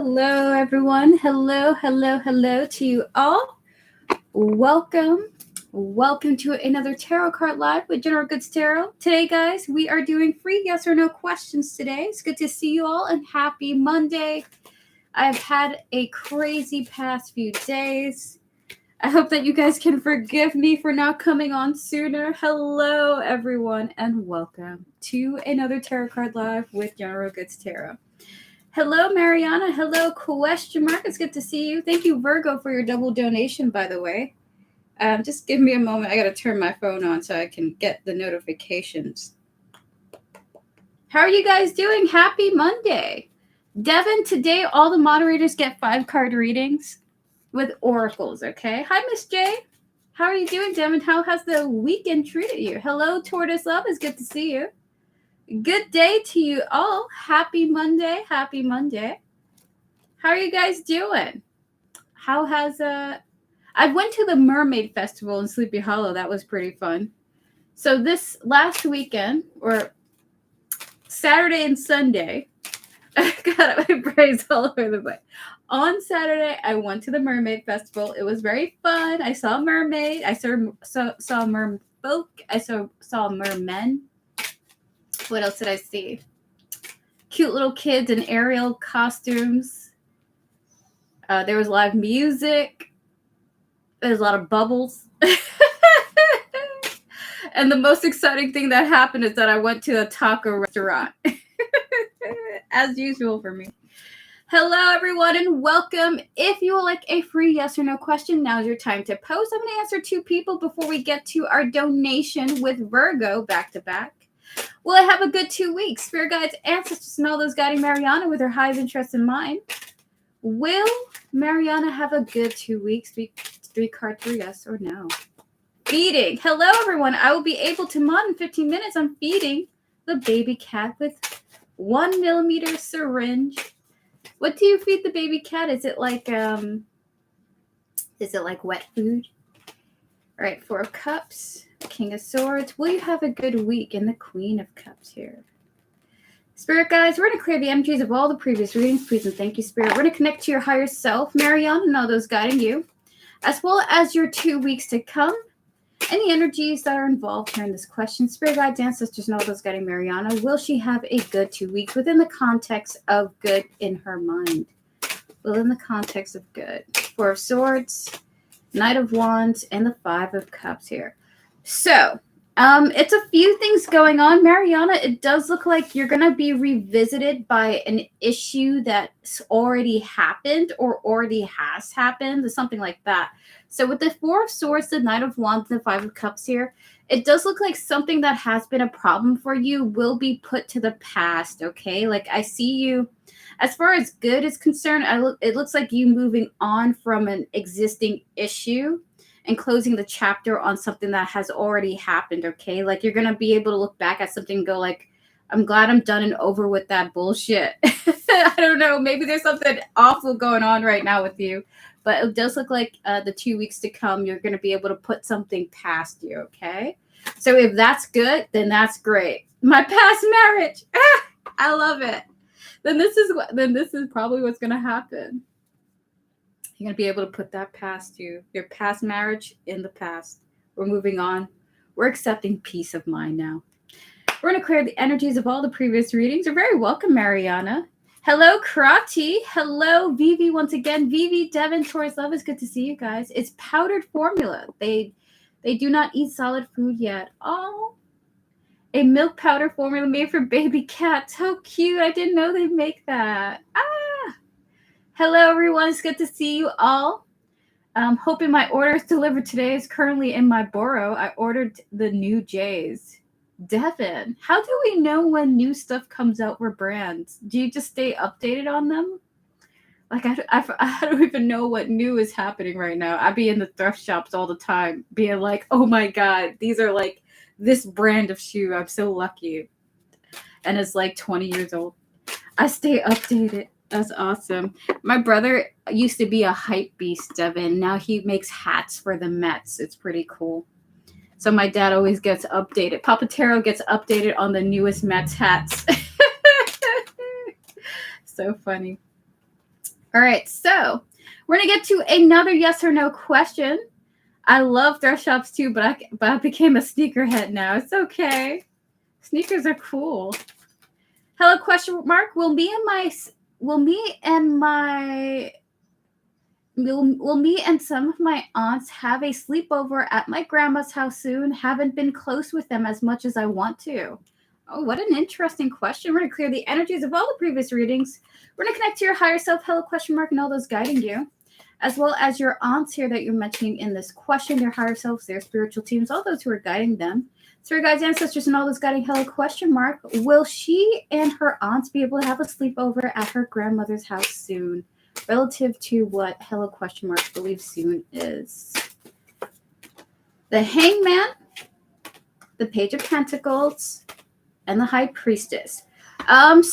Hello, everyone. Hello to you all. Welcome to another Tarot Card Live with General Goods Tarot. Today, guys, we are doing free yes or no questions today. It's good to see you all and happy Monday. I've had a crazy past few days. I hope that you guys can forgive me for not coming on sooner. Hello, everyone, and welcome to another Tarot Card Live with General Goods Tarot. Hello, Mariana. Hello, question mark. It's good to see you. Thank you, Virgo, for your double donation, by the way. Just give me a moment. I got to turn my phone on so I can get the notifications. How are you guys doing? Happy Monday. Devin, today all the moderators get 5-card readings with oracles, okay? Hi, Miss J. How are you doing, Devin? How has the weekend treated you? Hello, Tortoise Love. It's good to see you. Good day to you all. Happy Monday. Happy Monday. How are you guys doing? How has I went to the Mermaid Festival in Sleepy Hollow. That was pretty fun. So this last weekend, or Saturday and Sunday, God, my brain's all over the place. On Saturday, I went to the Mermaid Festival. It was very fun. I saw a mermaid. I saw merfolk. I saw mermen. What else did I see? Cute little kids in Ariel costumes. There was live music. There's a lot of bubbles. And the most exciting thing that happened is that I went to a taco restaurant. As usual for me. Hello, everyone, and welcome. If you would like a free yes or no question, now's your time to post. I'm going to answer 2 people before we get to our donation with Virgo back to back. Will I have a good 2 weeks? Spirit guides, ancestors, and all those guiding Mariana with her highest interest in mind. Will Mariana have a good 2 weeks? 3-card 3, yes or no? Feeding. Hello, everyone. I will be able to mod in 15 minutes. I'm feeding the baby cat with 1 millimeter syringe. What do you feed the baby cat? Is it like wet food? All right, 4 of Cups. King of Swords. Will you have a good week? And the Queen of Cups here. Spirit guides, we're going to clear the energies of all the previous readings, please, and thank you, Spirit. We're going to connect to your higher self, Mariana, and all those guiding you, as well as your 2 weeks to come. Any energies that are involved here in this question, Spirit guides, ancestors, and all those guiding Mariana, will she have a good 2 weeks within the context of good in her mind? Within the context of good. 4 of Swords, Knight of Wands, and the 5 of Cups here. So, it's a few things going on. Mariana, it does look like you're going to be revisited by an issue that's already happened or already has happened, or something like that. So with the 4 of Swords, the Knight of Wands, and the 5 of Cups here, it does look like something that has been a problem for you will be put to the past, okay? Like, I see you, as far as good is concerned, it looks like you moving on from an existing issue and closing the chapter on something that has already happened, okay? Like, you're going to be able to look back at something and go like, I'm glad I'm done and over with that bullshit. I don't know. Maybe there's something awful going on right now with you. But it does look like the 2 weeks to come, you're going to be able to put something past you, okay? So if that's good, then that's great. My past marriage. I love it. Then this is probably what's going to happen. You're going to be able to put that past you. Your past marriage in the past. We're moving on. We're accepting peace of mind now. We're going to clear the energies of all the previous readings. You're very welcome, Mariana. Hello, Krati. Hello, Vivi once again. Vivi, Devin, Taurus Love. It's good to see you guys. It's powdered formula. They do not eat solid food yet. Oh, a milk powder formula made for baby cats. How cute. I didn't know they make that. Hello, everyone. It's good to see you all. Hoping my order is delivered today. Is currently in my burrow. I ordered the new J's. Devin, how do we know when new stuff comes out for brands? Do you just stay updated on them? Like, I don't even know what new is happening right now. I be in the thrift shops all the time being like, oh my God, these are like this brand of shoe. I'm so lucky. And it's like 20 years old. I stay updated. That's awesome. My brother used to be a hype beast, Devin. Now he makes hats for the Mets. It's pretty cool. So my dad always gets updated. Papa Taro gets updated on the newest Mets hats. So funny. All right, so we're going to get to another yes or no question. I love thrift shops too, but I became a sneakerhead now. It's okay. Sneakers are cool. Hello, question mark. Will me and some of my aunts have a sleepover at my grandma's house soon? Haven't been close with them as much as I want to. Oh, what an interesting question. We're going to clear the energies of all the previous readings. We're going to connect to your higher self, hello, question mark, and all those guiding you, as well as your aunts here that you're mentioning in this question, their higher selves, their spiritual teams, all those who are guiding them. So your guides, ancestors, and all those guiding, hello, question mark. Will she and her aunts be able to have a sleepover at her grandmother's house soon? Relative to what hello, question mark, believes soon is. The Hangman, the Page of Pentacles, and the High Priestess. The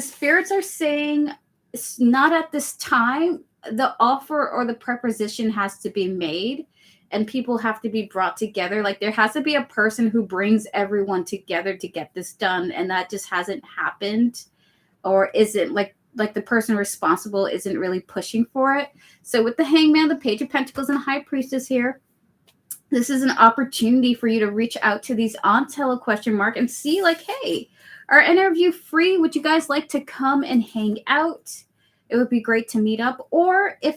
spirits are saying it's not at this time. The offer or the preposition has to be made and people have to be brought together. Like there has to be a person who brings everyone together to get this done. And that just hasn't happened or isn't like the person responsible isn't really pushing for it. So with the Hangman, the Page of Pentacles, and the High Priestess here, this is an opportunity for you to reach out to these aunts, hello, question mark, and see like, hey, our interview free? Would you guys like to come and hang out? It would be great to meet up. Or if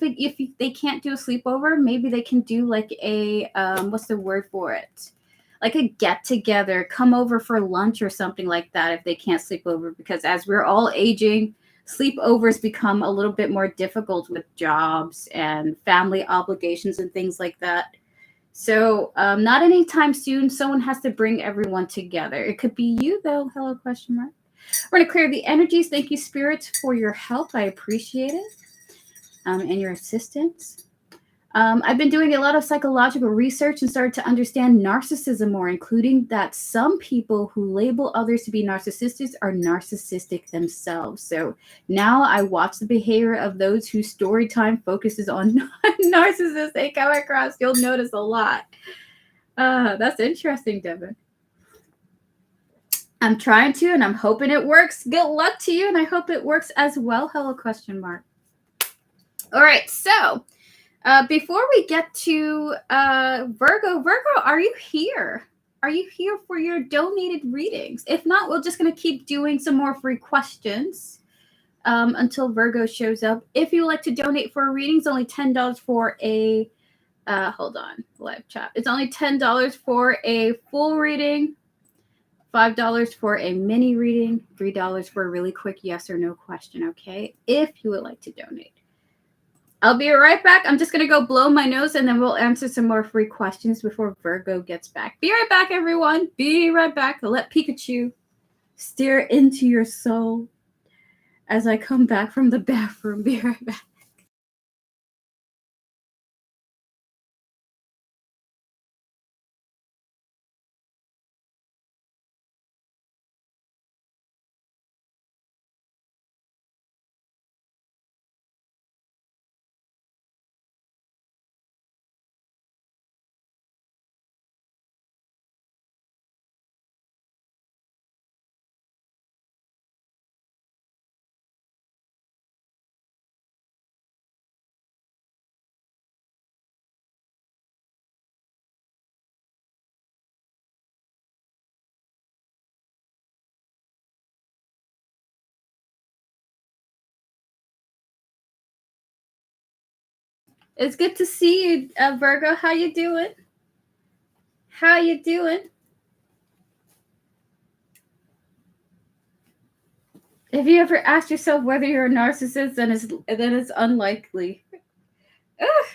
they can't do a sleepover, maybe they can do like a, what's the word for it? Like a get together, come over for lunch or something like that if they can't sleep over. Because as we're all aging, sleepovers become a little bit more difficult with jobs and family obligations and things like that. So not anytime soon. Someone has to bring everyone together. It could be you, though. Hello, question mark. We're going to clear the energies. Thank you, spirits, for your help. I appreciate it. And your assistance. I've been doing a lot of psychological research and started to understand narcissism more, including that some people who label others to be narcissistic are narcissistic themselves. So now I watch the behavior of those whose story time focuses on narcissists they come across. You'll notice a lot. That's interesting, Devin. I'm trying to, and I'm hoping it works. Good luck to you, and I hope it works as well. Hello, question mark. All right, so before we get to Virgo, are you here? Are you here for your donated readings? If not, we're just going to keep doing some more free questions until Virgo shows up. If you would like to donate for a reading, it's only $10 for a, hold on, live chat. It's only $10 for a full reading, $5 for a mini reading, $3 for a really quick yes or no question, okay? If you would like to donate. I'll be right back. I'm just going to go blow my nose and then we'll answer some more free questions before Virgo gets back. Be right back, everyone. Be right back. Let Pikachu stare into your soul as I come back from the bathroom. Be right back. It's good to see you, Virgo. How you doing? How you doing? If you ever asked yourself whether you're a narcissist, then it's unlikely. Ugh.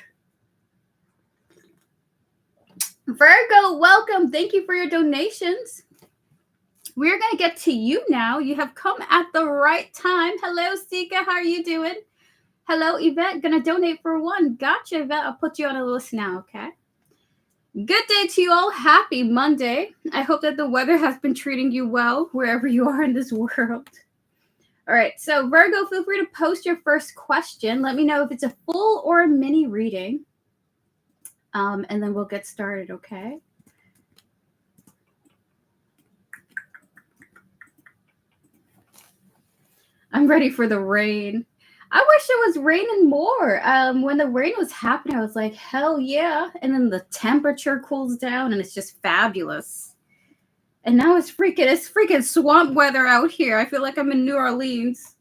Virgo, welcome. Thank you for your donations. We're going to get to you now. You have come at the right time. Hello, Sika. How are you doing? Hello, Yvette. Going to donate for one. Gotcha, Yvette. I'll put you on a list now, okay? Good day to you all. Happy Monday. I hope that the weather has been treating you well wherever you are in this world. All right. So, Virgo, feel free to post your first question. Let me know if it's a full or a mini reading. And then we'll get started, okay? I'm ready for the rain. I wish it was raining more. When the rain was happening, I was like, hell yeah. And then the temperature cools down and it's just fabulous. And now it's freaking swamp weather out here. I feel like I'm in New Orleans.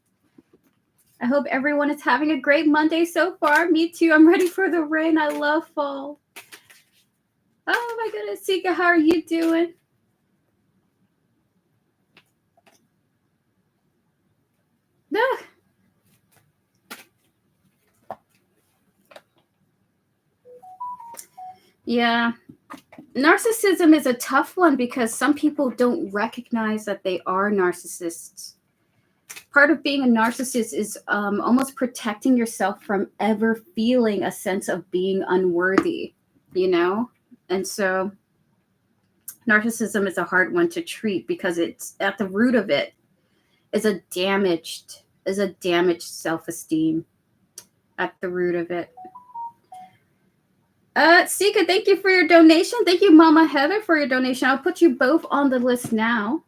I hope everyone is having a great Monday so far. Me too. I'm ready for the rain. I love fall. Oh my goodness, Sika, how are you doing? Ugh. Yeah. Narcissism is a tough one because some people don't recognize that they are narcissists. Part of being a narcissist is almost protecting yourself from ever feeling a sense of being unworthy, you know? And so narcissism is a hard one to treat because it's at the root of it is a damaged self-esteem at the root of it. Sika, thank you for your donation. Thank you, Mama Heather, for your donation. I'll put you both on the list now.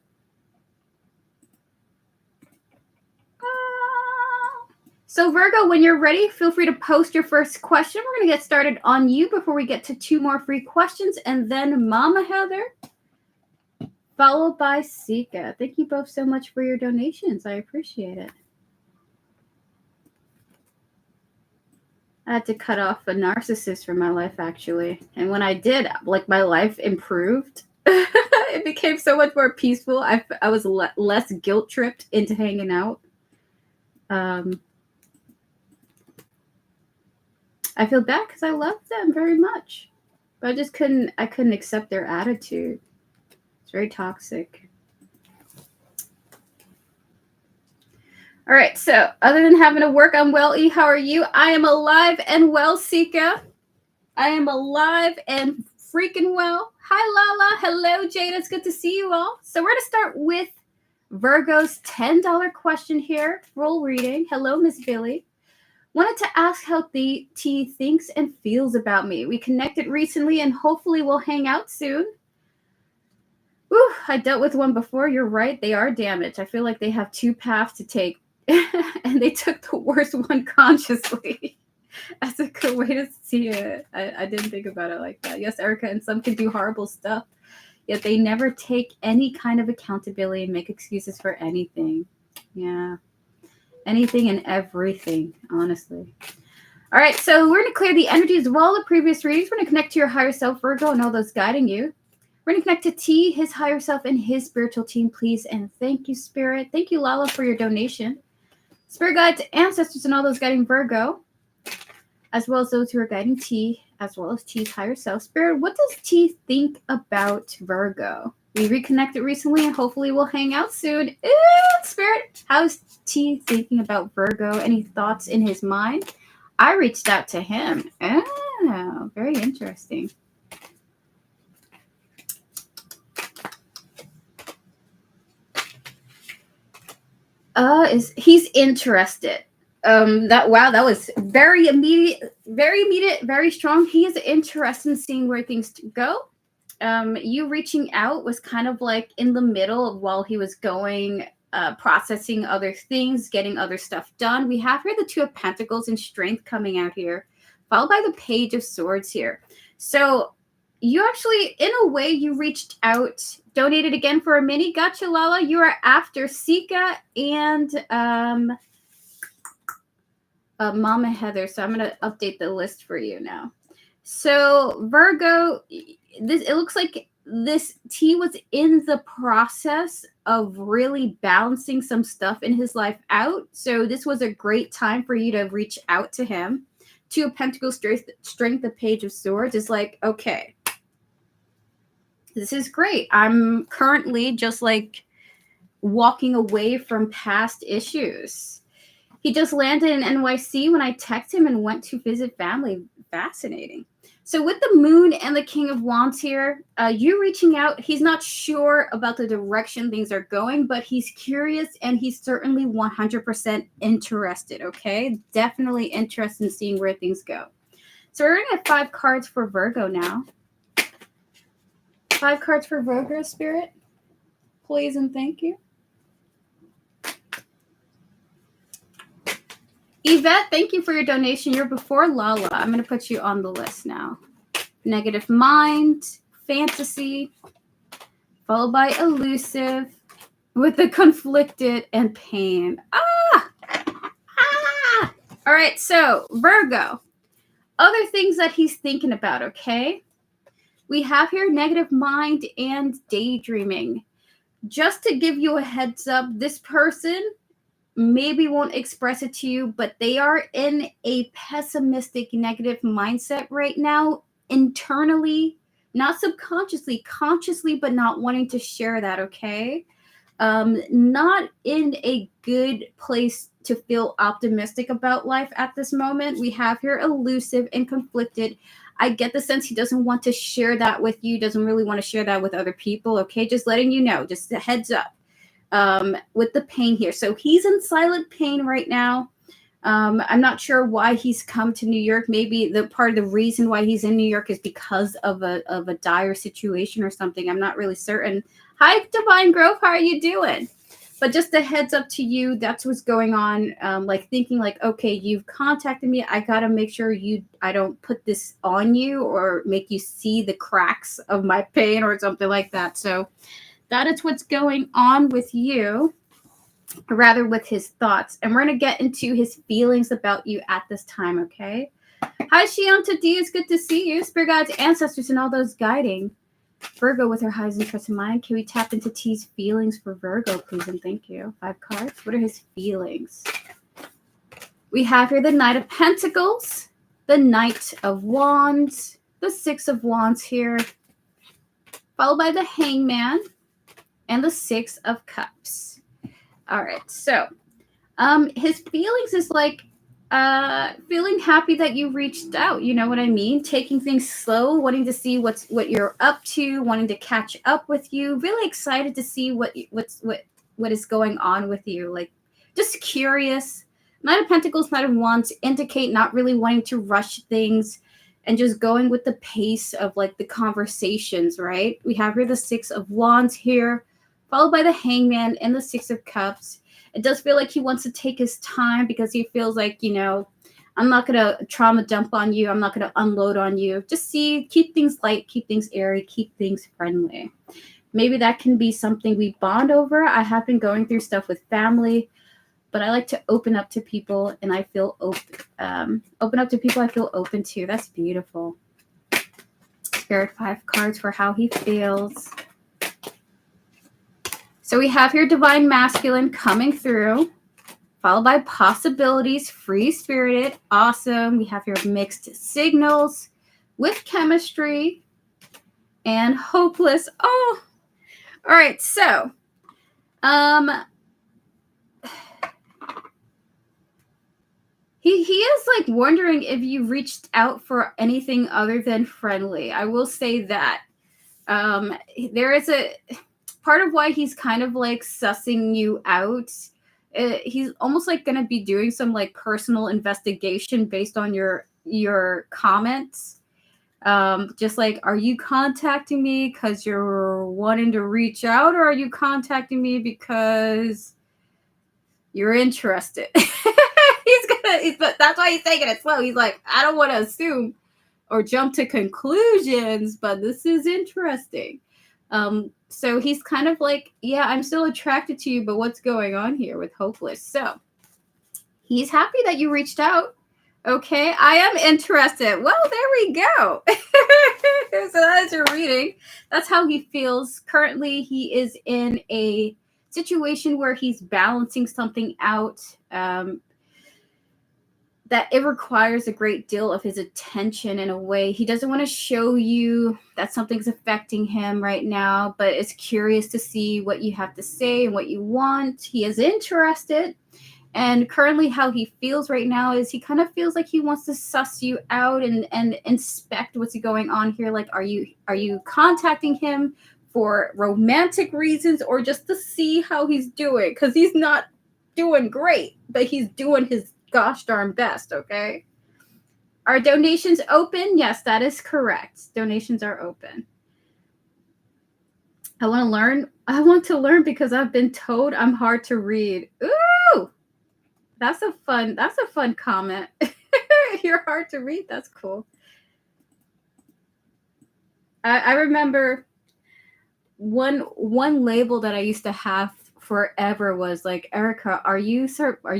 So Virgo, when you're ready, feel free to post your first question. We're going to get started on you before we get to 2 more free questions, and then Mama Heather, followed by Sika. Thank you both so much for your donations. I appreciate it. I had to cut off a narcissist from my life, actually. And when I did, like, my life improved. It became so much more peaceful. I was less guilt-tripped into hanging out. I feel bad because I loved them very much. But I just couldn't accept their attitude. It's very toxic. All right, so other than having to work, I'm well. E, how are you? I am alive and well, Sika. I am alive and freaking well. Hi, Lala. Hello, Jada. It's good to see you all. So we're going to start with Virgo's $10 question here. Roll reading. Hello, Miss Billy. Wanted to ask how the T thinks and feels about me. We connected recently and hopefully we'll hang out soon. Whew, I dealt with one before. You're right. They are damaged. I feel like they have 2 paths to take. And they took the worst one consciously. That's a good way to see it. I didn't think about it like that. Yes, Erica, and some can do horrible stuff. Yet they never take any kind of accountability and make excuses for anything. Yeah. Anything and everything, honestly. All right, so we're going to clear the energies of all the previous readings. We're going to connect to your higher self, Virgo, and all those guiding you. We're going to connect to T, his higher self, and his spiritual team, please. And thank you, Spirit. Thank you, Lala, for your donation. Spirit guides, ancestors, and all those guiding Virgo, as well as those who are guiding T, as well as T's higher self. Spirit, what does T think about Virgo? We reconnected recently, and hopefully we'll hang out soon. Spirit, how's T thinking about Virgo? Any thoughts in his mind? I reached out to him. Oh, very interesting. He's interested. That was very immediate, very strong. He is interested in seeing where things go. You reaching out was kind of like in the middle of while he was going, processing other things, getting other stuff done. We have here the 2 of Pentacles and Strength coming out here, followed by the Page of Swords here. So you actually, in a way, you reached out, donated again for a mini. Gotcha, Lala. You are after Sika and Mama Heather. So I'm going to update the list for you now. So Virgo, it looks like this T was in the process of really balancing some stuff in his life out. So this was a great time for you to reach out to him. 2 of Pentacles, Strength, the Page of Swords is like, okay, this is great. I'm currently just like walking away from past issues. He just landed in NYC when I texted him and went to visit family. Fascinating. So with the Moon and the King of Wands here, you reaching out, he's not sure about the direction things are going, but he's curious and he's certainly 100% interested, okay? Definitely interested in seeing where things go. So we're going to have 5 cards for Virgo now. 5 cards for Virgo, Spirit. Please and thank you. Yvette, thank you for your donation. You're before Lala. I'm going to put you on the list now. Negative mind, fantasy, followed by elusive, with the conflicted and pain. Ah! All right, so Virgo. Other things that he's thinking about, okay? We have here negative mind and daydreaming. Just to give you a heads up, this person maybe won't express it to you, but they are in a pessimistic, negative mindset right now, internally, not subconsciously, consciously, but not wanting to share that, okay? Not in a good place to feel optimistic about life at this moment. We have here elusive and conflicted. I get the sense he doesn't want to share that with you, doesn't really want to share that with other people, okay? Just letting you know, just a heads up. With the pain here. So he's in silent pain right now. I'm not sure why he's come to New York. Maybe the part of the reason why he's in New York is because of a dire situation or something. I'm not really certain. Hi, Divine Grove. How are you doing? But just a heads up to you, that's what's going on. Like thinking like, okay, you've contacted me. I got to make sure I don't put this on you or make you see the cracks of my pain or something like that. So that is what's going on with you, or rather with his thoughts. And we're going to get into his feelings about you at this time, okay? Hi, Shianta D. It's good to see you. Spirit guides, ancestors, and all those guiding. Virgo with her highest interest in mind. Can we tap into T's feelings for Virgo, please? And thank you. 5 cards. What are his feelings? We have here the Knight of Pentacles, the Knight of Wands, the 6 of Wands here, followed by the Hangman, and the 6 of Cups. All right, so his feelings is like feeling happy that you reached out. You know what I mean? Taking things slow, wanting to see what you're up to, wanting to catch up with you. Really excited to see what is going on with you. Like just curious. Knight of Pentacles, Knight of Wands indicate not really wanting to rush things and just going with the pace of like the conversations, right? We have here the 6 of Wands here, followed by the Hangman and the 6 of Cups. It does feel like he wants to take his time because he feels like, you know, I'm not going to trauma dump on you. I'm not going to unload on you. Just keep things light, keep things airy, keep things friendly. Maybe that can be something we bond over. I have been going through stuff with family, but I like to open up to people and I feel open up to people I feel open to. That's beautiful. Spirit 5 cards for how he feels. So we have here Divine Masculine coming through, followed by Possibilities, Free-Spirited, awesome. We have here Mixed Signals with Chemistry and Hopeless. Oh, all right. So, he is like wondering if you reached out for anything other than friendly. I will say that there is a part of why he's kind of like sussing you out. He's almost like going to be doing some like personal investigation based on your comments. Just like, are you contacting me because you're wanting to reach out, or are you contacting me because you're interested? But that's why he's taking it slow. He's like, I don't want to assume or jump to conclusions, but this is interesting. So he's kind of like, yeah, I'm still attracted to you, but what's going on here with Hopeless? So he's happy that you reached out. Okay, I am interested. Well, there we go. So that is your reading. That's how he feels. Currently, he is in a situation where he's balancing something out. That it requires a great deal of his attention in a way. He doesn't want to show you that something's affecting him right now, but is curious to see what you have to say and what you want. He is interested. And currently how he feels right now is he kind of feels like he wants to suss you out and inspect what's going on here. Like, are you contacting him for romantic reasons or just to see how he's doing? Because he's not doing great, but he's doing his gosh darn best, okay? Are donations open? Yes, that is correct. Donations are open. I want to learn. I want to learn because I've been told I'm hard to read. Ooh! That's a fun comment. You're hard to read. That's cool. I remember one label that I used to have forever was like, Erica, are you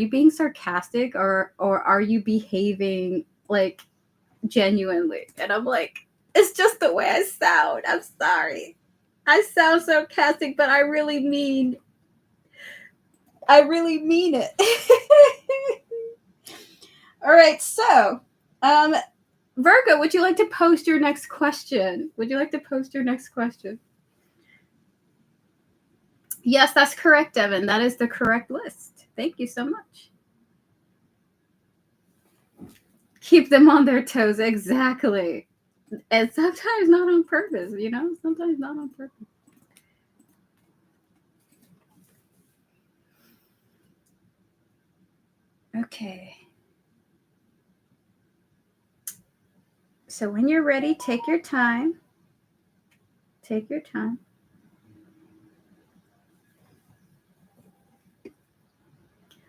being sarcastic or are you behaving like genuinely? And I'm like, it's just the way I sound. I'm sorry. I sound sarcastic, but I really mean it. All right, so Virgo, would you like to post your next question? Yes, that's correct, Evan. That is the correct list. Thank you so much. Keep them on their toes, exactly. And sometimes not on purpose, sometimes not on purpose. Okay. So when you're ready, take your time. Take your time.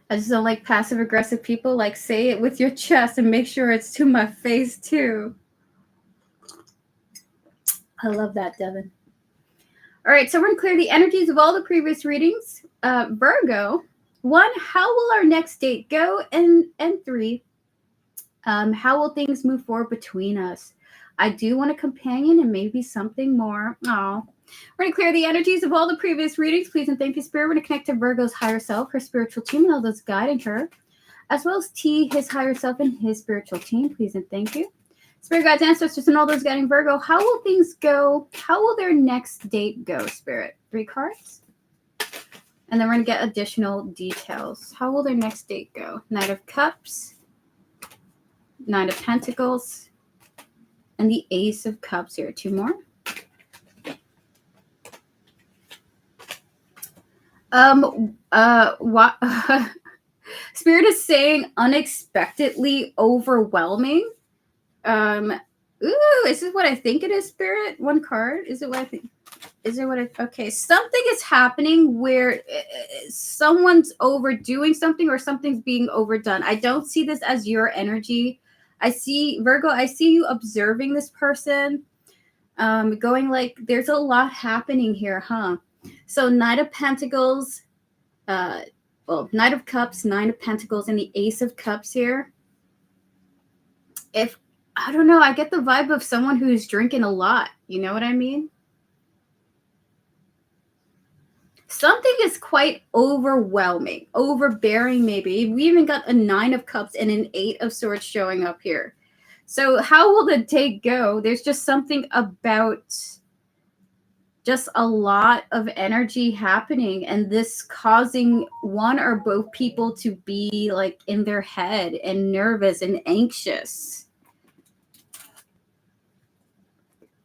I just don't like passive aggressive people. Like, say it with your chest and make sure it's to my face too. I love that, Devin. All right, so we're going to clear the energies of all the previous readings. Virgo, 1, how will our next date go? And 3, how will things move forward between us? I do want a companion and maybe something more. Oh, we're going to clear the energies of all the previous readings. Please and thank you, Spirit. We're going to connect to Virgo's higher self, her spiritual team, and all those guiding her, as well as T, his higher self, and his spiritual team. Please and thank you. Spirit guides, ancestors, and all those guiding Virgo. How will things go? How will their next date go, Spirit? 3 cards. And then we're going to get additional details. How will their next date go? Knight of Cups, 9 of Pentacles, and the Ace of Cups here. 2 more. What Spirit is saying unexpectedly overwhelming. Is this what I think it is, Spirit? 1 card. Is it what I think? Okay, something is happening where someone's overdoing something or something's being overdone. I don't see this as your energy. I see, Virgo, I see you observing this person, going like, there's a lot happening here, huh? So Knight of Pentacles, Knight of Cups, 9 of Pentacles, and the Ace of Cups here. I don't know, I get the vibe of someone who's drinking a lot. You know what I mean? Something is quite overwhelming, overbearing maybe. We even got a 9 of Cups and an 8 of Swords showing up here. So how will the day go? There's just something about just a lot of energy happening, and this causing one or both people to be like in their head and nervous and anxious.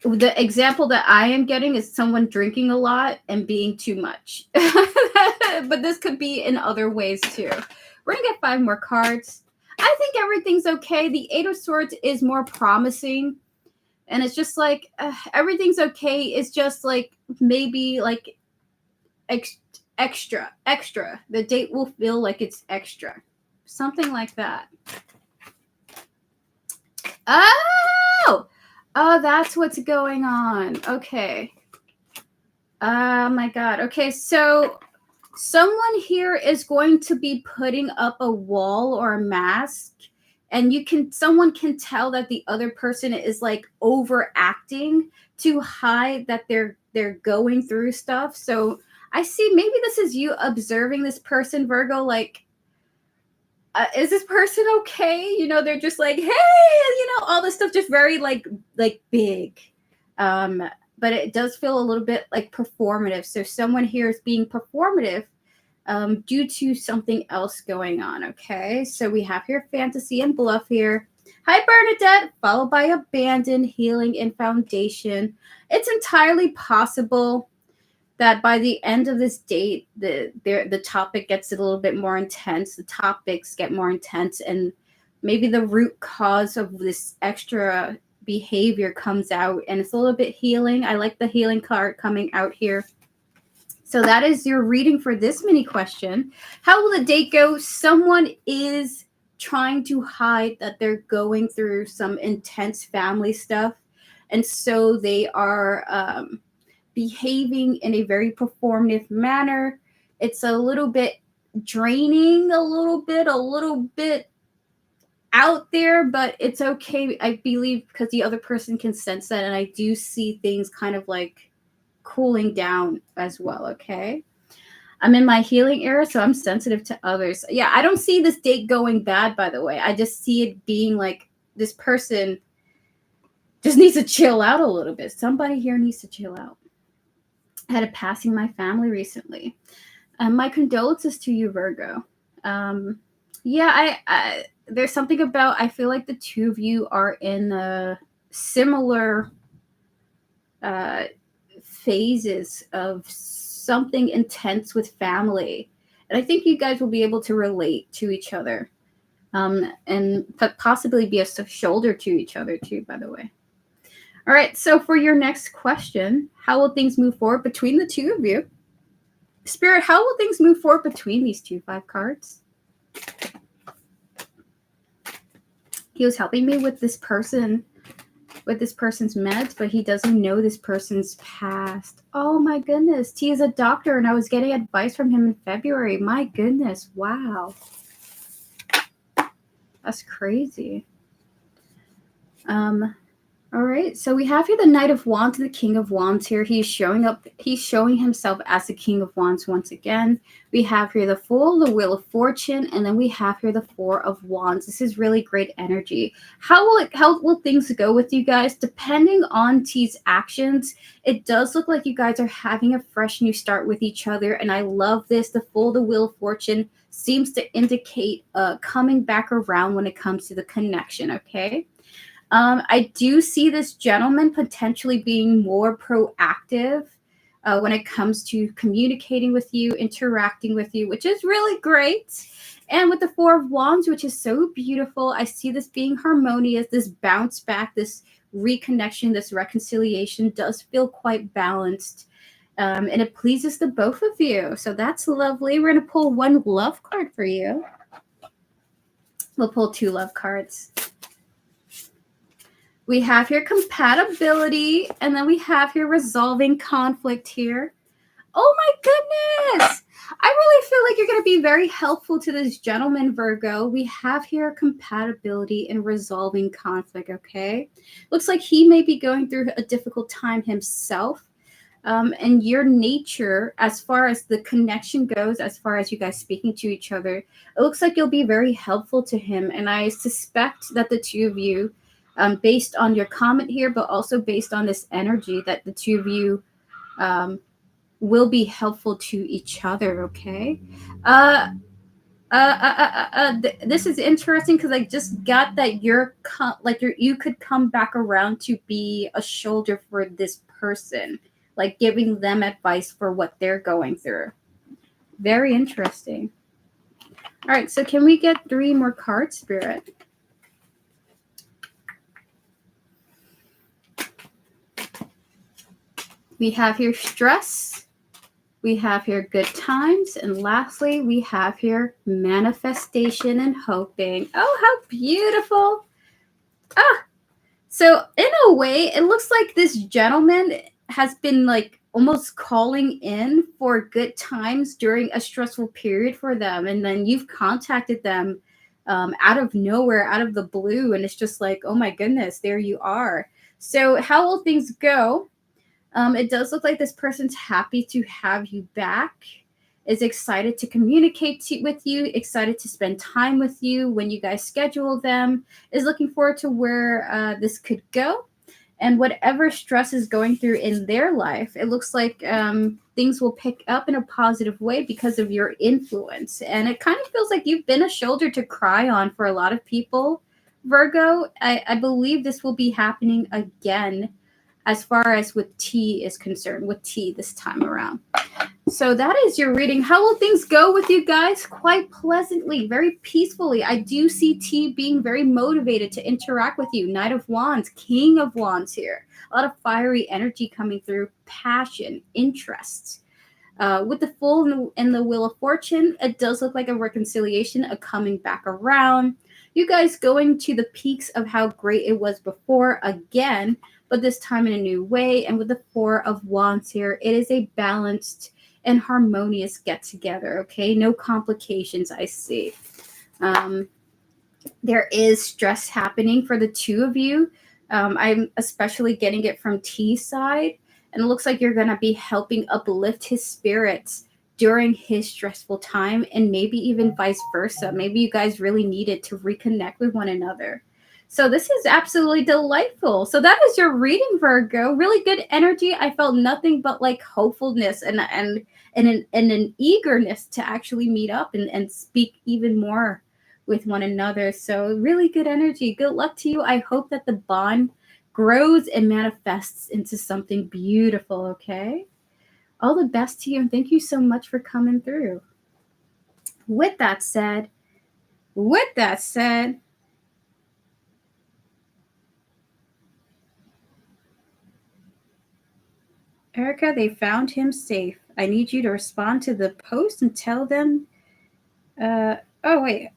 The example that I am getting is someone drinking a lot and being too much. But this could be in other ways too. We're going to get 5 more cards. I think everything's okay. The 8 of Swords is more promising. And it's just like, everything's okay. It's just like, maybe like extra. The date will feel like it's extra. Something like that. Oh, that's what's going on. Okay. Oh my God. Okay, so someone here is going to be putting up a wall or a mask, and someone can tell that the other person is like overacting to hide that they're going through stuff. So I see maybe this is you observing this person, Virgo, like, is this person okay? They're just like, hey, all this stuff, just very like big. But it does feel a little bit like performative. So someone here is being performative due to something else going on. Okay, so we have here fantasy and bluff here. Hi, Bernadette, followed by abandon, healing, and foundation. It's entirely possible that by the end of this date, the topic gets a little bit more intense. The topics get more intense, and maybe the root cause of this extra behavior comes out, and it's a little bit healing. I like the healing card coming out here. So that is your reading for this mini question. How will the date go? Someone is trying to hide that they're going through some intense family stuff. And so they are behaving in a very performative manner. It's a little bit draining, a little bit out there, but it's okay, I believe, because the other person can sense that. And I do see things kind of like cooling down as well, okay? I'm in my healing era, so I'm sensitive to others. Yeah, I don't see this date going bad, by the way. I just see it being like this person just needs to chill out a little bit. Somebody here needs to chill out. I had a passing in my family recently. My condolences to you, Virgo. Yeah, there's something about, I feel like the two of you are in similar phases of something intense with family. And I think you guys will be able to relate to each other. And possibly be a shoulder to each other too, by the way. All right, so for your next question, how will things move forward between the two of you? Spirit, how will things move forward between these 5 cards? He was helping me with this person, with this person's meds, but he doesn't know this person's past. Oh my goodness. He is a doctor and I was getting advice from him in February. My goodness. Wow. That's crazy. All right, so we have here the Knight of Wands and the King of Wands here. He's showing up. He's showing himself as the King of Wands once again. We have here the Fool, the Wheel of Fortune, and then we have here the Four of Wands. This is really great energy. How will things go with you guys? Depending on T's actions, it does look like you guys are having a fresh new start with each other, and I love this. The Fool, the Wheel of Fortune seems to indicate coming back around when it comes to the connection, okay? I do see this gentleman potentially being more proactive when it comes to communicating with you, interacting with you, which is really great. And with the Four of Wands, which is so beautiful, I see this being harmonious, this bounce back, this reconnection, this reconciliation does feel quite balanced. And it pleases the both of you. So that's lovely. We're going to pull 1 love card for you. We'll pull 2 love cards. We have here compatibility, and then we have here resolving conflict here. Oh my goodness! I really feel like you're going to be very helpful to this gentleman, Virgo. We have here compatibility and resolving conflict, okay? Looks like he may be going through a difficult time himself. And your nature, as far as the connection goes, as far as you guys speaking to each other, it looks like you'll be very helpful to him. And I suspect that the two of you, based on your comment here, but also based on this energy, that the two of you will be helpful to each other, okay? This is interesting because I just got that you could come back around to be a shoulder for this person, like giving them advice for what they're going through. Very interesting. All right, so can we get 3 more cards, Spirit? We have here stress. We have here good times. And lastly, we have here manifestation and hoping. Oh, how beautiful. So in a way, it looks like this gentleman has been like almost calling in for good times during a stressful period for them. And then you've contacted them out of nowhere, out of the blue. And it's just like, oh my goodness, there you are. So how will things go? It does look like this person's happy to have you back, is excited to communicate with you, excited to spend time with you when you guys schedule them, is looking forward to where this could go. And whatever stress is going through in their life, it looks like things will pick up in a positive way because of your influence. And it kind of feels like you've been a shoulder to cry on for a lot of people, Virgo. I believe this will be happening again as far as with T is concerned, with T this time around. So that is your reading. How will things go with you guys? Quite pleasantly, very peacefully. I do see T being very motivated to interact with you. Knight of Wands, King of Wands here. A lot of fiery energy coming through, passion, interest. With the Fool and the Wheel of Fortune, it does look like a reconciliation, a coming back around. You guys going to the peaks of how great it was before again, but this time in a new way. And with the Four of Wands here, it is a balanced and harmonious get together. Okay, no complications, I see. There is stress happening for the two of you. I'm especially getting it from T's side, and it looks like you're going to be helping uplift his spirits during his stressful time, and maybe even vice versa. Maybe you guys really needed to reconnect with one another. So this is absolutely delightful. So that is your reading, Virgo. Really good energy. I felt nothing but like hopefulness and an eagerness to actually meet up and speak even more with one another. So really good energy. Good luck to you. I hope that the bond grows and manifests into something beautiful, okay? All the best to you, and thank you so much for coming through. With that said, Erica, they found him safe. I need you to respond to the post and tell them. Oh, wait.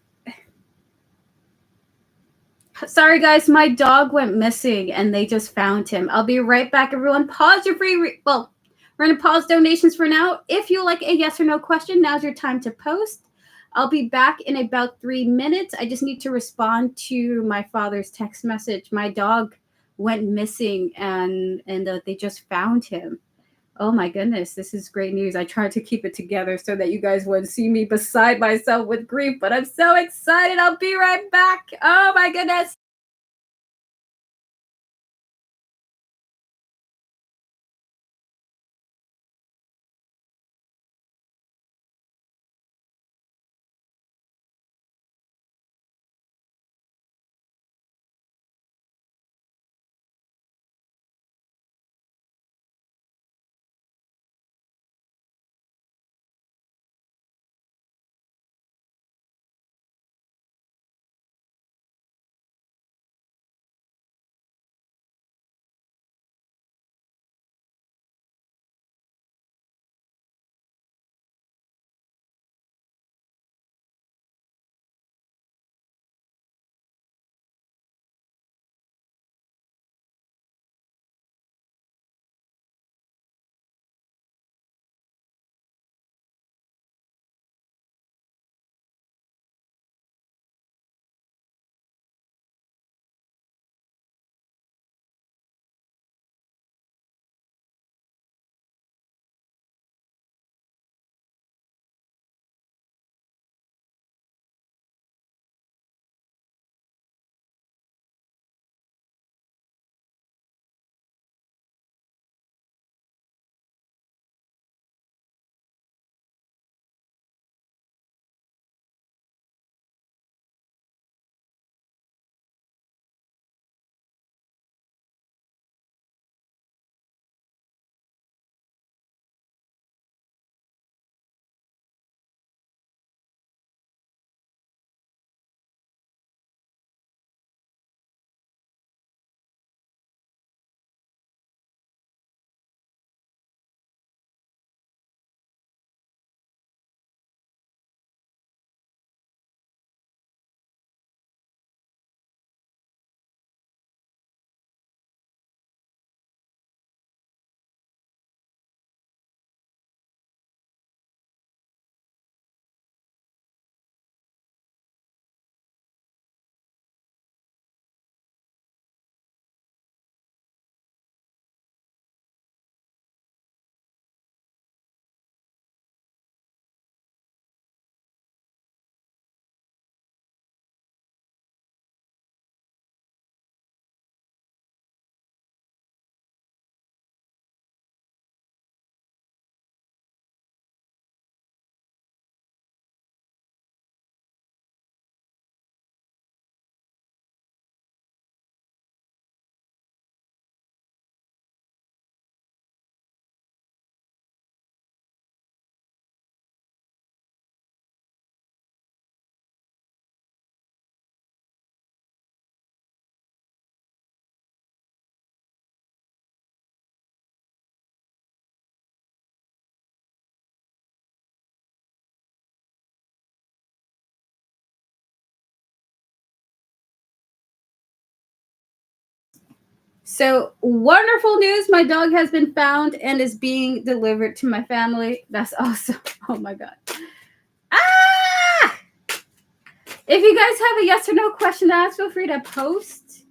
Sorry, guys, my dog went missing and they just found him. I'll be right back, everyone. Pause your free. Well, we're going to pause donations for now. If you like a yes or no question, now's your time to post. I'll be back in about 3 minutes. I just need to respond to my father's text message. My dog went missing and they just found him. Oh my goodness, this is great news. I tried to keep it together so that you guys wouldn't see me beside myself with grief, but I'm so excited. I'll be right back. Oh my goodness. So wonderful news. My dog has been found and is being delivered to my family. That's awesome. Oh my God. Ah! If you guys have a yes or no question to ask, feel free to post.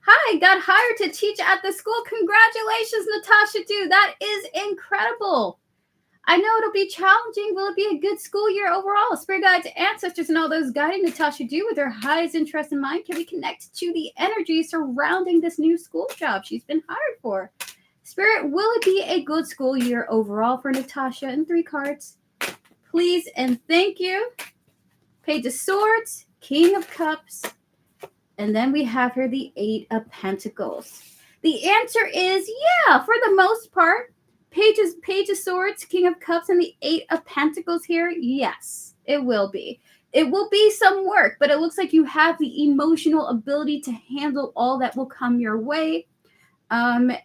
Hi, got hired to teach at the school. Congratulations, Natasha, too. That is incredible. I know it'll be challenging. Will it be a good school year overall? Spirit guides, ancestors, and all those guiding Natasha do with her highest interest in mind. Can we connect to the energy surrounding this new school job she's been hired for? Spirit, will it be a good school year overall for Natasha? And 3 cards, please and thank you. Page of Swords, King of Cups, and then we have here the 8 of Pentacles. The answer is yeah, for the most part. Page of Swords, King of Cups, and the 8 of Pentacles here. Yes, it will be. It will be some work, but it looks like you have the emotional ability to handle all that will come your way. I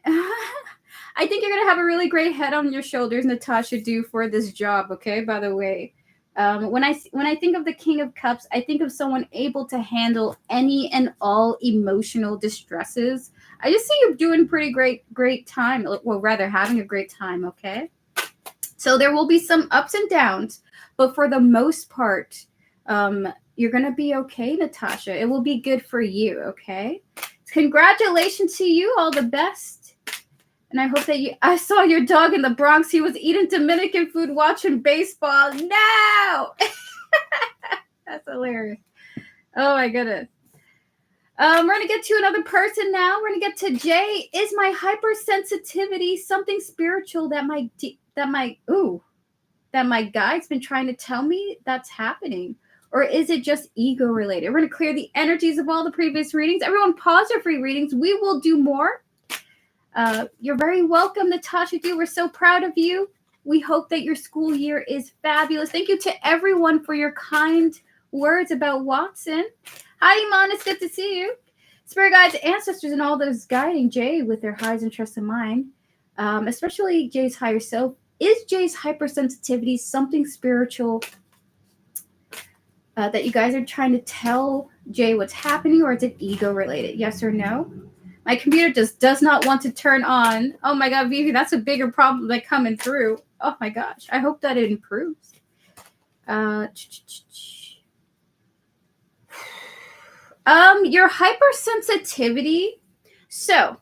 think you're going to have a really great head on your shoulders, Natasha, do for this job, okay, by the way. When I think of the King of Cups, I think of someone able to handle any and all emotional distresses. I just see you doing pretty great time. Well, rather having a great time, okay? So there will be some ups and downs, but for the most part, you're going to be okay, Natasha. It will be good for you, okay? Congratulations to you. All the best. And I hope that I saw your dog in the Bronx. He was eating Dominican food, watching baseball. No! That's hilarious. Oh, my goodness. We're going to get to another person now. We're going to get to Jay. Is my hypersensitivity something spiritual that my guide's been trying to tell me that's happening? Or is it just ego related? We're going to clear the energies of all the previous readings. Everyone pause your free readings. We will do more. You're very welcome, Natasha. We're so proud of you. We hope that your school year is fabulous. Thank you to everyone for your kind words about Watson. Hi, Iman. It's good to see you. Spirit guides, ancestors, and all those guiding Jay with their highs and trusts in mind, especially Jay's higher self. Is Jay's hypersensitivity something spiritual that you guys are trying to tell Jay what's happening, or is it ego related? Yes or no? My computer just does not want to turn on. Oh my God, Vivi, that's a bigger problem than coming through. Oh my gosh, I hope that it improves. Your hypersensitivity. So,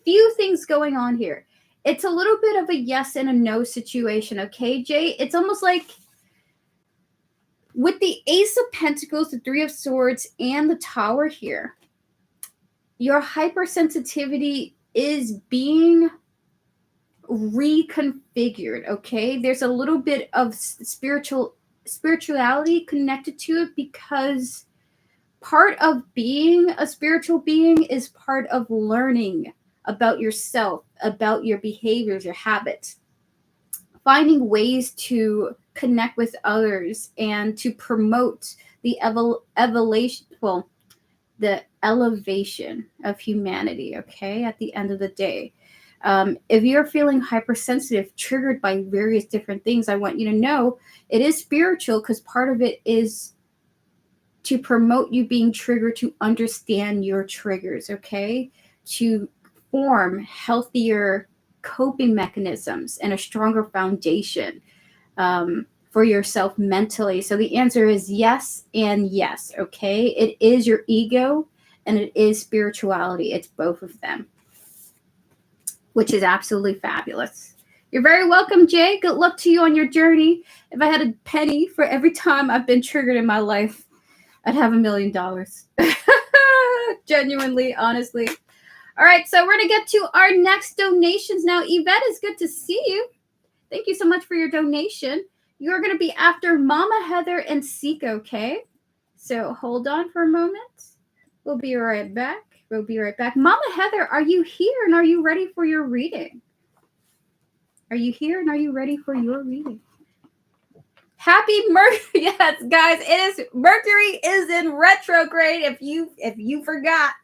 few things going on here. It's a little bit of a yes and a no situation, okay, Jay? It's almost like with the Ace of Pentacles, the 3 of Swords, and the Tower here, your hypersensitivity is being reconfigured, okay? There's a little bit of spirituality connected to it, because part of being a spiritual being is part of learning about yourself, about your behaviors, your habits, finding ways to connect with others and to promote the the elevation of humanity, okay, at the end of the day. If you're feeling hypersensitive, triggered by various different things, I want you to know it is spiritual, because part of it is to promote you being triggered, to understand your triggers, okay, to form healthier coping mechanisms and a stronger foundation for yourself mentally. So the answer is yes and yes, okay? It is your ego and it is spirituality. It's both of them, which is absolutely fabulous. You're very welcome, Jay. Good luck to you on your journey. If I had a penny for every time I've been triggered in my life, I'd have $1 million. Genuinely, honestly. All right, so we're going to get to our next donations now. Yvette, it's good to see you. Thank you so much for your donation. You're going to be after Mama Heather and Sika, okay? So hold on for a moment. We'll be right back. We'll be right back. Mama Heather, are you here and are you ready for your reading? Are you here and are you ready for your reading? Happy Mercury. Yes, guys, Mercury is in retrograde. If you forgot,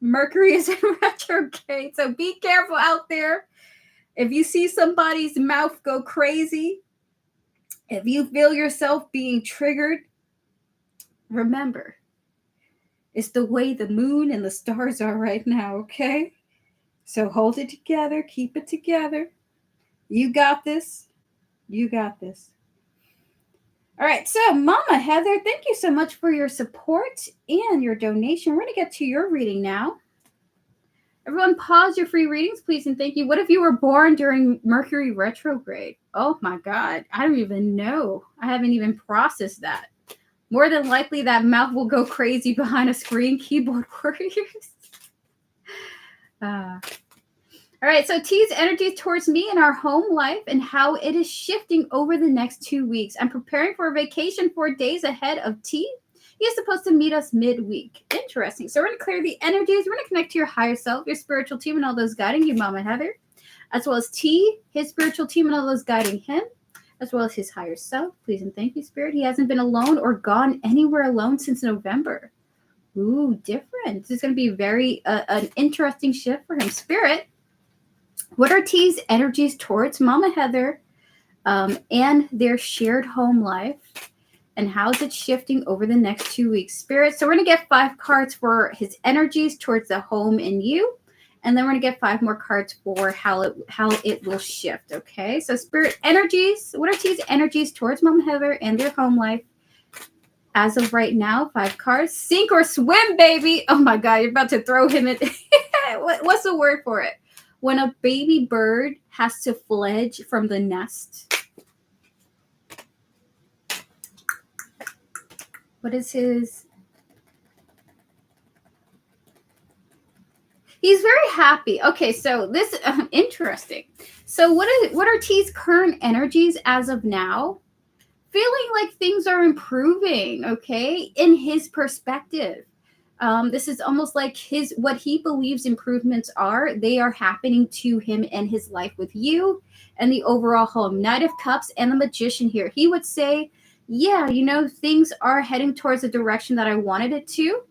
Mercury is in retrograde. So be careful out there. If you see somebody's mouth go crazy, if you feel yourself being triggered, remember, it's the way the moon and the stars are right now, okay? So hold it together. Keep it together. You got this. You got this. All right. So, Mama Heather, thank you so much for your support and your donation. We're going to get to your reading now. Everyone, pause your free readings, please, and thank you. What if you were born during Mercury retrograde? Oh, my God. I don't even know. I haven't even processed that. More than likely, that mouth will go crazy behind a screen, keyboard warriors. All right, so T's energy towards me and our home life and how it is shifting over the next 2 weeks. I'm preparing for a vacation 4 days ahead of T. He is supposed to meet us midweek. Interesting. So we're going to clear the energies. We're going to connect to your higher self, your spiritual team, and all those guiding you, Mama Heather, as well as T, his spiritual team, and all those guiding him, as well as his higher self. Please and thank you, Spirit. He hasn't been alone or gone anywhere alone since November. Ooh, different. This is going to be very an interesting shift for him. Spirit, what are T's energies towards Mama Heather and their shared home life? And how is it shifting over the next 2 weeks? Spirit, so we're going to get 5 cards for his energies towards the home and you. And then we're going to get 5 more cards for how it will shift, okay? So Spirit energies, what are T's energies towards Mama Heather and their home life? As of right now, 5 cards. Sink or swim, baby. Oh, my God, you're about to throw him in. What's the word for it? When a baby bird has to fledge from the nest. What is his? He's very happy. Okay, so this interesting. So what are T's current energies as of now? Feeling like things are improving, okay, in his perspective. This is almost like what he believes improvements are. They are happening to him and his life with you and the overall home. Knight of Cups and the Magician here. He would say, yeah, things are heading towards the direction that I wanted it to.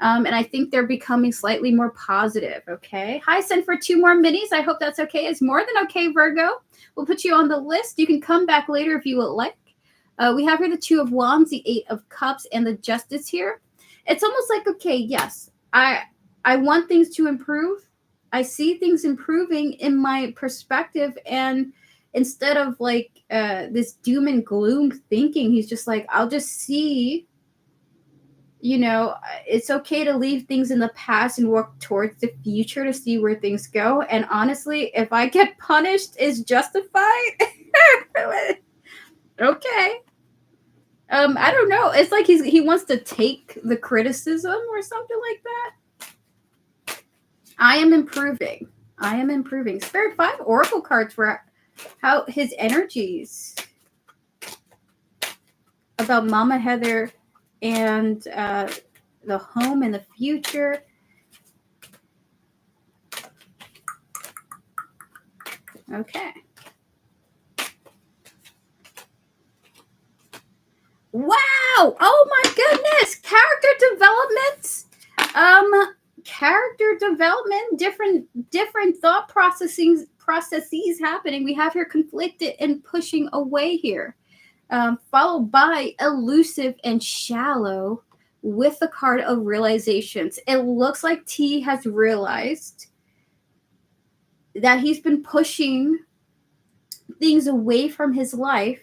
And I think they're becoming slightly more positive, okay? Hi, send for 2 more minis. I hope that's okay. It's more than okay, Virgo. We'll put you on the list. You can come back later if you would like. We have here the 2 of Wands, the 8 of Cups, and the Justice here. It's almost like, okay, yes, I want things to improve. I see things improving in my perspective, and instead of like this doom and gloom thinking, he's just like, I'll just see, it's okay to leave things in the past and work towards the future to see where things go. And honestly, if I get punished, is justified. Okay. I don't know. It's like he wants to take the criticism or something like that. I am improving. Spirit, 5 oracle cards for how his energies about Mama Heather and the home and the future. Okay. Wow! Oh my goodness! Character development, different thought processes happening. We have here conflicted and pushing away here, followed by elusive and shallow with the card of realizations. It looks like T has realized that he's been pushing things away from his life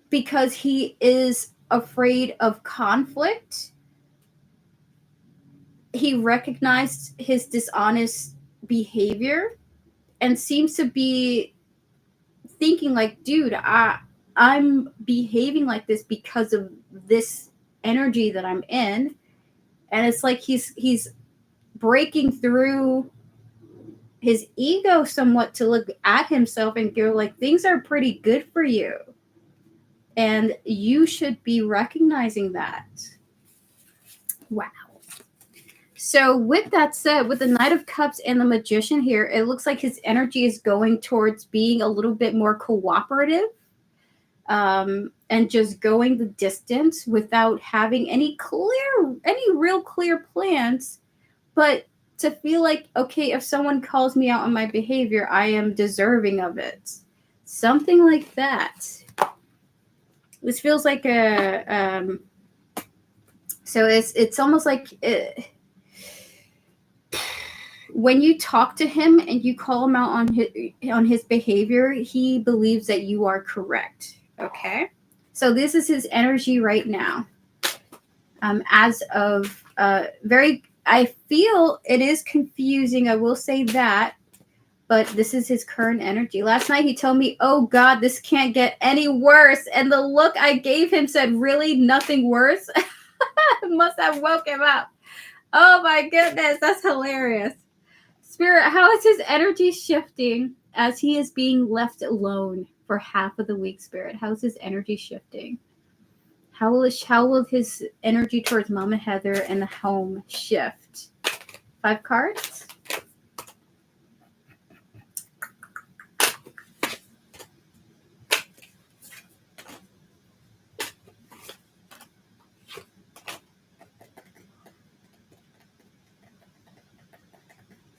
because he is afraid of conflict. He recognized his dishonest behavior and seems to be thinking like, dude, I'm behaving like this because of this energy that I'm in. And it's like he's breaking through his ego somewhat to look at himself and go like, things are pretty good for you. And you should be recognizing that. Wow. So with that said, with the Knight of Cups and the Magician here, it looks like his energy is going towards being a little bit more cooperative and just going the distance without having any real clear plans. But to feel like, okay, if someone calls me out on my behavior, I am deserving of it. Something like that. This feels like so it's almost like when you talk to him and you call him out on his behavior, he believes that you are correct. Okay? So this is his energy right now. As of I feel it is confusing, I will say that, but this is his current energy. Last night he told me, oh God, this can't get any worse. And the look I gave him said, really, nothing worse? Must have woke him up. Oh my goodness, that's hilarious. Spirit, how is his energy shifting as he is being left alone for half of the week, Spirit? How's his energy shifting? How will his energy towards Mama Heather and the home shift? 5 cards?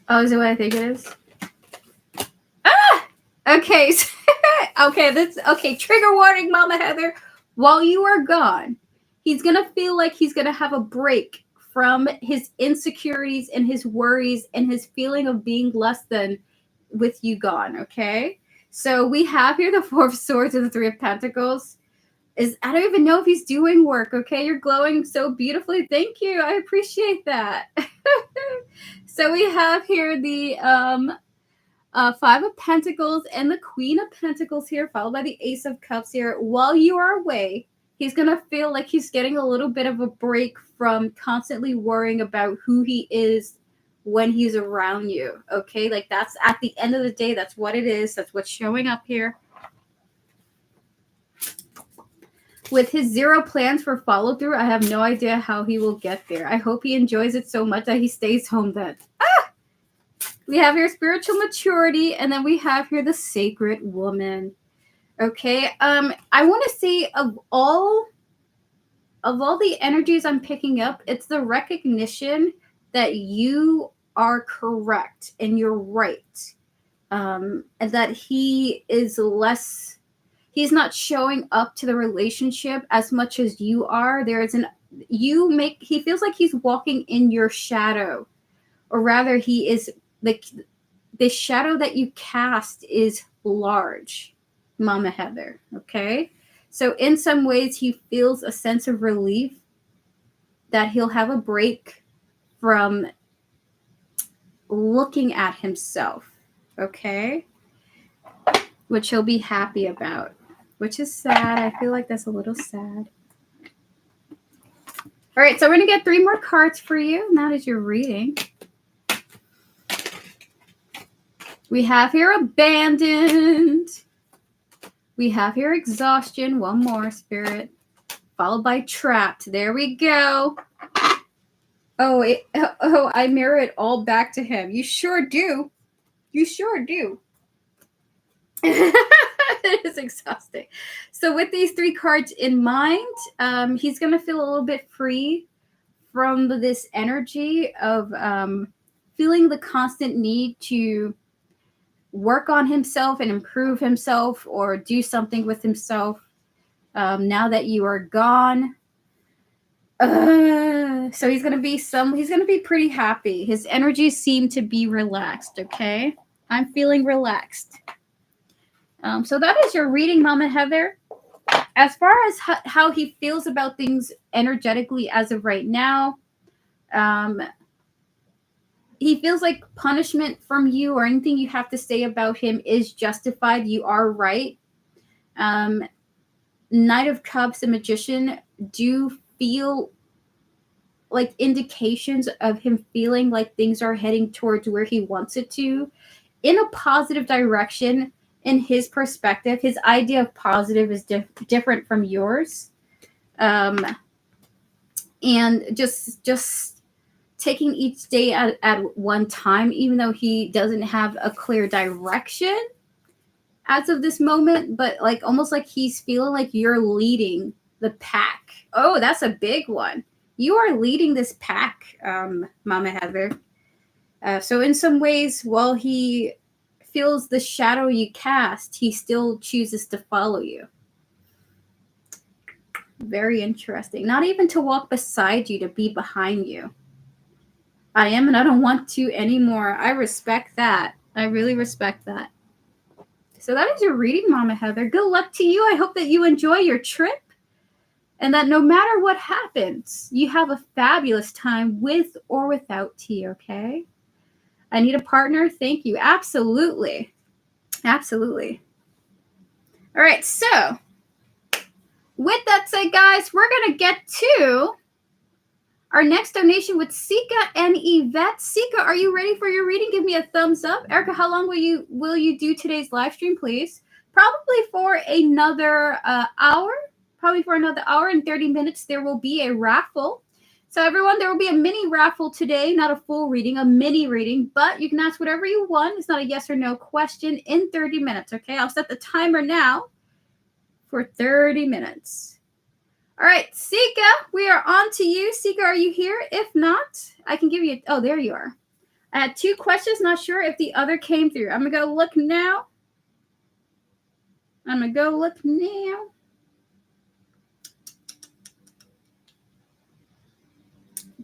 Oh, is it what I think it is? Ah! Okay. Okay, trigger warning, Mama Heather. While you are gone, he's going to feel like he's going to have a break from his insecurities and his worries and his feeling of being less than with you gone, okay? So we have here the 4 of Swords and the 3 of Pentacles. I don't even know if he's doing work, okay? You're glowing so beautifully. Thank you. I appreciate that. So we have here the 5 of Pentacles and the Queen of Pentacles here, followed by the Ace of Cups here. While you are away, he's going to feel like he's getting a little bit of a break from constantly worrying about who he is when he's around you, okay? Like, that's at the end of the day, that's what it is. That's what's showing up here. With his 0 plans for follow through, I have no idea how he will get there. I hope he enjoys it so much that he stays home then. We have here spiritual maturity, and then we have here the sacred woman. Okay. I want to say of all the energies I'm picking up, it's the recognition that you are correct and you're right. And that he is less, he's not showing up to the relationship as much as you are. He feels like he's walking in your shadow, or rather he is like, the shadow that you cast is large, Mama Heather, okay? So in some ways, he feels a sense of relief that he'll have a break from looking at himself, okay? Which he'll be happy about, which is sad. I feel like that's a little sad. All right, so we're going to get 3 more cards for you, and that is your reading. We have here abandoned. We have here exhaustion. 1 more, Spirit. Followed by trapped. There we go. Oh, I mirror it all back to him. You sure do. You sure do. It is exhausting. So with these 3 cards in mind, he's going to feel a little bit free from this energy of feeling the constant need to work on himself and improve himself or do something with himself now that you are gone. So he's gonna be pretty happy. His energies seem to be relaxed. Okay, I'm feeling relaxed. So that is your reading, Mama Heather. As far as how he feels about things energetically as of right now, he feels like punishment from you or anything you have to say about him is justified. You are right. Knight of Cups and Magician do feel like indications of him feeling like things are heading towards where he wants it to, in a positive direction. In his perspective, his idea of positive is different from yours. And just taking each day at one time, even though he doesn't have a clear direction as of this moment, but like almost like he's feeling like you're leading the pack. Oh, that's a big one. You are leading this pack, Mama Heather. So in some ways, while he feels the shadow you cast, he still chooses to follow you. Very interesting. Not even to walk beside you, to be behind you. I am, and I don't want to anymore. I respect that. I really respect that. So that is your reading, Mama Heather. Good luck to you. I hope that you enjoy your trip and that no matter what happens, you have a fabulous time with or without tea, okay? I need a partner. Thank you. Absolutely. Absolutely. All right, so with that said, guys, we're going to get to our next donation with Sika and Yvette. Sika, are you ready for your reading? Give me a thumbs up. Erica, how long will you do today's live stream, please? Probably for another hour. Probably for another hour and 30 minutes, there will be a raffle. So everyone, there will be a mini raffle today, not a full reading, a mini reading, but you can ask whatever you want. It's not a yes or no question in 30 minutes, okay? I'll set the timer now for 30 minutes. All right, Sika, we are on to you. Sika, are you here? If not, I can give you, oh, there you are. I had 2 questions, not sure if the other came through. I'm going to go look now.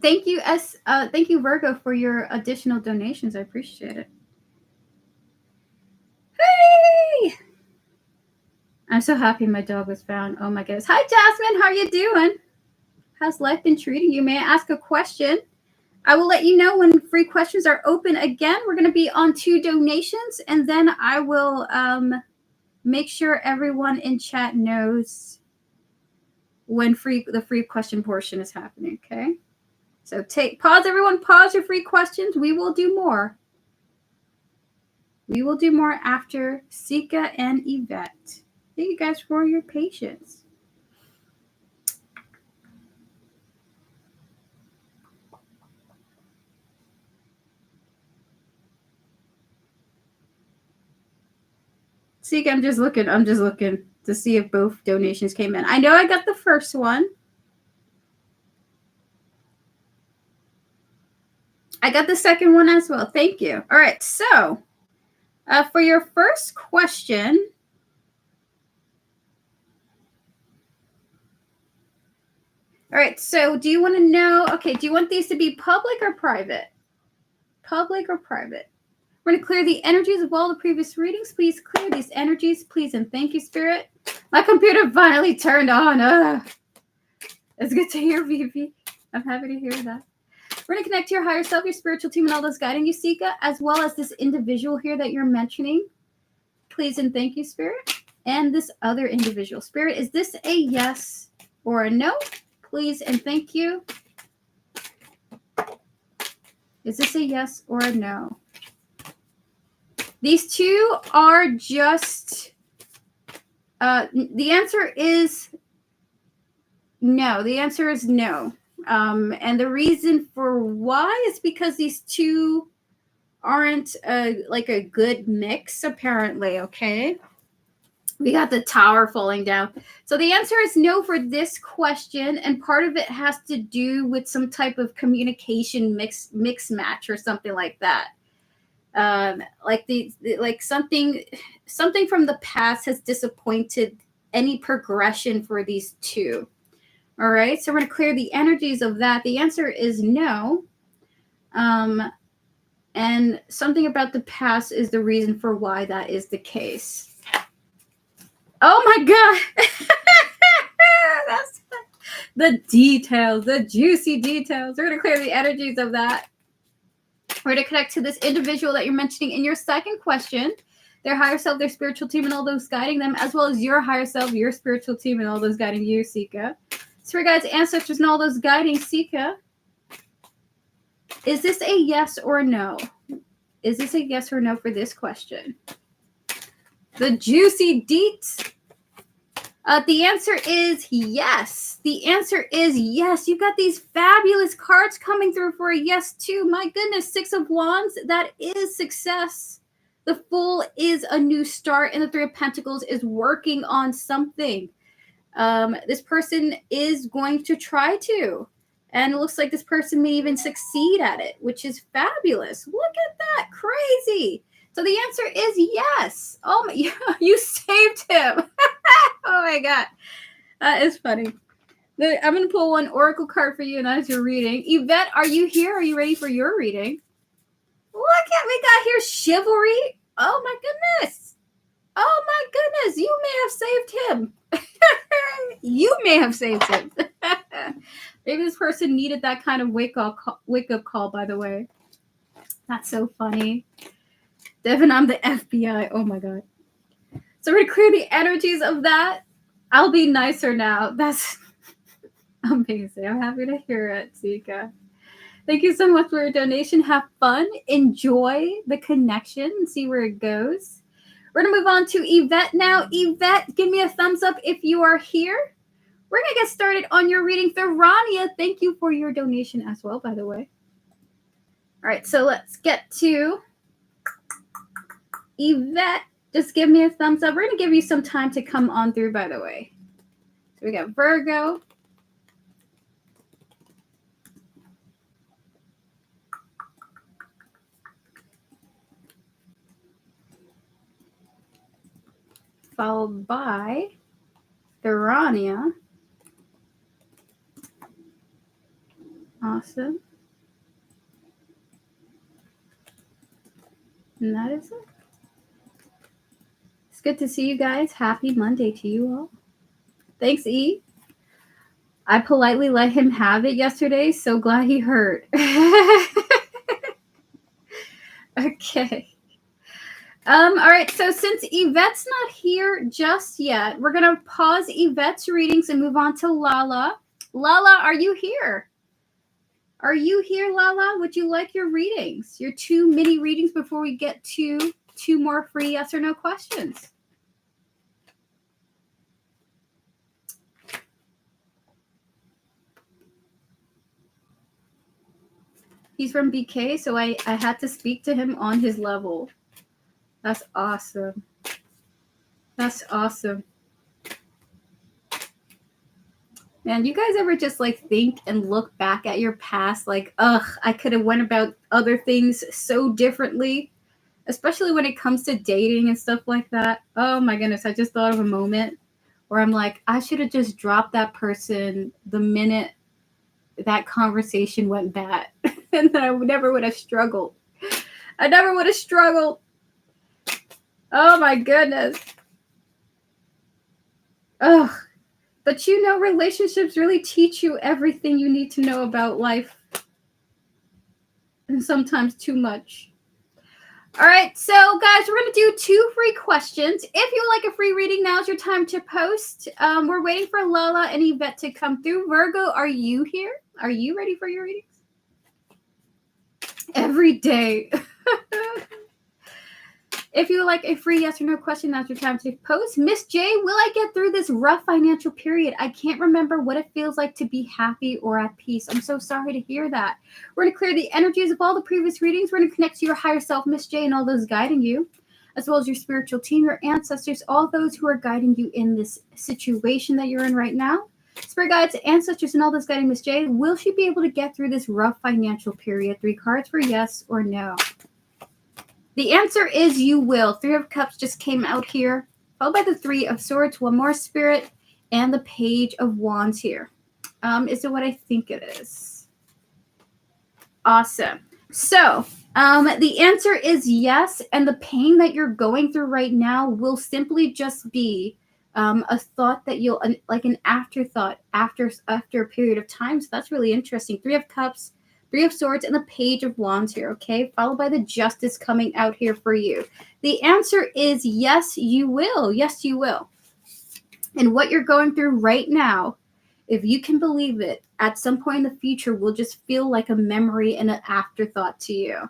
Thank you, Virgo, for your additional donations. I appreciate it. Hey! I'm so happy my dog was found. Oh my goodness. Hi, Jasmine. How are you doing? How's life been treating you? May I ask a question? I will let you know when free questions are open again. We're going to be on 2 donations, and then I will make sure everyone in chat knows when the free question portion is happening, okay? So pause, everyone. Pause your free questions. We will do more. We will do more after Sika and Yvette. Thank you guys for your patience. Sika, I'm just looking to see if both donations came in. I know I got the first one. I got the second one as well. Thank you. All right, so for your first question, all right, so do you want to know, okay, do you want these to be public or private? Public or private? We're going to clear the energies of all the previous readings. Please clear these energies, please, and thank you, Spirit. My computer finally turned on. It's good to hear, Vivi. I'm happy to hear that. We're going to connect to your higher self, your spiritual team, and all those guiding you, Sika, as well as this individual here that you're mentioning. Please and thank you, Spirit. And this other individual. Spirit, is this a yes or a no? Please and thank you. Is this a yes or a no? These 2 are just, the answer is no. The answer is no. And the reason for why is because these 2 aren't like a good mix, apparently, okay? We got the tower falling down. So the answer is no for this question, and part of it has to do with some type of communication mix match or something like that. Like something from the past has disappointed any progression for these 2. All right, so we're going to clear the energies of that. The answer is no. And something about the past is the reason for why that is the case. Oh my God. That's the details, the juicy details. We're going to clear the energies of that. We're going to connect to this individual that you're mentioning in your second question, their higher self, their spiritual team, and all those guiding them, as well as your higher self, your spiritual team, and all those guiding you, Sika. Spirit guides, ancestors, and all those guiding Sika. Is this a yes or no? Is this a yes or no for this question? The juicy deets. The answer is yes. The answer is yes. You've got these fabulous cards coming through for a yes too. My goodness, 6 of Wands. That is success. The Fool is a new start, and the 3 of Pentacles is working on something. This person is going to try to. And it looks like this person may even succeed at it, which is fabulous. Look at that. Crazy. So the answer is yes. Oh, my, you saved him. Oh, my God. That is funny. I'm going to pull one oracle card for you, and that is your reading. Yvette, are you here? Are you ready for your reading? Look at we got here chivalry. Oh my goodness. Oh my goodness. You may have saved him. You may have saved him. Maybe this person needed that kind of wake up call, by the way. That's so funny. Devin, I'm the FBI. Oh my God. So we're going to clear the energies of that. I'll be nicer now. That's amazing. I'm happy to hear it, Zika. Thank you so much for your donation. Have fun. Enjoy the connection and see where it goes. We're going to move on to Yvette now. Yvette, give me a thumbs up if you are here. We're going to get started on your reading. Therania, thank you for your donation as well, by the way. All right, so let's get to Yvette. Just give me a thumbs up. We're going to give you some time to come on through, by the way. So we got Virgo. Followed by Therania. Awesome. And that is it. It's good to see you guys. Happy Monday to you all. Thanks, E. I politely let him have it yesterday. So glad he heard. Okay. All right. So since Yvette's not here just yet, we're going to pause Yvette's readings and move on to Lala. Lala, are you here? Are you here, Lala? Would you like your readings? Your 2 mini readings before we get to 2 more free yes or no questions. He's from BK, so I had to speak to him on his level. That's awesome. That's awesome. Man, you guys ever just like think and look back at your past like, ugh, I could have went about other things so differently, especially when it comes to dating and stuff like that. Oh my goodness, I just thought of a moment where I'm like, I should have just dropped that person the minute that conversation went bad. And then I never would have struggled. I never would have struggled. Oh my goodness. Ugh. But you know, relationships really teach you everything you need to know about life. And sometimes too much. All right, so guys, we're going to do 2 free questions. If you would like a free reading, now's your time to post. We're waiting for Lala and Yvette to come through. Virgo, are you here? Are you ready for your readings? Every day. If you would like a free yes or no question, now's your time to post. Miss J, will I get through this rough financial period? I can't remember what it feels like to be happy or at peace. I'm so sorry to hear that. We're going to clear the energies of all the previous readings. We're going to connect to your higher self, Miss J, and all those guiding you, as well as your spiritual team, your ancestors, all those who are guiding you in this situation that you're in right now. Spirit guides, ancestors, and all those guiding Miss J, will she be able to get through this rough financial period? 3 cards for yes or no. The answer is you will. 3 of Cups just came out here, followed by the 3 of Swords, 1 more Spirit, and the Page of Wands here. Is it what I think it is? Awesome. So the answer is yes, and the pain that you're going through right now will simply just be a thought that you'll, like an afterthought after a period of time. So that's really interesting. 3 of Cups, 3 of Swords, and the Page of Wands here, okay? Followed by the Justice coming out here for you. The answer is yes, you will. Yes, you will. And what you're going through right now, if you can believe it, at some point in the future will just feel like a memory and an afterthought to you.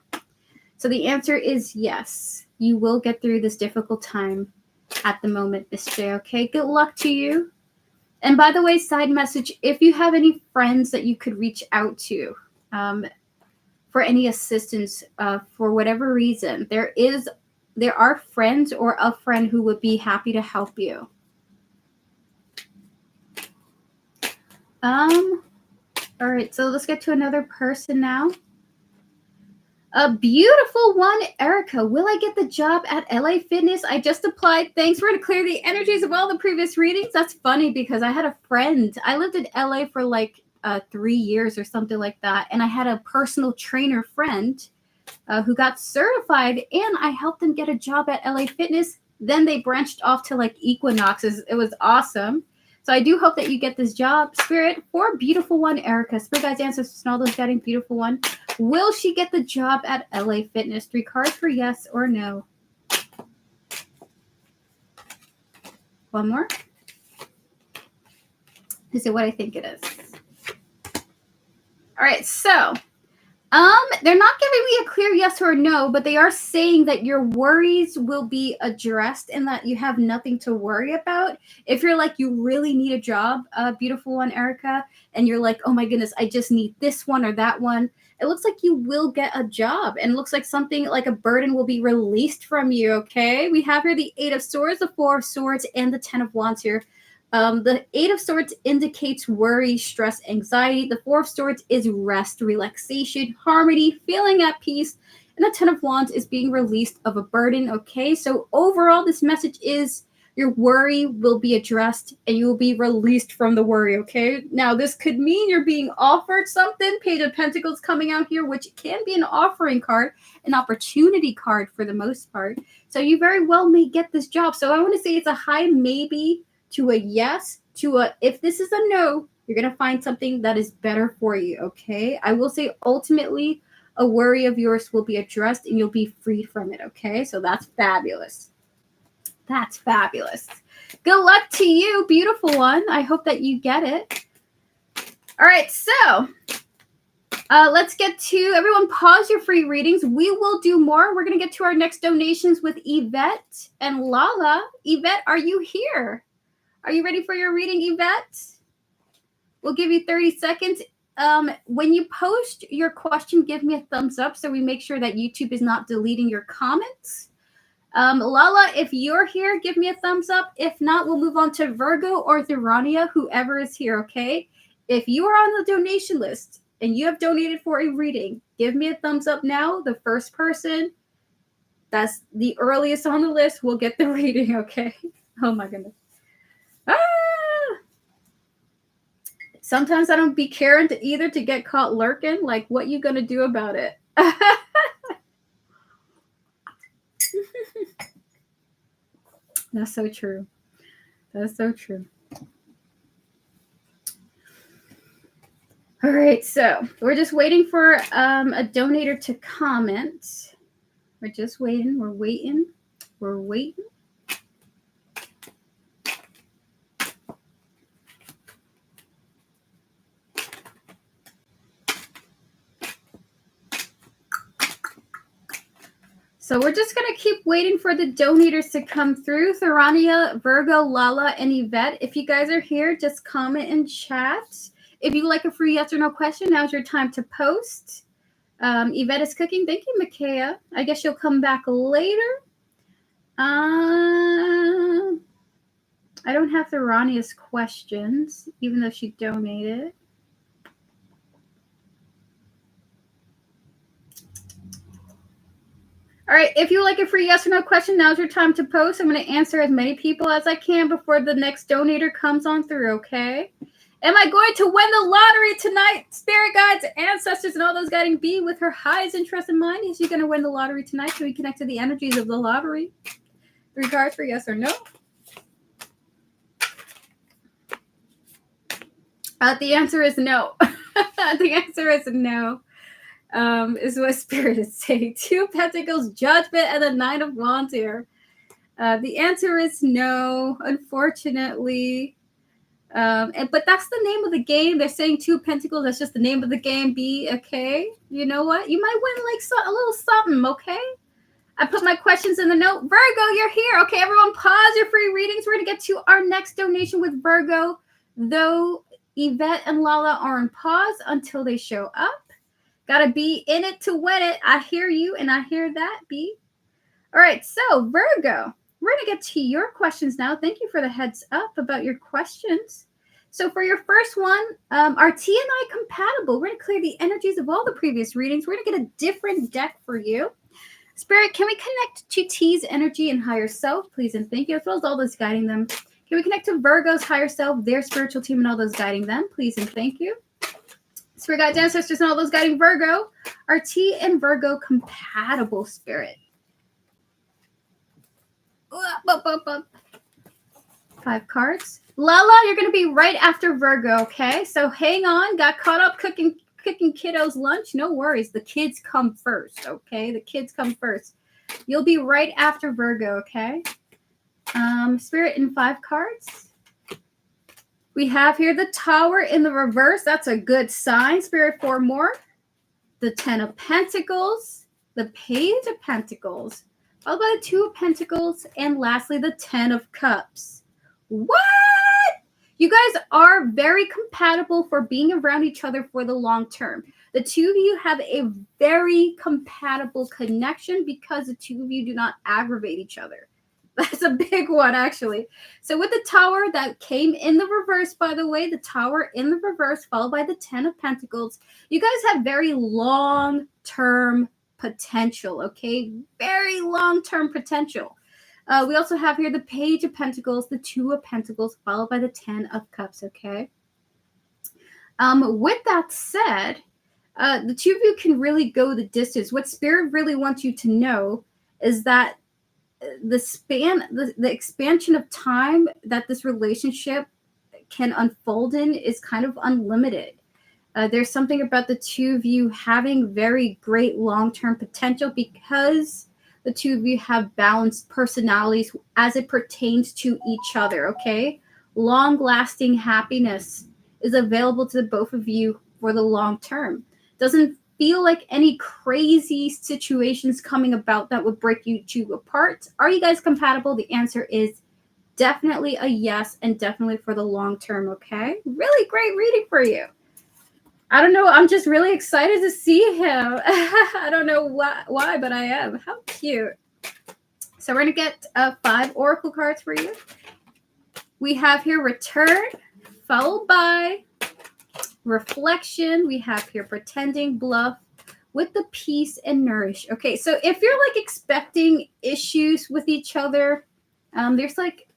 So the answer is yes. You will get through this difficult time at the moment, Miss J, okay? Good luck to you. And by the way, side message, if you have any friends that you could reach out to, for any assistance for whatever reason, there are friends or a friend who would be happy to help you. All right, so let's get to another person now. A beautiful one, Erica. Will I get the job at LA Fitness? I just applied. Thanks. We're going to clear the energies of all the previous readings. That's funny because I had a friend. I lived in LA for like 3 years or something like that. And I had a personal trainer friend who got certified, and I helped them get a job at LA Fitness. Then they branched off to like Equinoxes. It was awesome. So I do hope that you get this job. Spirit, for beautiful one, Erica. Spirit guides, ancestors, and all those guiding beautiful one. Will she get the job at LA Fitness? 3 cards for yes or no. One more. Is it what I think it is? All right, so they're not giving me a clear yes or no, but they are saying that your worries will be addressed and that you have nothing to worry about. If you're like, you really need a job, beautiful one, Erica, and you're like, oh my goodness, I just need this one or that one. It looks like you will get a job, and it looks like something like a burden will be released from you, okay? We have here the 8 of Swords, the 4 of Swords, and the 10 of Wands here. The 8 of Swords indicates worry, stress, anxiety. The 4 of Swords is rest, relaxation, harmony, feeling at peace. And the 10 of Wands is being released of a burden, okay? So overall, this message is your worry will be addressed and you will be released from the worry, okay? Now, this could mean you're being offered something. Page of Pentacles coming out here, which can be an offering card, an opportunity card for the most part. So you very well may get this job. So I want to say it's a high maybe to a yes, to a if this is a no, you're going to find something that is better for you, okay? I will say ultimately a worry of yours will be addressed and you'll be freed from it, okay? So that's fabulous. That's fabulous. Good luck to you, beautiful one. I hope that you get it. All right, so let's get to, everyone pause your free readings. We will do more. We're going to get to our next donations with Yvette and Lala. Yvette, are you here? Are you ready for your reading, Yvette? We'll give you 30 seconds. When you post your question, give me a thumbs up so we make sure that YouTube is not deleting your comments. Lala, if you're here, give me a thumbs up. If not, we'll move on to Virgo or Thurania, whoever is here, okay? If you are on the donation list and you have donated for a reading, give me a thumbs up now. The first person that's the earliest on the list will get the reading, okay? Oh my goodness. Sometimes I don't be caring to get caught lurking. Like, what you gonna do about it? That's so true. That's so true. All right, so we're just waiting for a donator to comment. We're just waiting. We're waiting. We're waiting. So we're just going to keep waiting for the donators to come through. Thurania, Virgo, Lala, and Yvette. If you guys are here, just comment in chat. If you like a free yes or no question, now's your time to post. Yvette is cooking. Thank you, Makaya. I guess you'll come back later. I don't have Thurania's questions, even though she donated. All right, if you like a free yes or no question, now's your time to post. I'm going to answer as many people as I can before the next donator comes on through, okay? Am I going to win the lottery tonight? Spirit guides, ancestors, and all those guiding be with her highest interest in mind. Is she going to win the lottery tonight? Can we connect to the energies of the lottery? 3 cards for yes or no. The answer is no. The answer is no. Is what Spirit is saying. 2 Pentacles, Judgment, and the 9 of Wands here. The answer is no, unfortunately. But that's the name of the game. They're saying 2 Pentacles. That's just the name of the game. Be okay. You know what? You might win like a little something. Okay. I put my questions in the note. Virgo, you're here. Okay, everyone, pause your free readings. We're gonna get to our next donation with Virgo, though Yvette and Lala are on pause until they show up. Gotta be in it to win it. I hear you and I hear that, B. All right, so Virgo, we're going to get to your questions now. Thank you for the heads up about your questions. So for your first one, are T and I compatible? We're going to clear the energies of all the previous readings. We're going to get a different deck for you. Spirit, can we connect to T's energy and higher self, please and thank you, as well as all those guiding them? Can we connect to Virgo's higher self, their spiritual team, and all those guiding them, please and thank you? Spirit guides, ancestors, and all those guiding Virgo. Are T and Virgo compatible, Spirit? 5 cards. Lala, you're going to be right after Virgo, okay? So hang on. Got caught up cooking kiddos lunch. No worries. The kids come first, okay? The kids come first. You'll be right after Virgo, okay? Spirit in 5 cards. We have here the Tower in the reverse. That's a good sign. Spirit, 4 more. The 10 of Pentacles. The Page of Pentacles. Followed by the 2 of Pentacles. And lastly, the 10 of Cups. What? You guys are very compatible for being around each other for the long term. The 2 of you have a very compatible connection because the 2 of you do not aggravate each other. That's a big one, actually. So with the Tower that came in the reverse, by the way, the Tower in the reverse, followed by the 10 of Pentacles, you guys have very long-term potential, okay? Very long-term potential. We also have here the Page of Pentacles, the 2 of Pentacles, followed by the 10 of Cups, okay? With that said, the 2 of you can really go the distance. What Spirit really wants you to know is that the expansion of time that this relationship can unfold in is kind of unlimited. There's something about the 2 of you having very great long-term potential because the 2 of you have balanced personalities as it pertains to each other, okay? Long-lasting happiness is available to both of you for the long term. Doesn't feel like any crazy situations coming about that would break you two apart. Are you guys compatible? The answer is definitely a yes, and definitely for the long term, okay? Really great reading for you. I don't know. I'm just really excited to see him. I don't know why, but I am. How cute. So we're going to get 5 oracle cards for you. We have here Return, followed by Reflection. We have here Pretending, Bluff, with the Peace and Nourish. Okay, so if you're like expecting issues with each other, there's like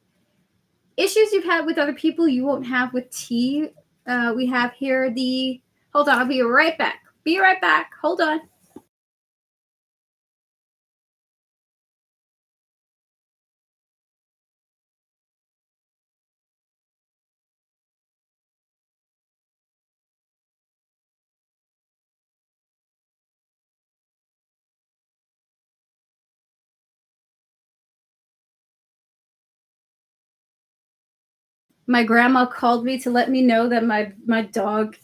issues you've had with other people you won't have with T. We have here the... Hold on, I'll be right back. Be right back. Hold on. My grandma called me to let me know that my dog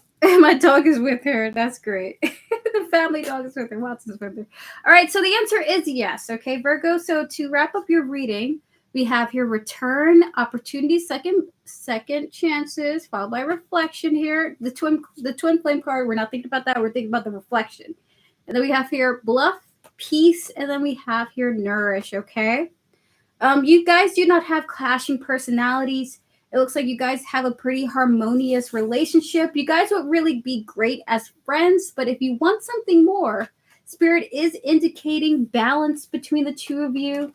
is with her. That's great. The family dog is with her. Watson's with her. All right, so the answer is yes. Okay, Virgo. So to wrap up your reading, we have here Return, Opportunity, second chances, followed by Reflection here. The twin flame card, we're not thinking about that. We're thinking about the reflection. And then we have here Bluff, Peace, and then we have here Nourish, okay? You guys do not have clashing personalities. It looks like you guys have a pretty harmonious relationship. You guys would really be great as friends, but if you want something more, Spirit is indicating balance between the 2 of you.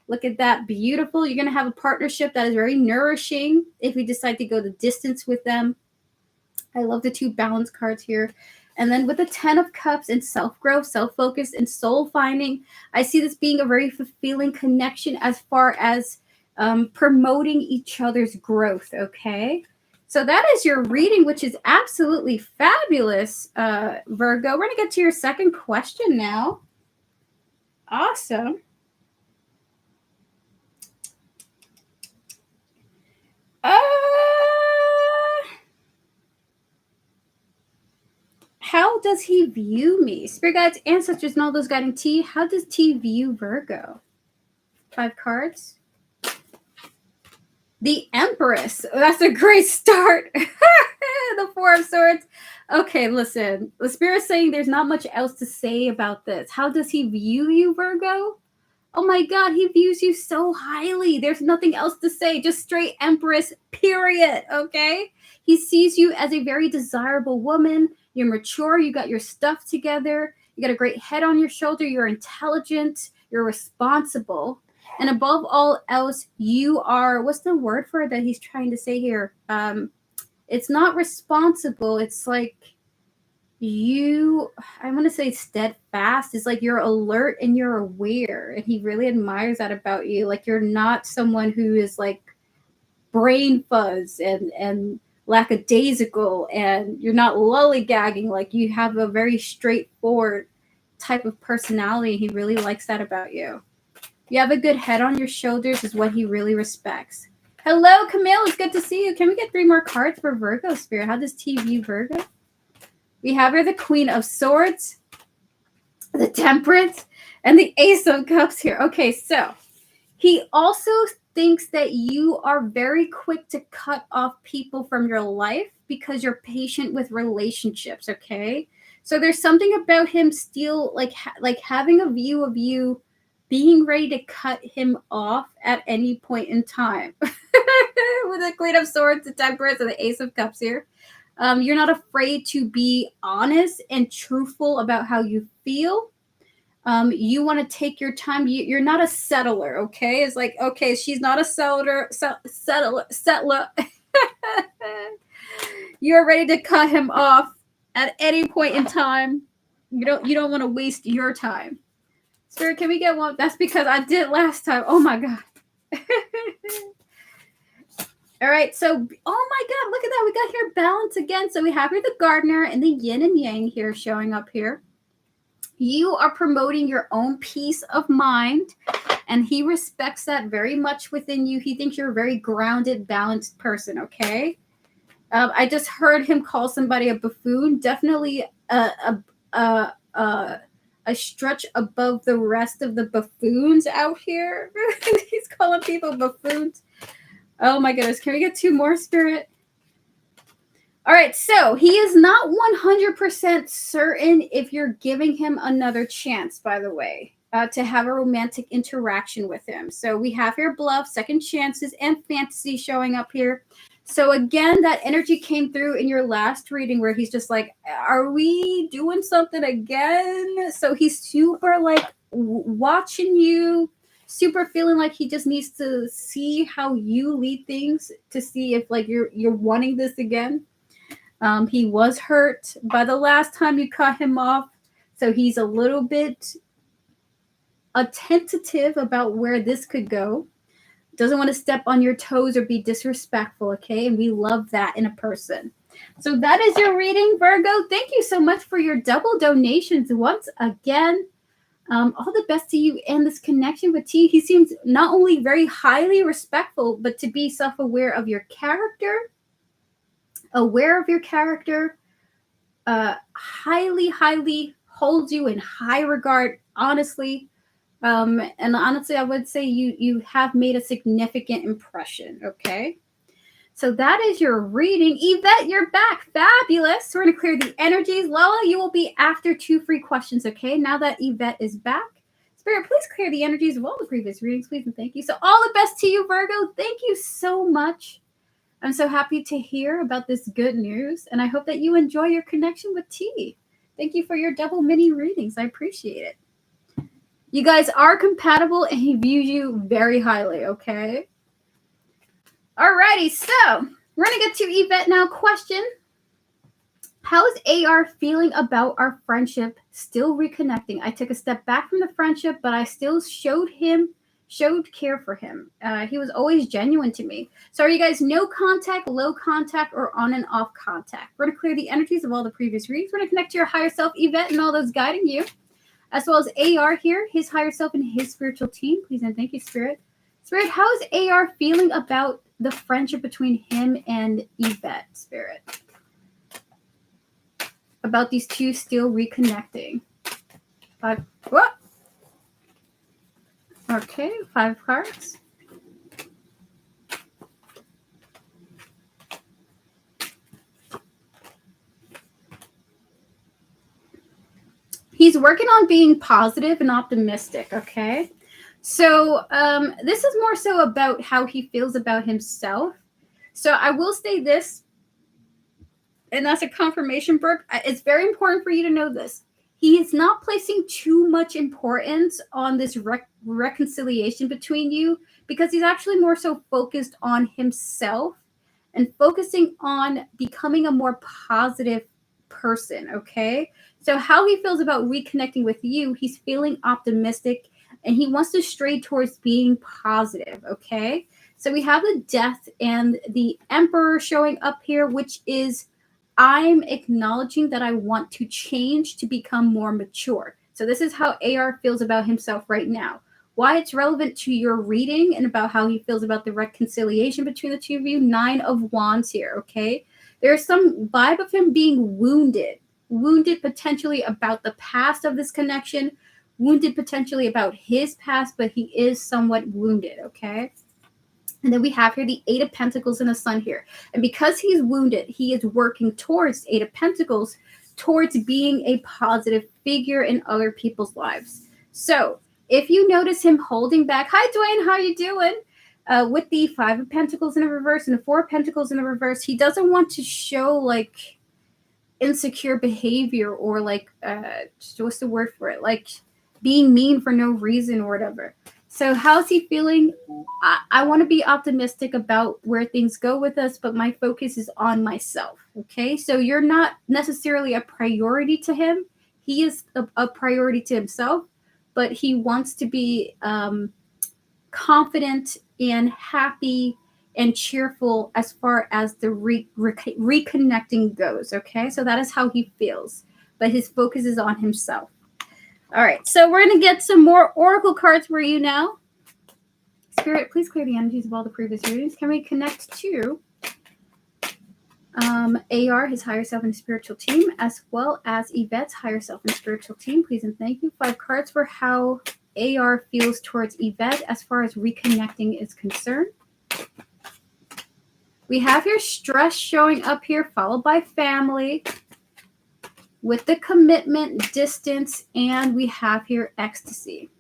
Look at that. Beautiful. You're going to have a partnership that is very nourishing if you decide to go the distance with them. I love the 2 balance cards here. And then with the 10 of Cups and self-growth, self-focus, and soul-finding, I see this being a very fulfilling connection as far as promoting each other's growth, okay? So that is your reading, which is absolutely fabulous, Virgo. We're going to get to your second question now. Awesome. How does he view me? Spirit guides, ancestors, and all those guiding T. How does T view Virgo? 5 cards. The Empress. Oh, that's a great start. The 4 of Swords. Okay, listen. The Spirit's saying there's not much else to say about this. How does he view you, Virgo? Oh my God, he views you so highly. There's nothing else to say. Just straight Empress, period. Okay? He sees you as a very desirable woman. You're mature. You got your stuff together. You got a great head on your shoulder. You're intelligent. You're responsible. And above all else, you are, what's the word for it that he's trying to say here? It's not responsible. It's like, I want to say steadfast. It's like you're alert and you're aware, and he really admires that about you. Like you're not someone who is like brain fuzz and lackadaisical, and you're not lollygagging. Like you have a very straightforward type of personality. He really likes that about you. You have a good head on your shoulders is what he really respects. Hello, Camille. It's good to see you. Can we get 3 more cards for Virgo Spirit? How does T view Virgo? We have here the Queen of Swords, the Temperance, and the Ace of Cups here. Okay, so he also thinks that you are very quick to cut off people from your life because you're patient with relationships, okay? So there's something about him still like having a view of you being ready to cut him off at any point in time. With the Queen of Swords, the Temperance, and the Ace of Cups here. You're not afraid to be honest and truthful about how you feel. You want to take your time. You're not a settler, okay? It's like, okay, she's not a settler. You're ready to cut him off at any point in time. You don't want to waste your time. Spirit, can we get one? That's because I did last time. Oh my God. All right, so, oh my God, look at that. We got here balance again. So we have here the gardener and the yin and yang here showing up here. You are promoting your own peace of mind, and he respects that very much within you. He thinks you're a very grounded, balanced person, okay? I just heard him call somebody a buffoon. Definitely a stretch above the rest of the buffoons out here. He's calling people buffoons. Oh my goodness. Can we get 2 more, Spirit? All right. So he is not 100% certain if you're giving him another chance, by the way, to have a romantic interaction with him. So we have here bluff, second chances, and fantasy showing up here. So again, that energy came through in your last reading where he's just like, are we doing something again? So he's super like watching you, super feeling like he just needs to see how you lead things to see if like you're wanting this again. He was hurt by the last time you cut him off, so he's a little bit tentative about where this could go. Doesn't want to step on your toes or be disrespectful, okay? And we love that in a person. So that is your reading, Virgo. Thank you so much for your double donations once again. All the best to you and this connection with T. He seems not only very highly respectful, but to be self-aware of your character, aware of your character, highly, highly holds you in high regard, honestly. And honestly, I would say you have made a significant impression, okay? So that is your reading. Yvette, you're back. Fabulous. We're going to clear the energies. Lala, you will be after 2 free questions, okay? Now that Yvette is back. Spirit, please clear the energies of all the previous readings, please, and thank you. So all the best to you, Virgo. Thank you so much. I'm so happy to hear about this good news, and I hope that you enjoy your connection with T. Thank you for your double mini readings. I appreciate it. You guys are compatible, and he views you very highly, okay? Alrighty, so we're going to get to Yvette now. Question: how is AR feeling about our friendship? Still reconnecting. I took a step back from the friendship, but I still showed care for him. He was always genuine to me. So are you guys no contact, low contact, or on and off contact? We're going to clear the energies of all the previous readings. We're going to connect to your higher self, Yvette, and all those guiding you, as well as AR here, his higher self and his spiritual team. Please and thank you, Spirit. Spirit, how is AR feeling about the friendship between him and Yvette, Spirit? About these two still reconnecting. 5. What? Okay, 5 cards. He's working on being positive and optimistic, okay? So this is more so about how he feels about himself. So I will say this, and that's a confirmation, Brooke. It's very important for you to know this. He is not placing too much importance on this reconciliation between you because he's actually more so focused on himself and focusing on becoming a more positive person, okay? So how he feels about reconnecting with you, he's feeling optimistic and he wants to stray towards being positive, okay? So we have the Death and the Emperor showing up here, which is I'm acknowledging that I want to change to become more mature. So this is how AR feels about himself right now. Why it's relevant to your reading and about how he feels about the reconciliation between the two of you. 9 of Wands here, okay? There's some vibe of him being wounded potentially about the past of this connection, wounded potentially about his past, but he is somewhat wounded, okay? And then we have here the 8 of Pentacles and the Sun here. And because he's wounded, he is working towards 8 of Pentacles, towards being a positive figure in other people's lives. So if you notice him holding back, hi Dwayne, how you doing? With the 5 of Pentacles in the reverse and the 4 of Pentacles in the reverse, he doesn't want to show like insecure behavior or like, what's the word for it? Like being mean for no reason or whatever. So how's he feeling? I want to be optimistic about where things go with us, but my focus is on myself. Okay. So you're not necessarily a priority to him. He is a priority to himself, but he wants to be confident and happy and cheerful as far as the reconnecting goes. Okay. So that is how he feels, but his focus is on himself. All right, so we're going to get some more oracle cards for you now. Spirit, please clear the energies of all the previous readings. Can we connect to AR, his higher self and spiritual team, as well as Yvette's higher self and spiritual team? Please and thank you. 5 cards for how AR feels towards Yvette as far as reconnecting is concerned. We have here stress showing up here, followed by family, with the commitment, distance, and we have here ecstasy.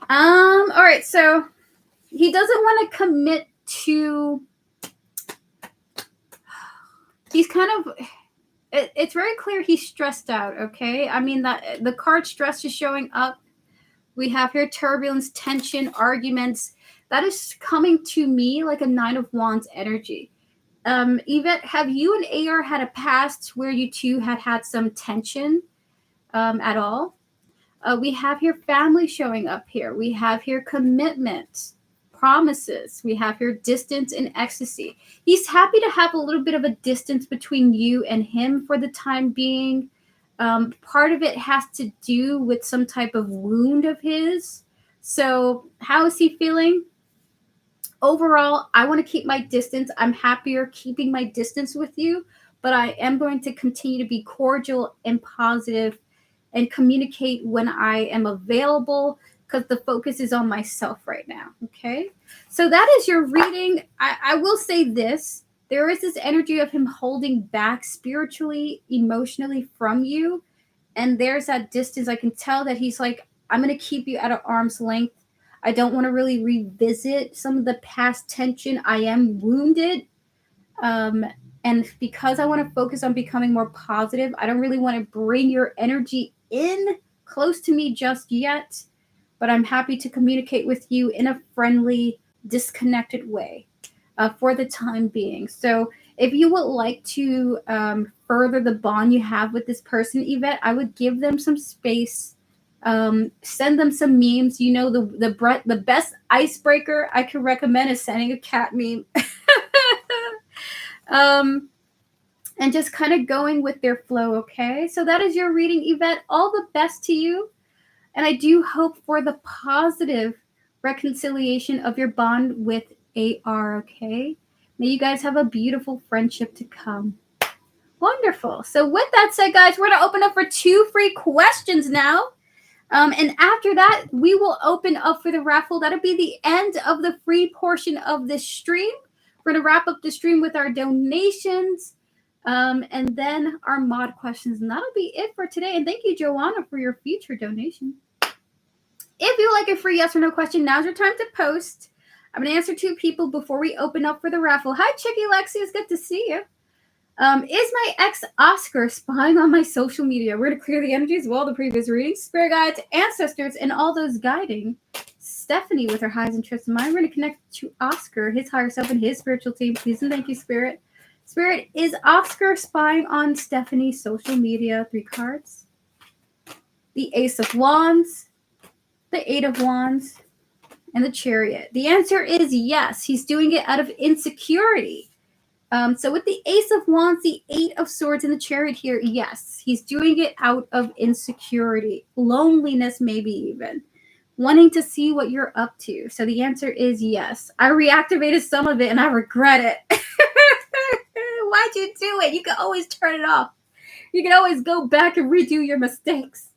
All right, so he doesn't want to commit to, he's kind of, it's very clear he's stressed out, okay? I mean, that the card stress is showing up. We have here turbulence, tension, arguments. That is coming to me like a 9 of Wands energy. Yvette, have you and AR had a past where you two had some tension at all? We have here family showing up here. We have here commitment, promises. We have here distance and ecstasy. He's happy to have a little bit of a distance between you and him for the time being. Part of it has to do with some type of wound of his. So how is he feeling? Overall, I want to keep my distance. I'm happier keeping my distance with you, but I am going to continue to be cordial and positive and communicate when I am available because the focus is on myself right now. Okay. So that is your reading. I will say this. There is this energy of him holding back spiritually, emotionally from you. And there's that distance. I can tell that he's like, I'm going to keep you at an arm's length. I don't want to really revisit some of the past tension. I am wounded. And because I want to focus on becoming more positive, I don't really want to bring your energy in close to me just yet. But I'm happy to communicate with you in a friendly, disconnected way for the time being. So if you would like to further the bond you have with this person, Yvette, I would give them some space. Send them some memes. You know, the best icebreaker I could recommend is sending a cat meme. And just kind of going with their flow, okay? So that is your reading, Yvette. All the best to you. And I do hope for the positive reconciliation of your bond with AR, okay? May you guys have a beautiful friendship to come. Wonderful. So with that said, guys, we're going to open up for 2 free questions now. And after that, we will open up for the raffle. That'll be the end of the free portion of this stream. We're going to wrap up the stream with our donations and then our mod questions. And that'll be it for today. And thank you, Joanna, for your future donation. If you like a free yes or no question, now's your time to post. I'm going to answer 2 people before we open up for the raffle. Hi, Chicky Lexi. It's good to see you. Is my ex Oscar spying on my social media? We're going to clear the energies of all the previous readings, spirit guides, ancestors, and all those guiding Stephanie with her highs and trips in mind. We're going to connect to Oscar, his higher self, and his spiritual team. Please and thank you, Spirit. Spirit, is Oscar spying on Stephanie's social media? 3 cards. The Ace of Wands, the 8 of Wands, and the Chariot. The answer is yes. He's doing it out of insecurity. So with the Ace of Wands, the 8 of Swords, and the Chariot here, yes, he's doing it out of insecurity, loneliness, maybe even wanting to see what you're up to. So the answer is yes. I reactivated some of it and I regret it. Why'd you do it? You can always turn it off. You can always go back and redo your mistakes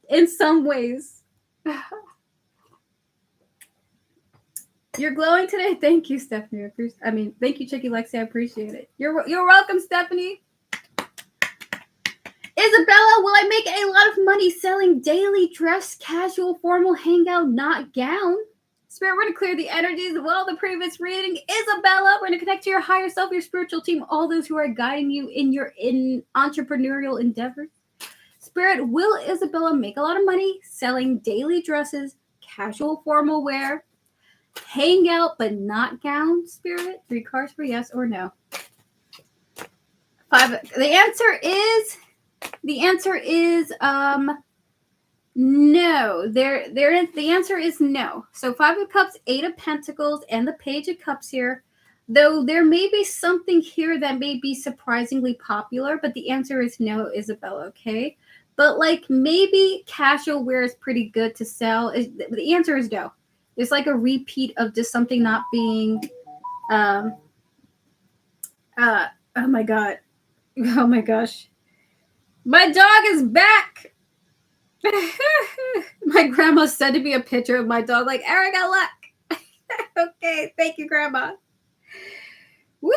in some ways. You're glowing today. Thank you, Stephanie. Thank you, Chicky Lexi. I appreciate it. You're welcome, Stephanie. Isabella, will I make a lot of money selling daily dress, casual, formal, hangout, not gown? Spirit, we're going to clear the energies of all the previous reading. Isabella, we're going to connect to your higher self, your spiritual team, all those who are guiding you in your entrepreneurial endeavors. Spirit, will Isabella make a lot of money selling daily dresses, casual, formal wear, hangout but not gown? Spirit, 3 cards for yes or no. 5. The answer is no. The answer is no. So 5 of Cups, 8 of Pentacles, and the Page of Cups here. Though there may be something here that may be surprisingly popular, but the answer is no, Isabella, okay? But like maybe casual wear is pretty good to sell. The answer is no. It's like a repeat of just something not being oh my god. Oh my gosh. My dog is back. My grandma sent me a picture of my dog like, Erica, look. Okay, thank you, Grandma. Woo!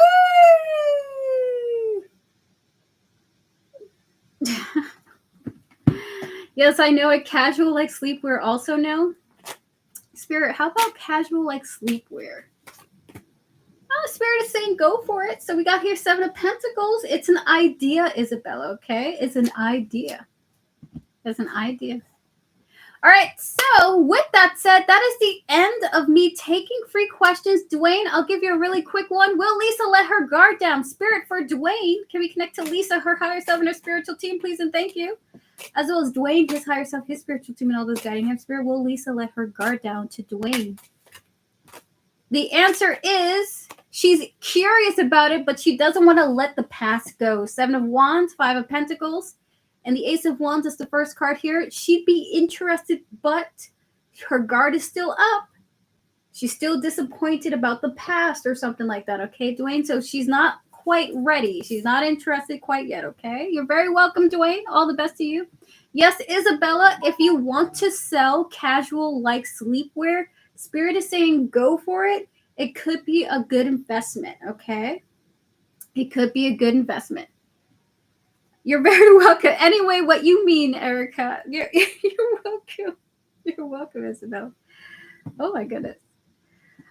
Yes, I know it. Casual like sleepwear also no. Spirit, how about casual like sleepwear? Oh, Spirit is saying go for it. So we got here 7 of Pentacles. It's an idea, Isabella, okay? It's an idea. It's an idea. All right, so with that said, that is the end of me taking free questions. Dwayne, I'll give you a really quick one. Will Lisa let her guard down? Spirit, for Dwayne, can we connect to Lisa, her higher self, and her spiritual team, please and thank you? As well as Dwayne, his higher self, his spiritual team, and all those guiding him. Spirit, will Lisa let her guard down to Dwayne? The answer is she's curious about it, but she doesn't want to let the past go. 7 of Wands, 5 of Pentacles, and the Ace of Wands is the first card here. She'd be interested, but her guard is still up. She's still disappointed about the past or something like that, okay, Dwayne? So she's not quite ready. She's not interested quite yet, okay? You're very welcome, Dwayne. All the best to you. Yes, Isabella, if you want to sell casual like sleepwear, Spirit is saying go for it. It could be a good investment, okay? It could be a good investment. You're very welcome. Anyway, what you mean, Erica. You're welcome. You're welcome, Isabel. Oh, my goodness.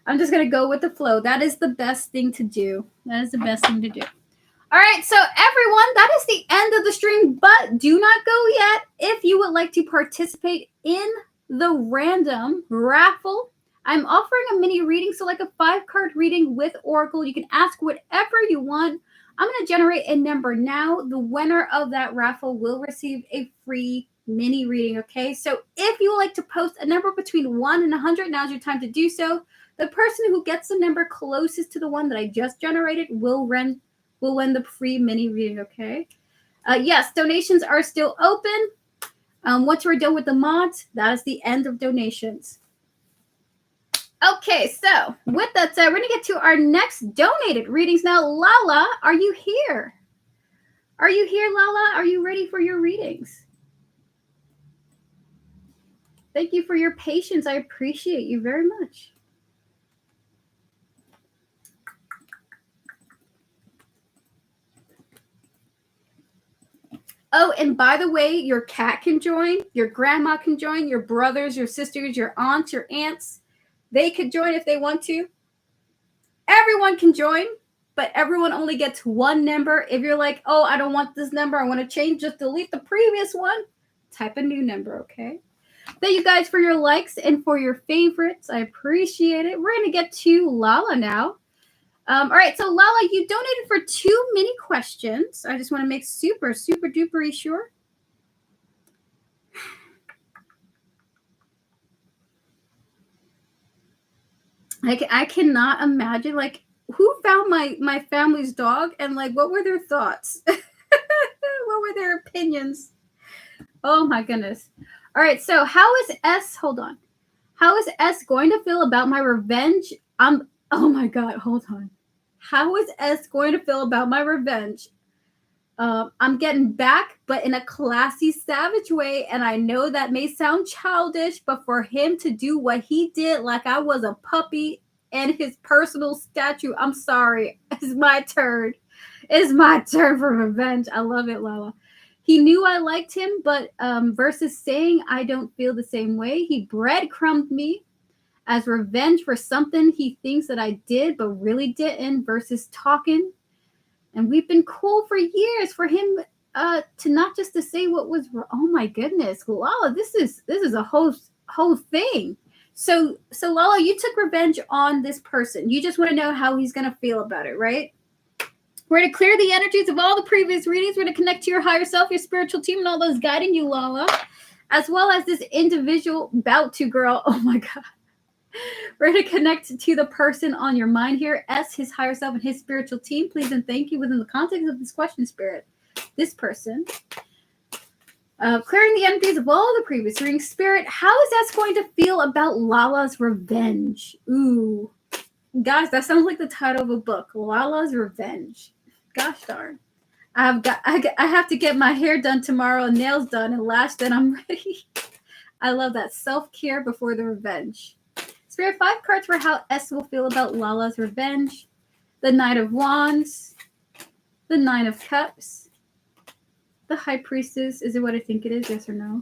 I'm just going to go with the flow. That is the best thing to do. That is the best thing to do. All right, so everyone, that is the end of the stream, but do not go yet. If you would like to participate in the random raffle, I'm offering a mini reading, so like a 5-card reading with Oracle. You can ask whatever you want. I'm going to generate a number now. The winner of that raffle will receive a free mini reading, okay? So if you would like to post a number between 1 and 100, now's your time to do so. The person who gets the number closest to the one that I just generated will win the free mini reading, okay? Yes, donations are still open. Once we're done with the mods, that is the end of donations. Okay, so with that said, we're going to get to our next donated readings. Now, Lala, are you here? Are you here, Lala? Are you ready for your readings? Thank you for your patience. I appreciate you very much. Oh, and by the way, your cat can join, your grandma can join, your brothers, your sisters, your aunts, your aunts. They could join if they want to. Everyone can join, but everyone only gets one number. If you're like, oh, I don't want this number, I want to change, just delete the previous one. Type a new number, okay? Thank you guys for your likes and for your favorites. I appreciate it. We're going to get to Lala now. All right, so Lala, you donated for 2 mini questions. I just want to make super, super duper sure. I cannot imagine, like, who found my family's dog and, like, what were their thoughts? What were their opinions? Oh, my goodness. All right, so how is S, hold on. How is S going to feel about my revenge? Oh, my God, hold on. How is S going to feel about my revenge? I'm getting back, but in a classy, savage way. And I know that may sound childish, but for him to do what he did like I was a puppy and his personal statue, I'm sorry. It's my turn. It's my turn for revenge. I love it, Lala. He knew I liked him, but versus saying I don't feel the same way, he breadcrumbed me as revenge for something he thinks that I did but really didn't versus talking. And we've been cool for years. For him to not just to say what was, oh my goodness, Lala, this is a whole thing. So Lala, you took revenge on this person. You just want to know how he's gonna feel about it, right? We're going to clear the energies of all the previous readings. We're going to connect to your higher self, your spiritual team, and all those guiding you, Lala, as well as this individual bout to girl. Oh my God. We're going to connect to the person on your mind here, S, his higher self, and his spiritual team. Please and thank you within the context of this question, Spirit. This person. Clearing the energies of all the previous readings. Spirit, how is S going to feel about Lala's revenge? Ooh. Gosh, that sounds like the title of a book. Lala's Revenge. Gosh darn. I have to get my hair done tomorrow and nails done and lashed, then I'm ready. I love that. Self-care before the revenge. Spirit, 5 cards for how S will feel about Lala's revenge. The Knight of Wands. The Nine of Cups. The High Priestess. Is it what I think it is? Yes or no?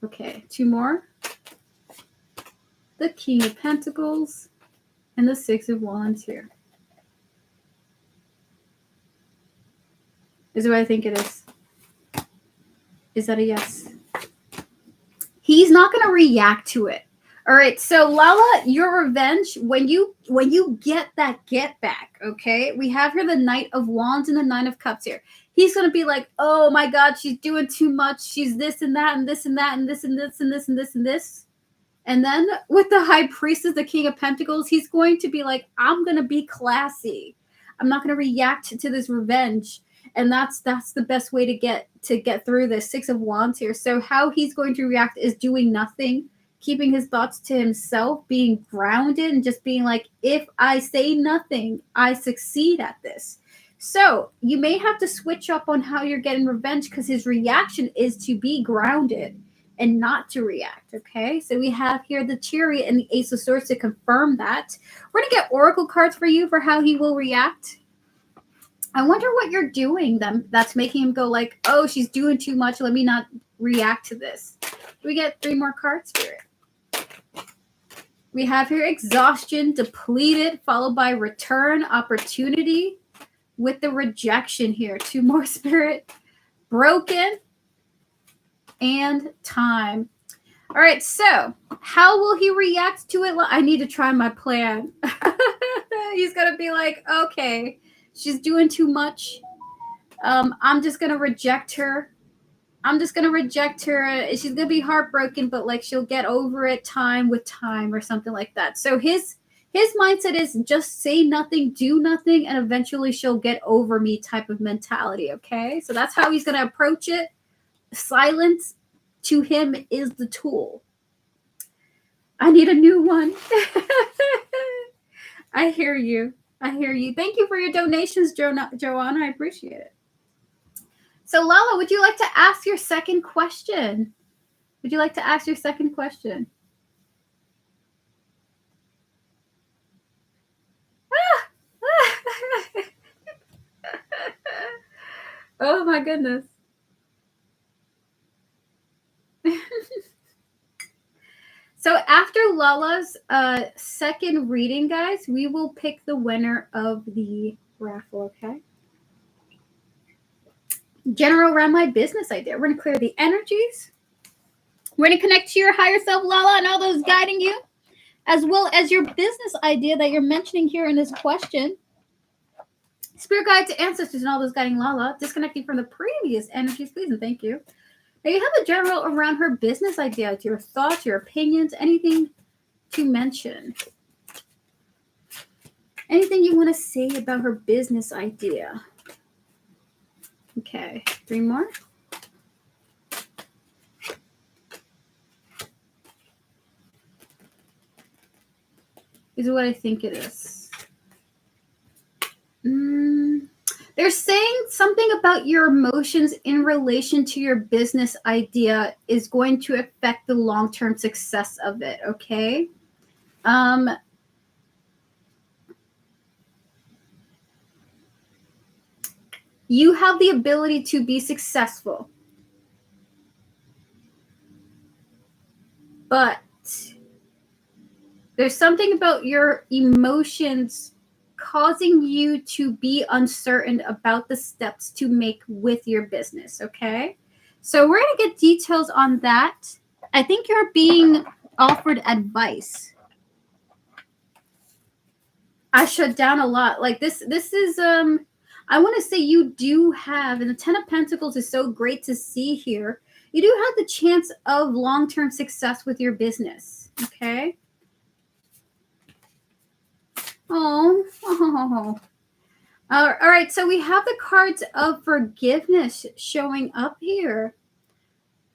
Okay, 2 more. The King of Pentacles. And the Six of Wands here. Is it what I think it is? Is that a yes? He's not going to react to it. All right, so Lala, your revenge, when you get that get back, okay? We have here the Knight of Wands and the Nine of Cups here. He's going to be like, oh my God, she's doing too much. She's this and that and this and that and this and this and this and this and this. And then with the High Priestess, the King of Pentacles, he's going to be like, I'm going to be classy. I'm not going to react to this revenge. And that's the best way to get through this. 6 of Wands here. So how he's going to react is doing nothing, keeping his thoughts to himself, being grounded, and just being like, if I say nothing, I succeed at this. So you may have to switch up on how you're getting revenge because his reaction is to be grounded and not to react, okay? So we have here the Chariot and the Ace of Swords to confirm that. We're going to get Oracle cards for you for how he will react. I wonder what you're doing that's making him go like, oh, she's doing too much. Let me not react to this. We get 3 more cards, Spirit. We have here exhaustion, depleted, followed by return, opportunity, with the rejection here. 2 more, Spirit. Broken, and time. All right, so how will he react to it? I need to try my plan. He's going to be like, okay, she's doing too much. I'm just going to reject her. She's going to be heartbroken, but like she'll get over it time with time or something like that. So his mindset is just say nothing, do nothing, and eventually she'll get over me type of mentality, okay? So that's how he's going to approach it. Silence to him is the tool. I need a new one. I hear you. Thank you for your donations, Joanna. I appreciate it. So, Lala, would you like to ask your second question? Oh, my goodness. So after Lala's second reading, guys, we will pick the winner of the raffle, okay? General around my business idea. We're going to clear the energies. We're going to connect to your higher self, Lala, and all those guiding you, as well as your business idea that you're mentioning here in this question. Spirit guides, ancestors, and all those guiding Lala, disconnecting from the previous energies, please and thank you. Now you have a general around her business idea, your thoughts, your opinions, anything to mention. Anything you want to say about her business idea? Okay, 3 more. This is what I think it is. They're saying something about your emotions in relation to your business idea is going to affect the long-term success of it, okay? You have the ability to be successful, but there's something about your emotions causing you to be uncertain about the steps to make with your business, okay? So we're going to get details on that. I think you're being offered advice. I shut down a lot. Like this is I want to say you do have, and the 10 of Pentacles is so great to see here. You do have the chance of long-term success with your business, okay? Oh. All right, so we have the cards of forgiveness showing up here.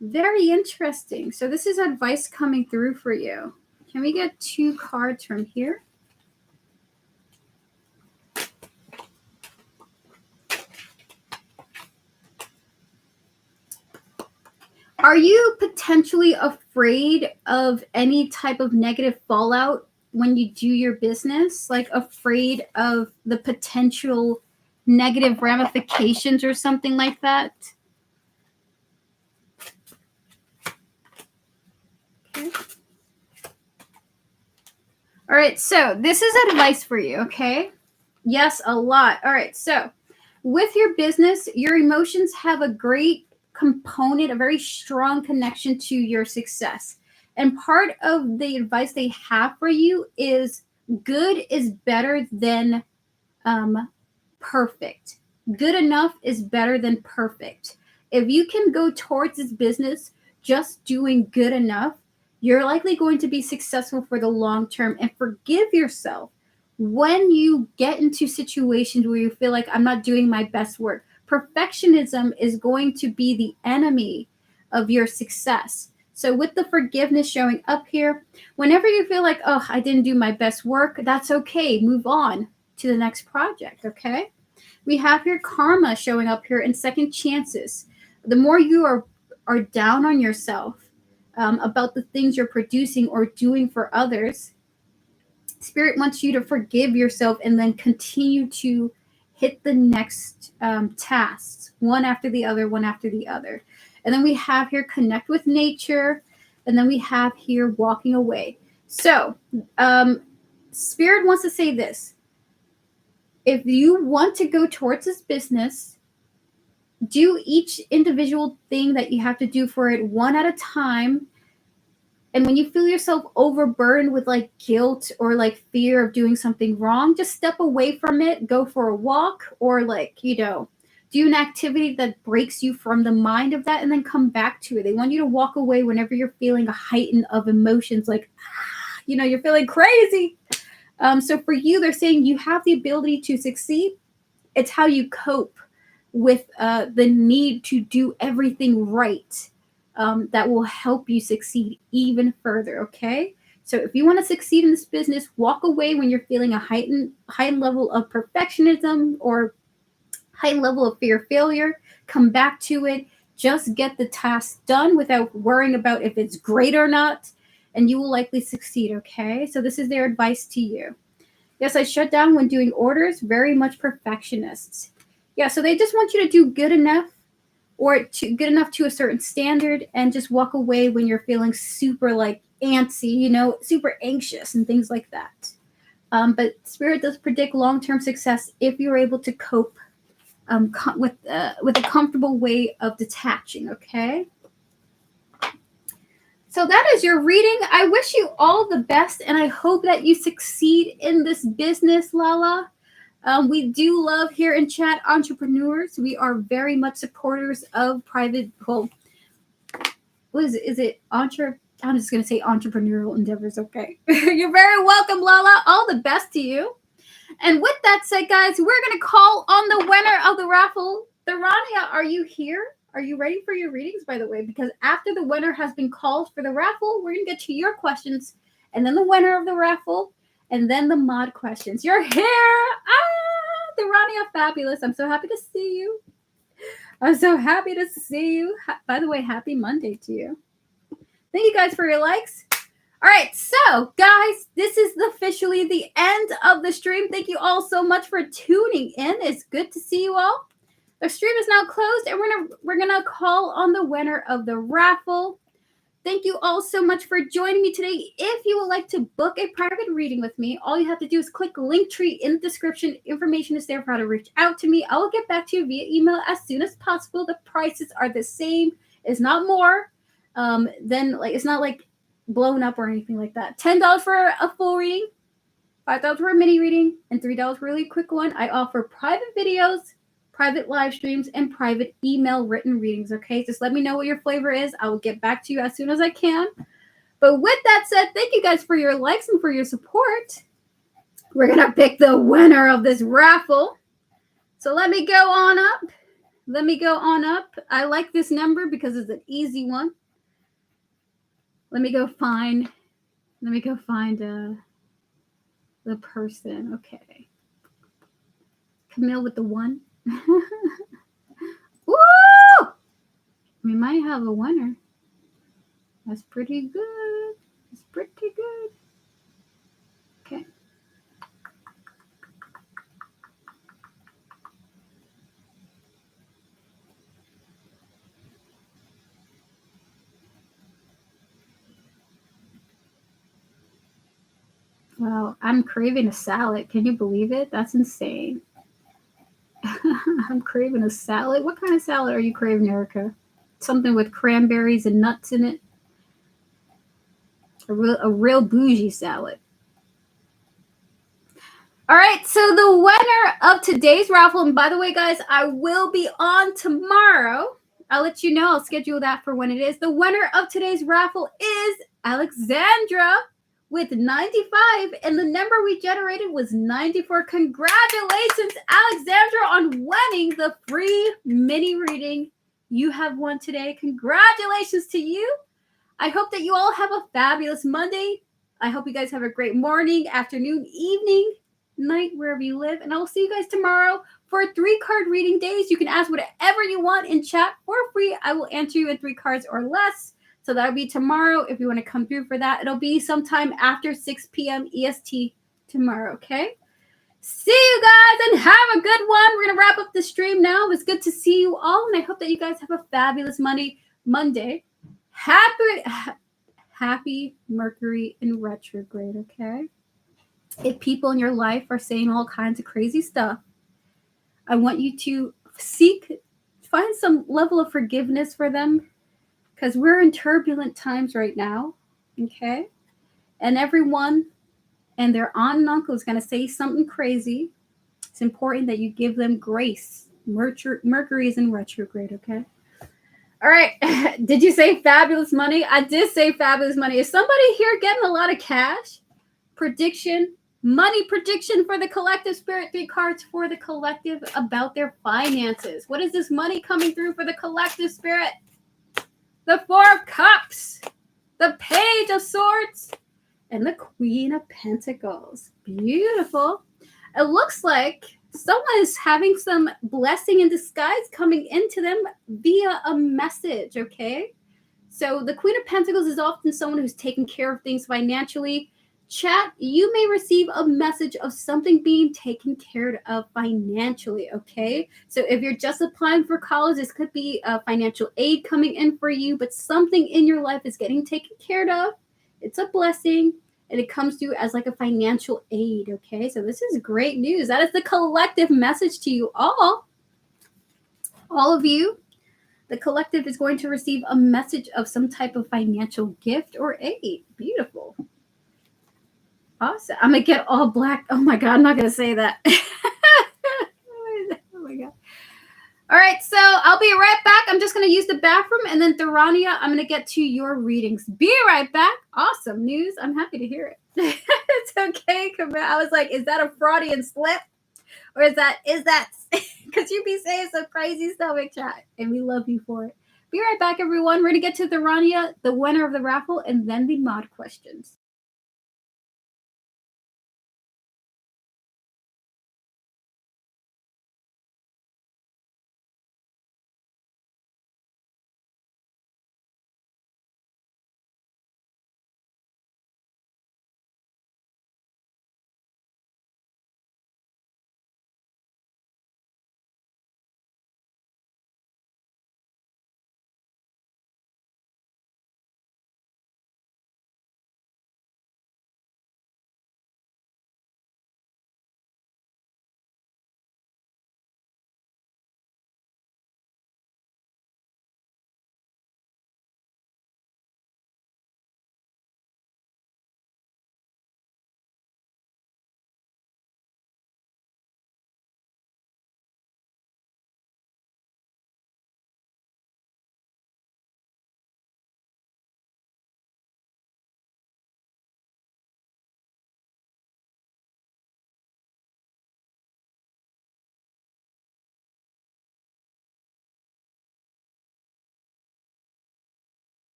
Very interesting. So this is advice coming through for you. Can we get 2 cards from here? Are you potentially afraid of any type of negative fallout when you do your business? Like afraid of the potential negative ramifications or something like that? Okay. All right, so this is advice for you, okay? Yes, a lot. All right, so with your business, your emotions have a great component, a very strong connection to your success. And part of the advice they have for you is good is better than perfect. Good enough is better than perfect. If you can go towards this business just doing good enough, you're likely going to be successful for the long term. And forgive yourself when you get into situations where you feel like I'm not doing my best work. Perfectionism is going to be the enemy of your success. So with the forgiveness showing up here, whenever you feel like, oh, I didn't do my best work, that's okay. Move on to the next project, okay? We have here karma showing up here and second chances. The more you are down on yourself about the things you're producing or doing for others, Spirit wants you to forgive yourself and then continue to hit the next tasks, one after the other, one after the other. And then we have here connect with nature. And then we have here walking away. So Spirit wants to say this. If you want to go towards this business, do each individual thing that you have to do for it one at a time. And when you feel yourself overburdened with like guilt or like fear of doing something wrong, just step away from it, go for a walk, or like, do an activity that breaks you from the mind of that and then come back to it. They want you to walk away whenever you're feeling a heighten of emotions, like, you're feeling crazy. So for you, they're saying you have the ability to succeed. It's how you cope with the need to do everything right that will help you succeed even further, okay? So if you want to succeed in this business, walk away when you're feeling a heightened level of perfectionism or heightened level of fear of failure. Come back to it. Just get the task done without worrying about if it's great or not, and you will likely succeed, okay? So this is their advice to you. Yes, I shut down when doing orders. Very much perfectionists. Yeah, so they just want you to do good enough or good enough to a certain standard, and just walk away when you're feeling super like antsy, super anxious and things like that. But Spirit does predict long-term success if you're able to cope with a comfortable way of detaching, okay? So that is your reading. I wish you all the best, and I hope that you succeed in this business, Lala. We do love here in chat entrepreneurs. We are very much supporters of private, well, what is it? Is it I'm just going to say entrepreneurial endeavors, okay? You're very welcome, Lala. All the best to you. And with that said, guys, we're going to call on the winner of the raffle. Tharania, are you here? Are you ready for your readings, by the way? Because after the winner has been called for the raffle, we're going to get to your questions, and then the winner of the raffle, and then the mod questions. You're here! Tharania, fabulous. I'm so happy to see you. I'm so happy to see you. By the way, happy Monday to you. Thank you guys for your likes. All right, so guys, this is officially the end of the stream. Thank you all so much for tuning in. It's good to see you all. The stream is now closed, and we're gonna call on the winner of the raffle. Thank you all so much for joining me today. If you would like to book a private reading with me, all you have to do is click Linktree in the description. Information is there for how to reach out to me. I will get back to you via email as soon as possible. The prices are the same. It's not more. It's not like blown up or anything like that. $10 for a full reading, $5 for a mini reading, and $3 for a really quick one. I offer private videos, private live streams, and private email written readings, okay? Just let me know what your flavor is. I will get back to you as soon as I can. But with that said, thank you guys for your likes and for your support. We're going to pick the winner of this raffle. So let me go on up. I like this number because it's an easy one. Let me go find the person. Okay. Camille with the 1. Woo! We might have a winner. That's pretty good. That's pretty good. Okay. Well, I'm craving a salad. Can you believe it? That's insane. I'm craving a salad. What kind of salad are you craving, Erica? Something with cranberries and nuts in it? A real bougie salad. All right, so the winner of today's raffle, and by the way, guys, I will be on tomorrow. I'll let you know. I'll schedule that for when it is. The winner of today's raffle is Alexandra with 95, and the number we generated was 94. Congratulations, Alexandra, on winning the free mini reading. You have won today. Congratulations to you. I hope that you all have a fabulous Monday. I hope you guys have a great morning, afternoon, evening, night, wherever you live. And I will see you guys tomorrow for 3-card reading days. You can ask whatever you want in chat for free. I will answer you in 3 cards or less. So that'll be tomorrow. If you want to come through for that, it'll be sometime after 6 p.m. EST tomorrow, okay? See you guys and have a good one. We're going to wrap up the stream now. It was good to see you all, and I hope that you guys have a fabulous Monday. Happy Mercury in retrograde, okay? If people in your life are saying all kinds of crazy stuff, I want you to find some level of forgiveness for them, because we're in turbulent times right now, okay? And everyone and their aunt and uncle is going to say something crazy. It's important that you give them grace. Mercury is in retrograde, okay? All right. Did you say fabulous money? I did say fabulous money. Is somebody here getting a lot of cash? Money prediction for the collective. Spirit 3 cards for the collective about their finances. What is this money coming through for the collective, Spirit? The 4 of Cups, the Page of Swords, and the Queen of Pentacles. Beautiful. It looks like someone is having some blessing in disguise coming into them via a message, okay? So the Queen of Pentacles is often someone who's taking care of things financially. Chat, you may receive a message of something being taken care of financially, okay? So if you're just applying for college, this could be a financial aid coming in for you, but something in your life is getting taken care of. It's a blessing, and it comes to you as like a financial aid, okay? So this is great news. That is the collective message to you all of you. The collective is going to receive a message of some type of financial gift or aid. Beautiful. Awesome. I'm going to get all black. Oh my God, I'm not going to say that. Oh my God. All right, so I'll be right back. I'm just going to use the bathroom, and then Therania, I'm going to get to your readings. Be right back. Awesome news. I'm happy to hear it. It's okay. I was like, is that a Freudian slip? Or is that because you be saying some crazy stuff in chat, and we love you for it. Be right back, everyone. We're going to get to Therania, the winner of the raffle, and then the mod questions.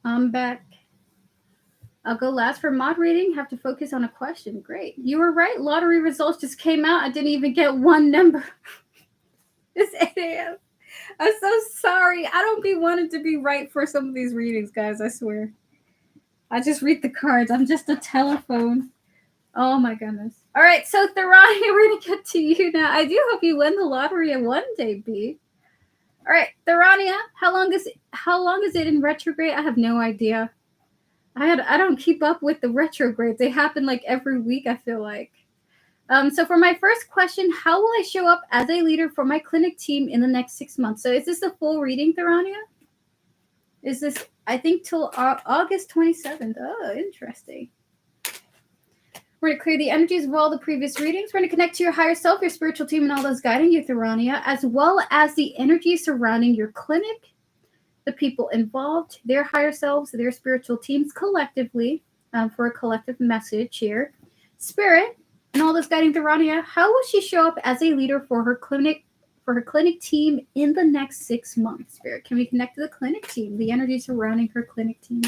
I'm back. I'll go last for mod reading. Have to focus on a question. Great. You were right. Lottery results just came out. I didn't even get one number. It's 8 a.m. I'm so sorry. I don't be wanting to be right for some of these readings, guys. I swear. I just read the cards. I'm just a telephone. Oh my goodness. All right, so Therani, we're gonna get to you now. I do hope you win the lottery in one day, B. All right, Therania, how long is it in retrograde? I have no idea. I don't keep up with the retrogrades. They happen like every week, I feel like. So for my first question, how will I show up as a leader for my clinic team in the next 6 months? So is this a full reading, Therania? Is this, I think, till August 27th? Oh, interesting. We're going to clear the energies of all the previous readings. We're going to connect to your higher self, your spiritual team, and all those guiding you, Therania, as well as the energy surrounding your clinic, the people involved, their higher selves, their spiritual teams collectively, for a collective message here. Spirit, and all those guiding Therania, how will she show up as a leader for her clinic team in the next 6 months? Spirit, can we connect to the clinic team, the energy surrounding her clinic team?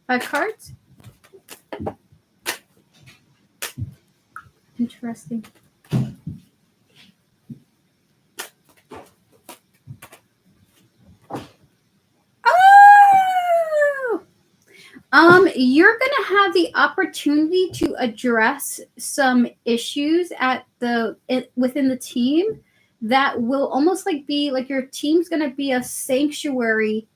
5 cards. Interesting. Oh! You're gonna have the opportunity to address some issues within the team that will almost like be like your team's gonna be a sanctuary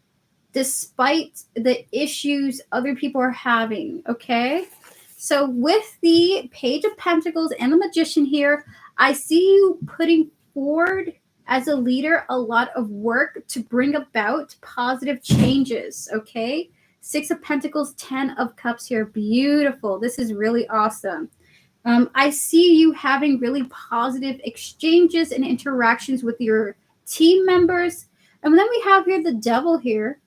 despite the issues other people are having. Okay. So with the Page of Pentacles and the Magician here, I see you putting forward as a leader a lot of work to bring about positive changes. Okay. 6 of Pentacles, 10 of Cups here. Beautiful. This is really awesome. I see you having really positive exchanges and interactions with your team members. And then we have here the Devil here.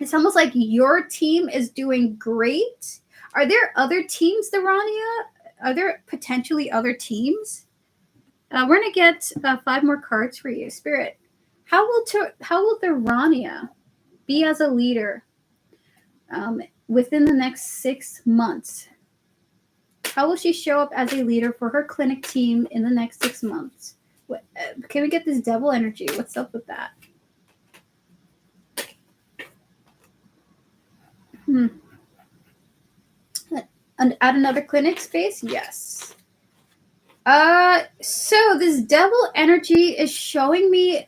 It's almost like your team is doing great. Are there other teams, Therania? are there potentially other teams? We're gonna get 5 more cards for you, Spirit. How will Thurania be as a leader within the next 6 months? How will she show up as a leader for her clinic team in the next 6 months? Can we get this devil energy? What's up with that? Add another clinic space? Yes. So this devil energy is showing me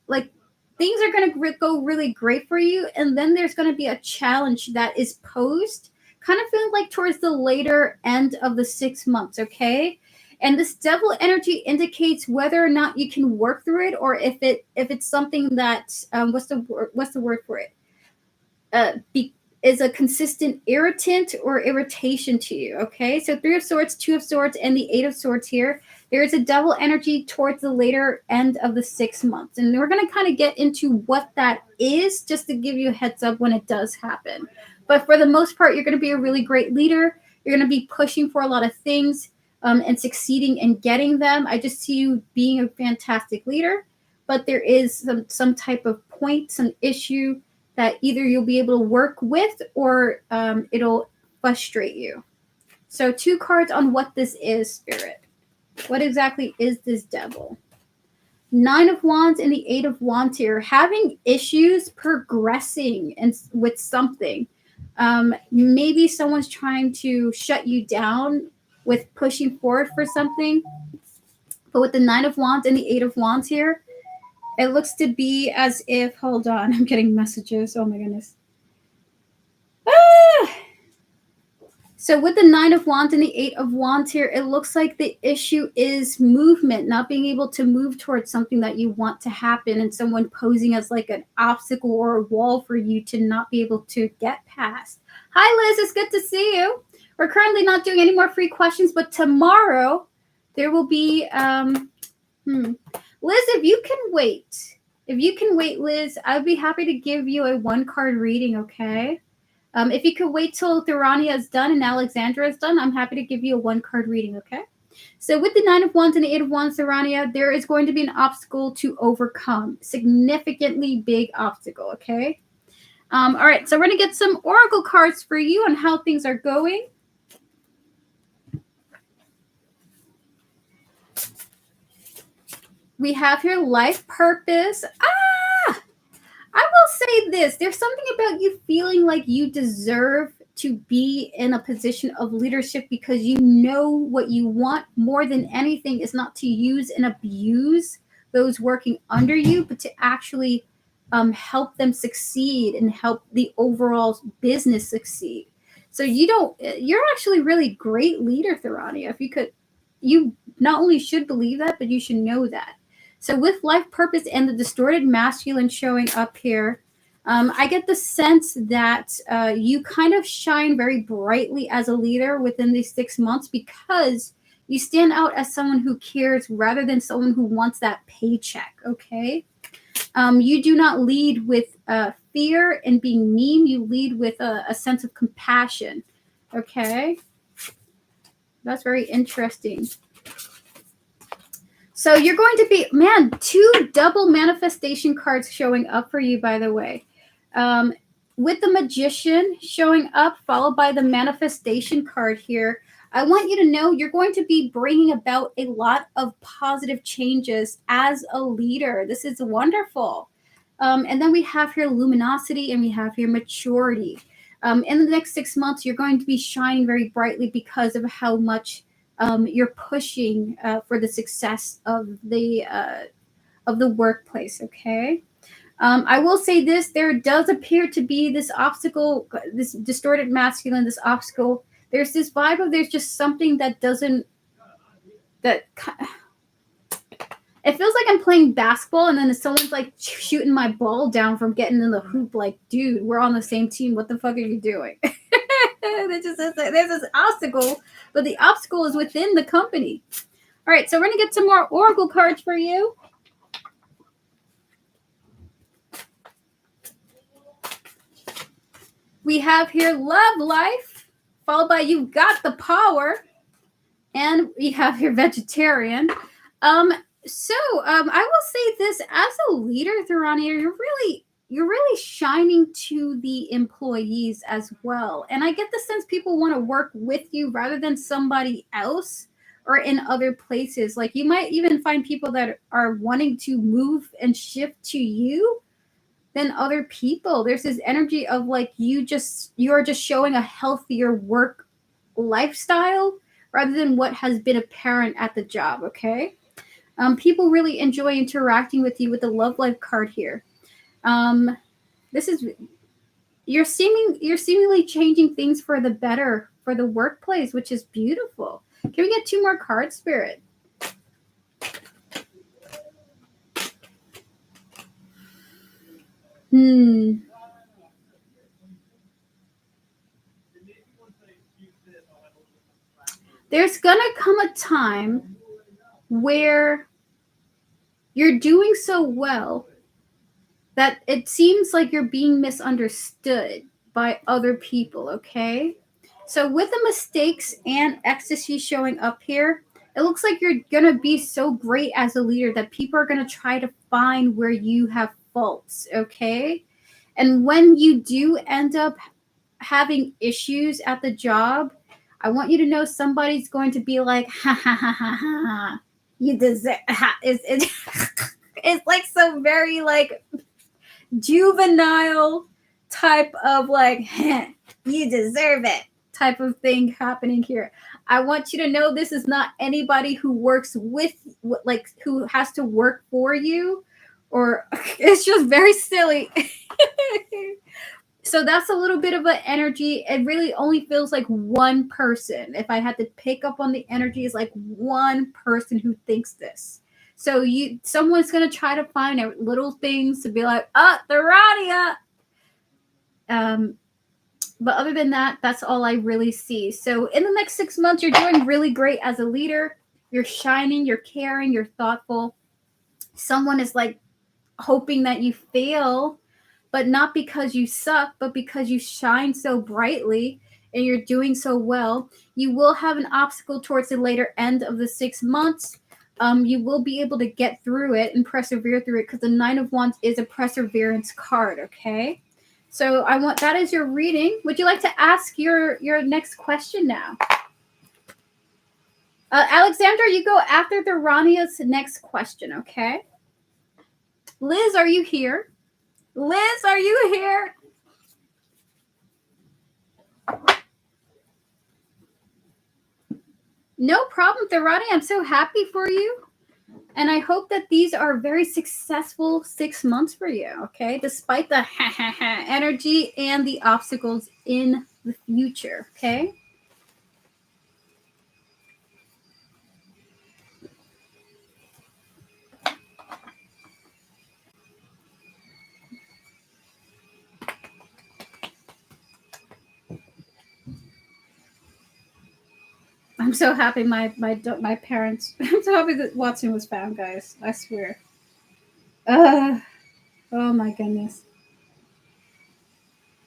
like things are going to go really great for you, and then there's going to be a challenge that is posed, kind of feeling like towards the later end of the 6 months, okay? And this devil energy indicates whether or not you can work through it, or if it's something that what's the word for it? Is a consistent irritant or irritation to you, okay? So 3 of Swords, 2 of Swords, and the 8 of Swords here. There is a devil energy towards the later end of the 6 months. And we're going to kind of get into what that is just to give you a heads up when it does happen. But for the most part, you're going to be a really great leader. You're going to be pushing for a lot of things and succeeding in getting them. I just see you being a fantastic leader. But there is some type of point, some issue that either you'll be able to work with or it'll frustrate you. So 2 cards on what this is, Spirit. What exactly is this devil? 9 of Wands and the 8 of Wands here. Having issues progressing and with something. Maybe someone's trying to shut you down with pushing forward for something. But with the 9 of Wands and the 8 of Wands here, it looks to be as if, hold on, I'm getting messages. Oh my goodness. So with the 9 of Wands and the 8 of Wands here, it looks like the issue is movement, not being able to move towards something that you want to happen, and someone posing as like an obstacle or a wall for you to not be able to get past. Hi, Liz. It's good to see you. We're currently not doing any more free questions, but tomorrow there will be Liz, if you can wait, Liz, I'd be happy to give you a 1-card reading, okay? If you could wait till Thurania is done and Alexandra is done, I'm happy to give you a 1-card reading, okay? So with the 9 of Wands and the 8 of Wands, Thurania, there is going to be an obstacle to overcome. Significantly big obstacle, okay? All right, so we're going to get some oracle cards for you on how things are going. We have here life purpose. I will say this. There's something about you feeling like you deserve to be in a position of leadership because you know what you want more than anything is not to use and abuse those working under you, but to actually help them succeed and help the overall business succeed. So you're actually really great leader, Thurania. You not only should believe that, but you should know that. So with life purpose and the distorted masculine showing up here, I get the sense that you kind of shine very brightly as a leader within these 6 months because you stand out as someone who cares rather than someone who wants that paycheck, okay? You do not lead with fear and being mean. You lead with a sense of compassion, okay? That's very interesting. So you're going to be, 2 double manifestation cards showing up for you, by the way. With the Magician showing up, followed by the manifestation card here, I want you to know you're going to be bringing about a lot of positive changes as a leader. This is wonderful. And then we have here luminosity and we have here maturity. In the next 6 months, you're going to be shining very brightly because of how much you're pushing for the success of the workplace, okay? I will say this, there does appear to be this obstacle, this distorted masculine, this obstacle. There's this vibe of there's just something that doesn't, it feels like I'm playing basketball and then someone's like shooting my ball down from getting in the hoop like, dude, we're on the same team. What the fuck are you doing? There's this obstacle, but the obstacle is within the company. All right, so we're going to get some more oracle cards for you. We have here love life, followed by you've got the power. And we have your vegetarian. So I will say this: as a leader, Thurania, you're really shining to the employees as well. And I get the sense people want to work with you rather than somebody else or in other places. Like you might even find people that are wanting to move and shift to you than other people. There's this energy of like you're just showing a healthier work lifestyle rather than what has been apparent at the job, okay? People really enjoy interacting with you with the love life card here. This is you're seemingly changing things for the better for the workplace, which is beautiful. Can we get 2 more cards, Spirit? There's gonna come a time where you're doing so well that it seems like you're being misunderstood by other people, okay? So with the mistakes and ecstasy showing up here, it looks like you're going to be so great as a leader that people are going to try to find where you have faults, okay? And when you do end up having issues at the job, I want you to know somebody's going to be like, ha ha ha ha ha. You deserve it's like so very like juvenile type of like you deserve it type of thing happening here. I want you to know this is not anybody who works with like who has to work for you or it's just very silly. So that's a little bit of an energy. It really only feels like one person. If I had to pick up on the energy, is like one person who thinks this. So someone's gonna try to find little things to be like, Thurania. But other than that, that's all I really see. So in the next 6 months, you're doing really great as a leader. You're shining, you're caring, you're thoughtful. Someone is like hoping that you fail, but not because you suck, but because you shine so brightly and you're doing so well. You will have an obstacle towards the later end of the 6 months. You will be able to get through it and persevere through it because the 9 of Wands is a perseverance card, okay? So that is your reading. Would you like to ask your next question now? Alexandra, you go after the Rania's next question, okay? Liz, are you here? Liz, are you here? No problem, Thurania. I'm so happy for you. And I hope that these are very successful 6 months for you, okay? Despite the energy and the obstacles in the future, okay? I'm so happy my parents. I'm so happy that Watson was found, guys. I swear. Oh my goodness.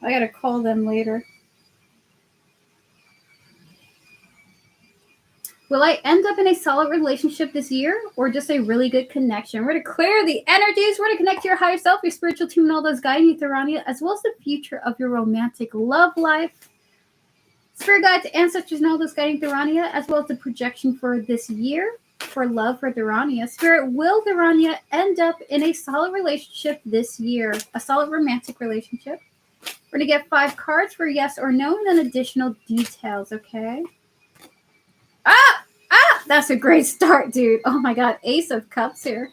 I gotta call them later. Will I end up in a solid relationship this year or just a really good connection? We're going to clear the energies. We're going to connect to your higher self, your spiritual team, and all those guiding you, Thurania, as well as the future of your romantic love life. Spirit guides, ancestors, and all those guiding Thurania, as well as the projection for this year for love for Thurania. Spirit, will Thurania end up in a solid relationship this year? A solid romantic relationship? We're going to get 5 cards for yes or no and then additional details, okay? That's a great start, dude. Oh my god, Ace of Cups here.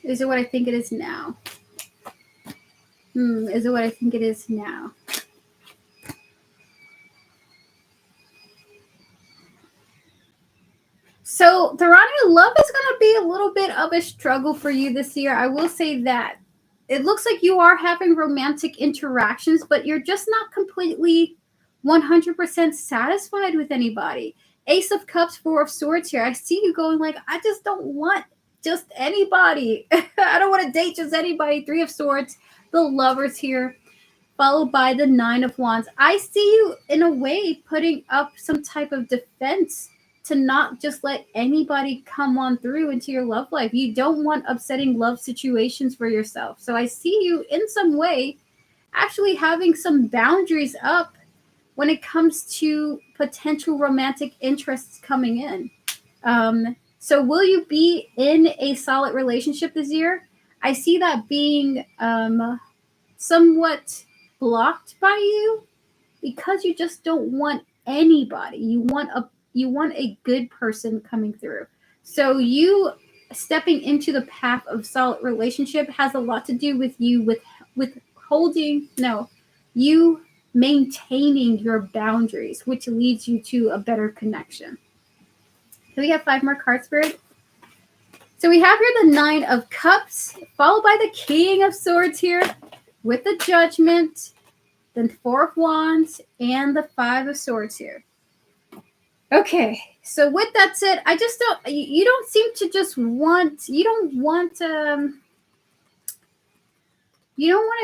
Is it what I think it is now? Is it what I think it is now? So, Thurania, love is going to be a little bit of a struggle for you this year. I will say that. It looks like you are having romantic interactions, but you're just not completely 100% satisfied with anybody. Ace of Cups, 4 of Swords here. I see you going like, I just don't want just anybody. I don't want to date just anybody. 3 of Swords. the Lovers here, followed by the Nine of Wands. I see you, in a way, putting up some type of defense to not just let anybody come on through into your love life. You don't want upsetting love situations for yourself. So I see you, in some way, actually having some boundaries up when it comes to potential romantic interests coming in. So will you be in a solid relationship this year? I see that being somewhat blocked by you because you just don't want anybody. You want a good person coming through. So you stepping into the path of solid relationship has a lot to do with you with you maintaining your boundaries, which leads you to a better connection. So we have 5 more cards, Spirit. So we have here the Nine of Cups, followed by the King of Swords here, with the Judgment, the 4 of Wands, and the 5 of Swords here. Okay, so with that said, you don't seem to just want, you don't want a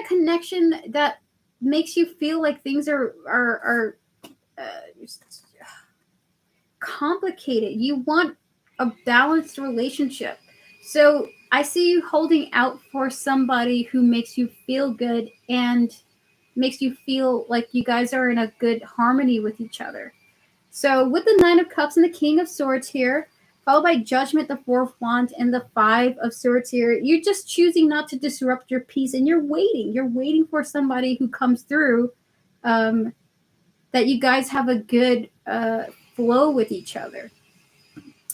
connection that makes you feel like things are complicated. You want a balanced relationship. So I see you holding out for somebody who makes you feel good and makes you feel like you guys are in a good harmony with each other. So with the Nine of Cups and the King of Swords here, followed by Judgment, the 4 of Wands, and the 5 of Swords here, you're just choosing not to disrupt your peace, and you're waiting. You're waiting for somebody who comes through, that you guys have a good flow with each other.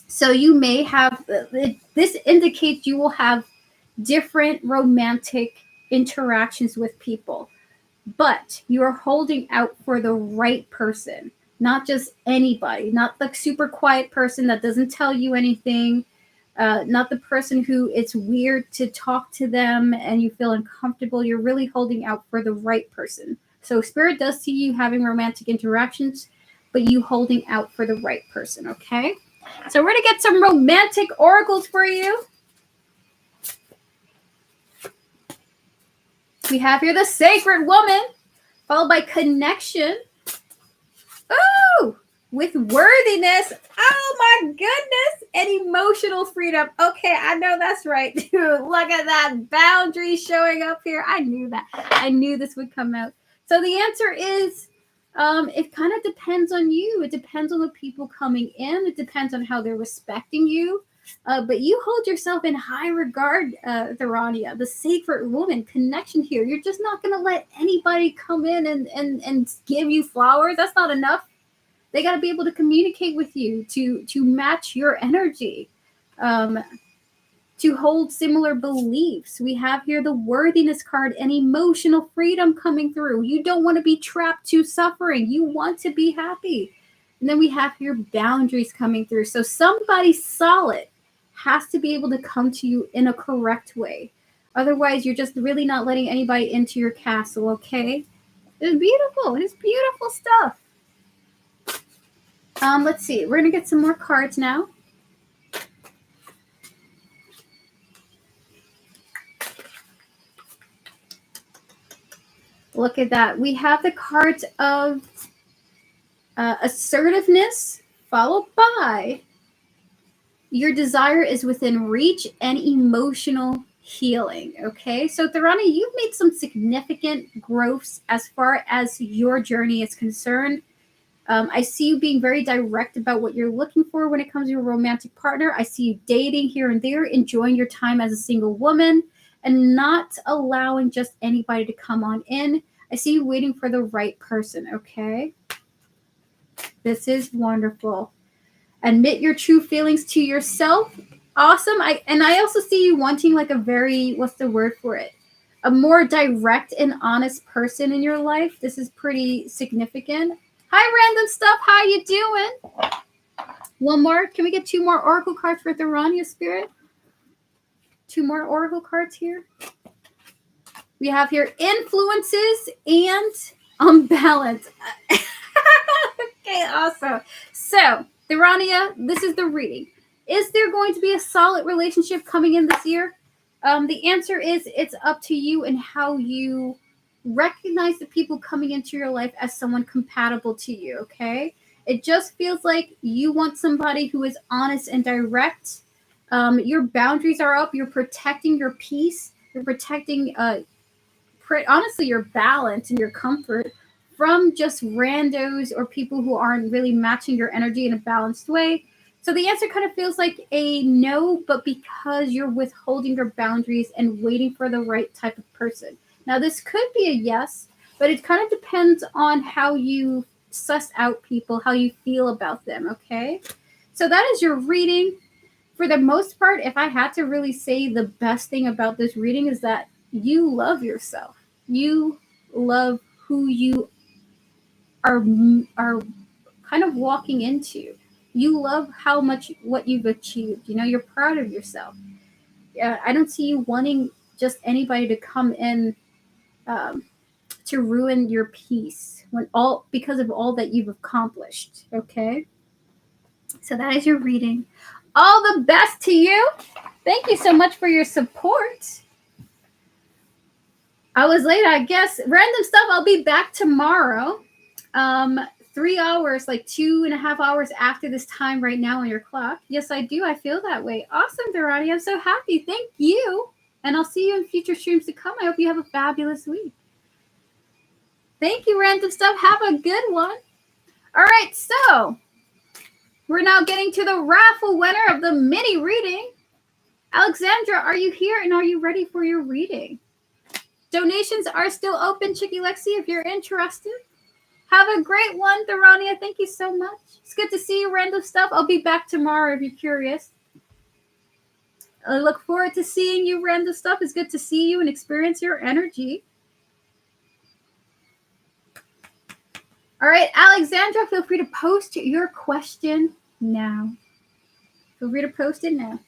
So you may have, this indicates you will have different romantic interactions with people, but you're holding out for the right person, not just anybody, not the super quiet person that doesn't tell you anything, not the person who it's weird to talk to them and you feel uncomfortable. You're really holding out for the right person. So Spirit does see you having romantic interactions, but you holding out for the right person, okay? So we're going to get some romantic oracles for you. We have here the Sacred Woman, followed by Connection. Oh, with Worthiness. Oh my goodness. And Emotional Freedom. Okay, I know that's right, dude. Look at that. Boundary showing up here. I knew that. I knew this would come out. So the answer is, it kind of depends on you. It depends on the people coming in. It depends on how they're respecting you. But you hold yourself in high regard, Therania, the Sacred Woman. Connection here. You're just not going to let anybody come in and give you flowers. That's not enough. They got to be able to communicate with you to match your energy, to hold similar beliefs. We have here the Worthiness card and Emotional Freedom coming through. You don't want to be trapped to suffering. You want to be happy. And then we have here Boundaries coming through. So somebody solid has to be able to come to you in a correct way. Otherwise, you're just really not letting anybody into your castle, okay? It's beautiful. It's beautiful stuff. Let's see. We're going to get some more cards now. Look at that. We have the cards of Assertiveness, followed by Your Desire is Within Reach and Emotional Healing. Okay, so Therania, you've made some significant growths as far as your journey is concerned. I see you being very direct about what you're looking for when it comes to a romantic partner. I see you dating here and there, enjoying your time as a single woman, and not allowing just anybody to come on in. I see you waiting for the right person, okay? This is wonderful. Admit your true feelings to yourself. Awesome. I also see you wanting like a very, what's the word for it? A more direct and honest person in your life. This is pretty significant. Hi, Random Stuff. How you doing? One more. Can we get 2 more Oracle cards for Therania, Spirit? 2 more Oracle cards here. We have here Influences and Unbalance. Okay, awesome. So, Therania, this is the reading. Is there going to be a solid relationship coming in this year? The answer is it's up to you and how you recognize the people coming into your life as someone compatible to you, okay? It just feels like you want somebody who is honest and direct. Your boundaries are up. You're protecting your peace. You're protecting, honestly, your balance and your comfort from just randos or people who aren't really matching your energy in a balanced way. So the answer kind of feels like a no, but because you're withholding your boundaries and waiting for the right type of person. Now, this could be a yes, but it kind of depends on how you suss out people, how you feel about them, okay? So that is your reading. For the most part, if I had to really say the best thing about this reading is that you love yourself. You love who you are kind of walking into. You love how much what you've achieved. You know, you're proud of yourself. I don't see you wanting just anybody to come in to ruin your peace because of all that you've accomplished. Okay, so that is your reading. All the best to you. Thank you so much for your support. I was late, I guess. Random stuff. I'll be back tomorrow. 3 hours, like 2.5 hours after this time right now on your clock. Yes, I do. I feel that way. Awesome, Dorani. I'm so happy. Thank you. And I'll see you in future streams to come. I hope you have a fabulous week. Thank you, Random Stuff. Have a good one. All right, so we're now getting to the raffle winner of the mini reading. Alexandra, are you here and are you ready for your reading? Donations are still open, Chicky Lexi, if you're interested. Have a great one, Dorania. Thank you so much. It's good to see you, Random Stuff. I'll be back tomorrow if you're curious. I look forward to seeing you, Random Stuff. It's good to see you and experience your energy. All right, Alexandra, feel free to post your question now. Feel free to post it now.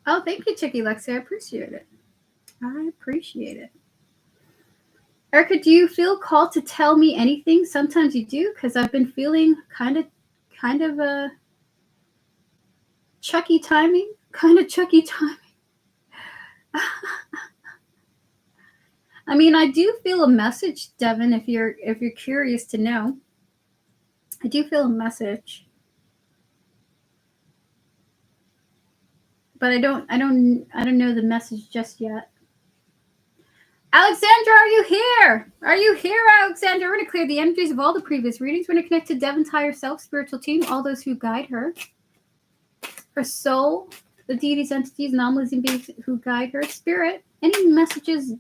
Oh, thank you, Chicky Lexi. I appreciate it. I appreciate it. Erica, do you feel called to tell me anything? Sometimes you do, because I've been feeling kind of Chucky timing. Kind of Chucky timing. I mean, I do feel a message, Devin, if you're curious to know. I do feel a message. But I don't know the message just yet. Alexandra, are you here? Are you here, Alexandra? We're going to clear the energies of all the previous readings. We're going to connect to Devin's higher self, spiritual team, all those who guide her. Her soul, the deities, entities, non-living beings who guide her. Spirit, any messages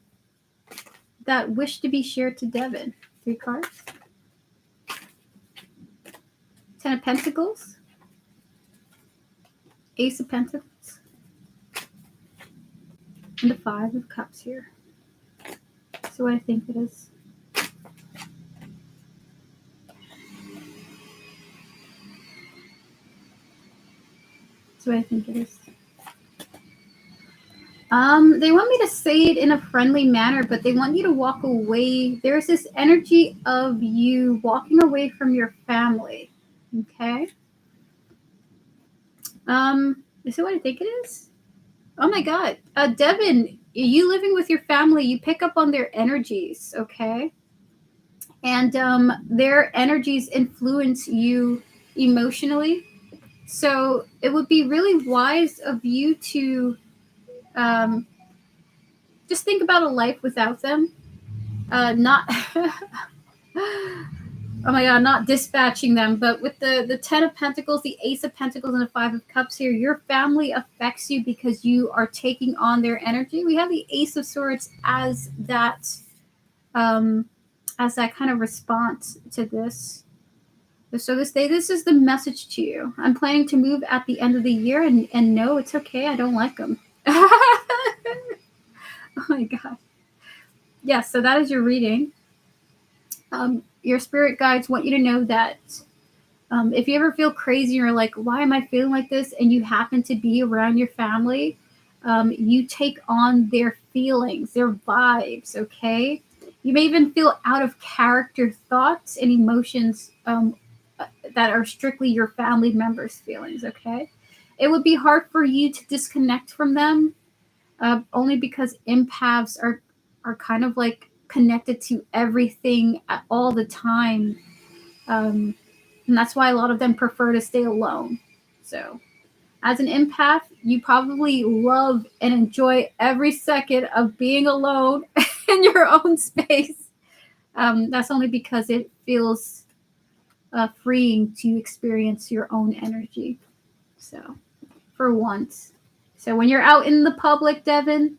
that wish to be shared to Devin. 3 cards. 10 of Pentacles. Ace of Pentacles. And the 5 of Cups here. So what I think it is. So what I think it is. They want me to say it in a friendly manner, but they want you to walk away. There's this energy of you walking away from your family. Okay. Is it what I think it is? Oh my God. Devin, you living with your family, you pick up on their energies, okay? And their energies influence you emotionally. So it would be really wise of you to just think about a life without them. Not oh my God, not dispatching them, but with the 10 of Pentacles, the Ace of Pentacles, and the 5 of Cups here, your family affects you because you are taking on their energy. We have the Ace of Swords as that kind of response to this. So this is the message to you. I'm planning to move at the end of the year, and no, it's okay. I don't like them. Oh my God. Yes, so that is your reading. Your spirit guides want you to know that If you ever feel crazy, you're like, why am I feeling like this? And you happen to be around your family, you take on their feelings, their vibes, okay? You may even feel out of character thoughts and emotions that are strictly your family members' feelings, okay? It would be hard for you to disconnect from them only because empaths are kind of like connected to everything all the time. And that's why a lot of them prefer to stay alone. So, as an empath, you probably love and enjoy every second of being alone in your own space. That's only because it feels freeing to experience your own energy. So, for once. So, when you're out in the public, Devin,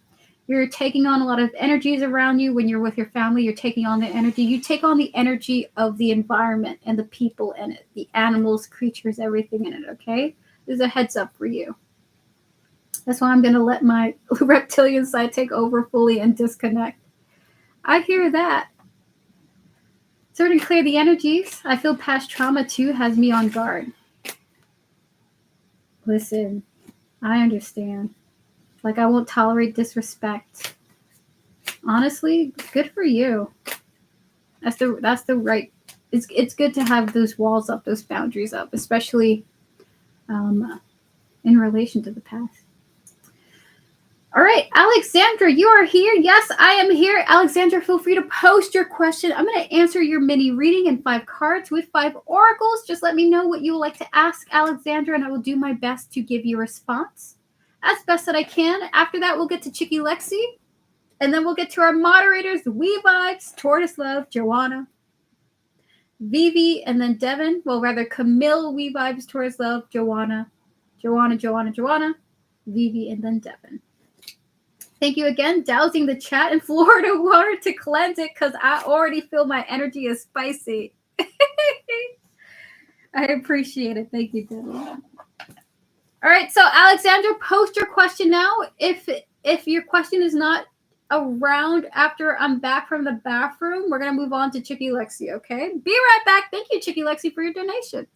you're taking on a lot of energies around you. When you're with your family, you're taking on the energy. You take on the energy of the environment and the people in it, the animals, creatures, everything in it, okay? There's a heads up for you. That's why I'm going to let my reptilian side take over fully and disconnect. I hear that. So to clear the energies, I feel past trauma too has me on guard. Listen, I understand. Like, I won't tolerate disrespect. Honestly, good for you. That's the right. It's good to have those walls up, those boundaries up, especially in relation to the past. All right, Alexandra, you are here. Yes, I am here. Alexandra, feel free to post your question. I'm going to answer your mini reading in 5 cards with 5 oracles. Just let me know what you would like to ask Alexandra, and I will do my best to give you a response as best that I can. After that, we'll get to Chicky Lexi, and then we'll get to our moderators, We Vibes, Tortoise Love, Joanna, Vivi, and then Devin. Well, rather, Camille, We Vibes, Tortoise Love, Joanna, Vivi, and then Devin. Thank you again. Dousing the chat in Florida water to cleanse it because I already feel my energy is spicy. I appreciate it. Thank you, Devin. All right, so Alexandra, post your question now. If your question is not around after I'm back from the bathroom, we're going to move on to Chicky Lexi, okay? Be right back. Thank you, Chicky Lexi, for your donation.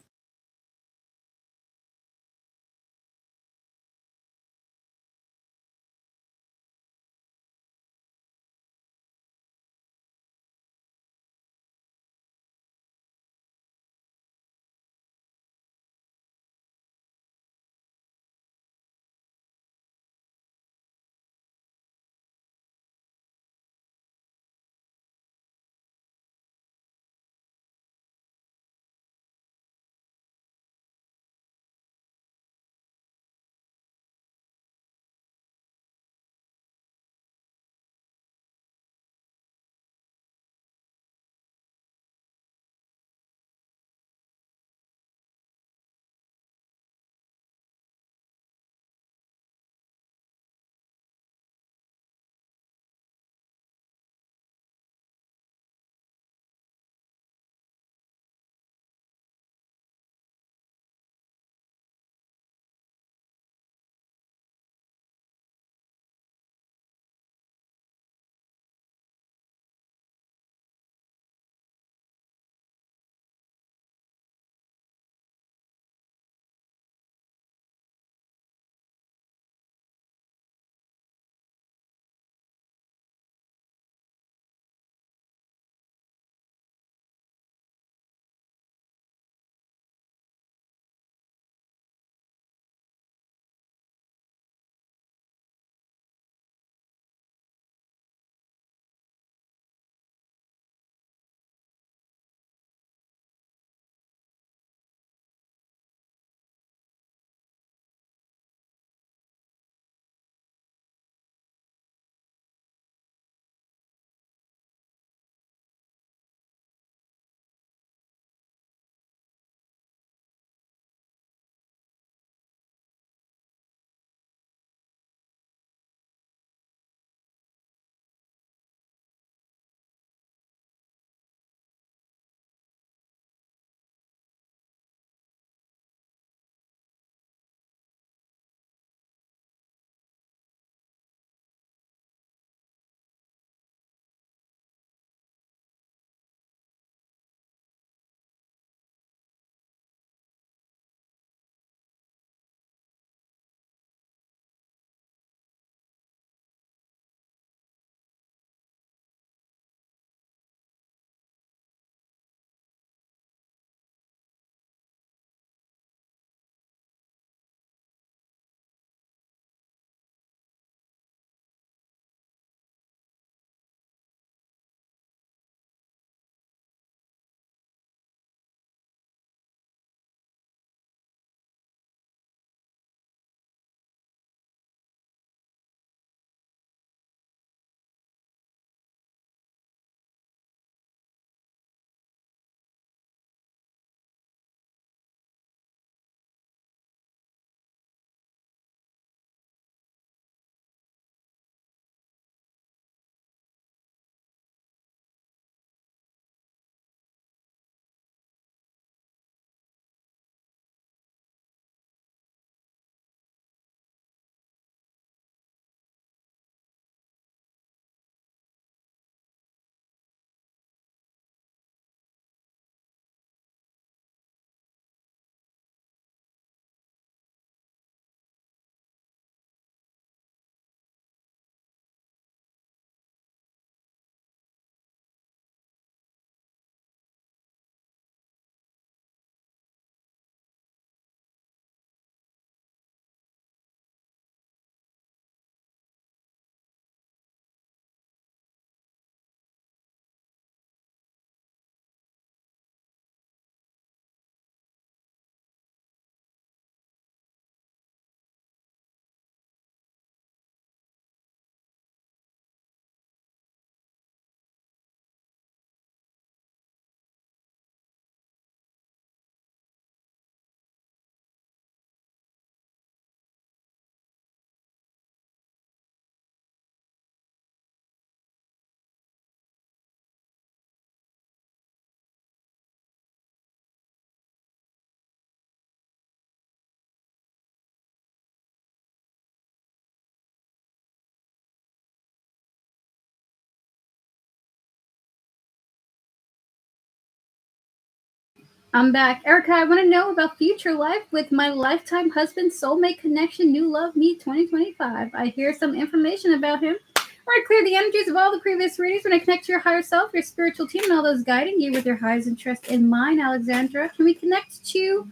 I'm back. Erica, I want to know about future life with my lifetime husband, soulmate connection, new love, me 2025. I hear some information about him. We're going to clear the energies of all the previous readings. When I connect to your higher self, your spiritual team, and all those guiding you with your highest interest in mind, Alexandra. Can we connect to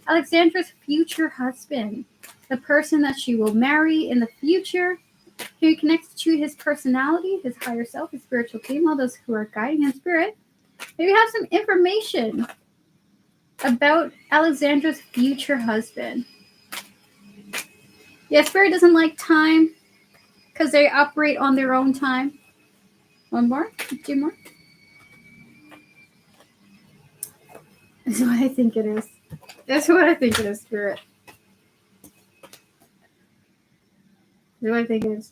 Alexandra's future husband, the person that she will marry in the future? Can we connect to his personality, his higher self, his spiritual team, all those who are guiding in spirit? Maybe have some information about Alexandra's future husband. Yeah, spirit doesn't like time because they operate on their own time. One more? Two more? That's what I think it is. That's what I think it is, spirit. That's what I think it is.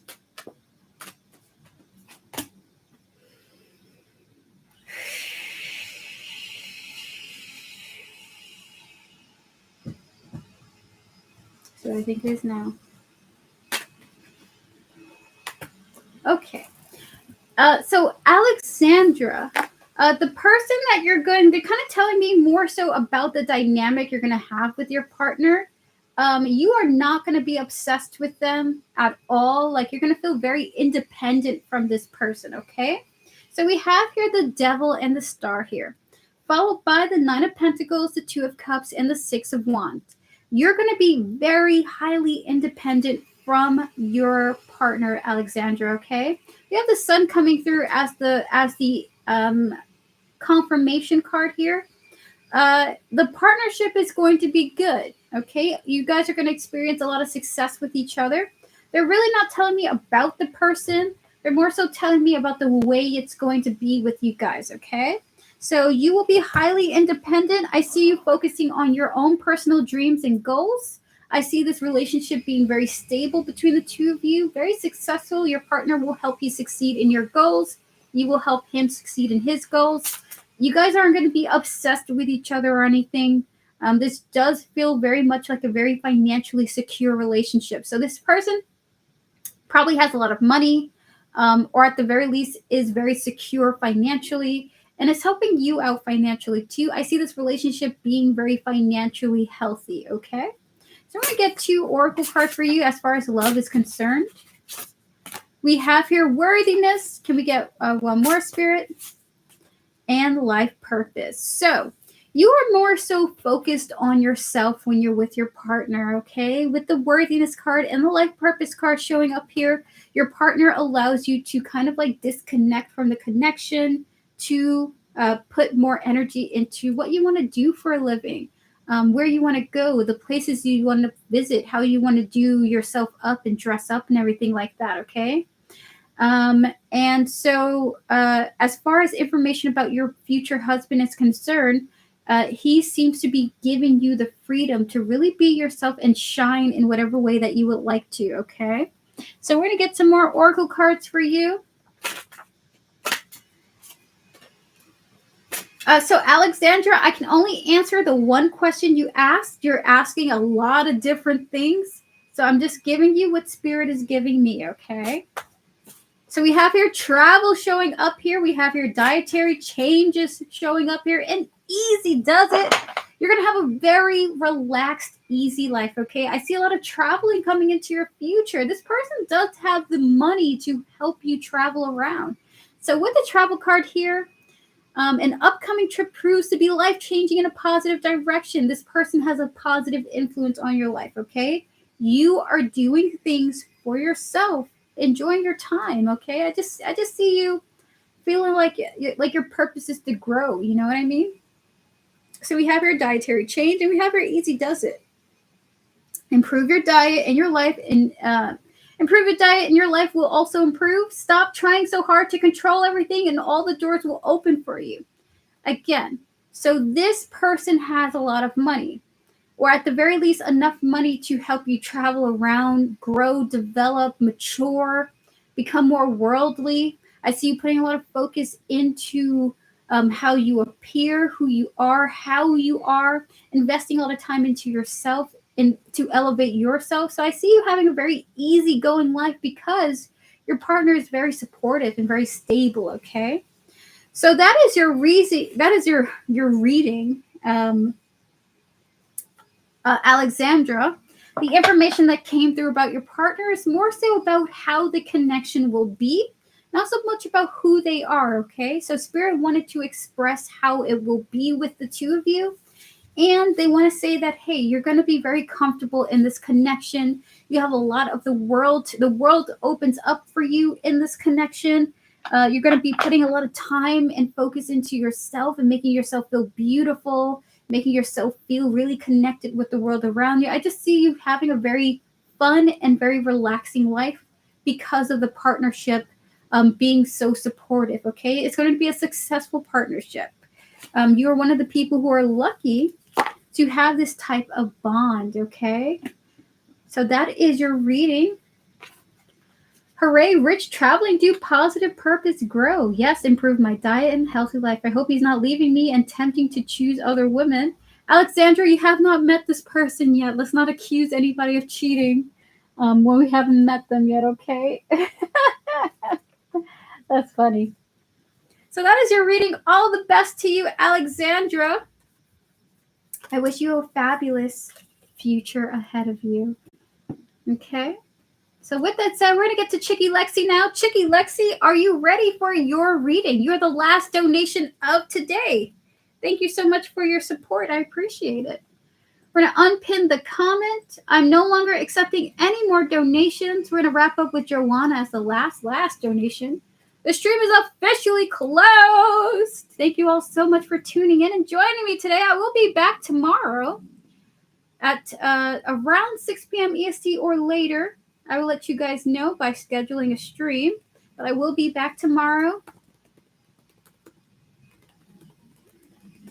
That's what I think it is now. Okay. So Alexandra, the person that they're kind of telling me more so about the dynamic you're going to have with your partner. You are not going to be obsessed with them at all. Like, you're going to feel very independent from this person, okay? So we have here the Devil and the Star here, followed by the Nine of Pentacles, the Two of Cups, and the Six of Wands. You're going to be very highly independent from your partner, Alexandra, okay? We have the Sun coming through as the confirmation card here. The partnership is going to be good, okay? You guys are going to experience a lot of success with each other. They're really not telling me about the person. They're more so telling me about the way it's going to be with you guys, okay? So you will be highly independent. I see you focusing on your own personal dreams and goals. I see this relationship being very stable between the two of you, very successful. Your partner will help you succeed in your goals. You will help him succeed in his goals. You guys aren't going to be obsessed with each other or anything. This does feel very much like a very financially secure relationship. So this person probably has a lot of money, or at the very least is very secure financially, and is helping you out financially too. I see this relationship being very financially healthy, okay? So I'm going to get 2 oracle cards for you as far as love is concerned. We have here worthiness. Can we get one more, Spirit? And life purpose. So you are more so focused on yourself when you're with your partner, okay? With the worthiness card and the life purpose card showing up here, your partner allows you to kind of like disconnect from the connection, to put more energy into what you want to do for a living, where you want to go, the places you want to visit, how you want to do yourself up and dress up and everything like that, okay? And so as far as information about your future husband is concerned, he seems to be giving you the freedom to really be yourself and shine in whatever way that you would like to, okay? So we're going to get some more oracle cards for you. So Alexandra, I can only answer the one question you asked. You're asking a lot of different things. So I'm just giving you what Spirit is giving me, okay? So we have here travel showing up here. We have here dietary changes showing up here. And easy does it. You're going to have a very relaxed, easy life, okay? I see a lot of traveling coming into your future. This person does have the money to help you travel around. So with the travel card here, an upcoming trip proves to be life-changing in a positive direction. This person has a positive influence on your life, okay? You are doing things for yourself, enjoying your time, okay? I just see you feeling like your purpose is to grow, you know what I mean? So we have your dietary change, and we have your easy does it. Improve your diet and your life, and improve your diet and your life will also improve. Stop trying so hard to control everything, and all the doors will open for you. Again, so this person has a lot of money, or at the very least enough money to help you travel around, grow, develop, mature, become more worldly. I see you putting a lot of focus into how you appear, who you are, how you are, investing a lot of time into yourself and to elevate yourself. So I see you having a very easygoing life because your partner is very supportive and very stable, okay? So that is your reason. That is your reading. Alexandra, the information that came through about your partner is more so about how the connection will be, not so much about who they are, okay? So Spirit wanted to express how it will be with the two of you. And they want to say that, hey, you're going to be very comfortable in this connection. You have a lot of the world. The world opens up for you in this connection. You're going to be putting a lot of time and focus into yourself and making yourself feel beautiful, making yourself feel really connected with the world around you. I just see you having a very fun and very relaxing life because of the partnership being so supportive, okay? It's going to be a successful partnership. You are one of the people who are lucky to have this type of bond, okay? So that is your reading. Hooray, rich traveling, do positive purpose grow. Yes, improve my diet and healthy life. I hope he's not leaving me and tempting to choose other women. Alexandra, you have not met this person yet. Let's not accuse anybody of cheating when we haven't met them yet, okay? That's funny. So that is your reading. All the best to you, Alexandra. I wish you a fabulous future ahead of you. Okay. So with that said, we're going to get to Chicky Lexi now. Chicky Lexi, are you ready for your reading? You're the last donation of today. Thank you so much for your support. I appreciate it. We're going to unpin the comment. I'm no longer accepting any more donations. We're going to wrap up with Joanna as the last donation. The stream is officially closed. Thank you all so much for tuning in and joining me today. I will be back tomorrow at around 6 p.m. EST or later. I will let you guys know by scheduling a stream. But I will be back tomorrow.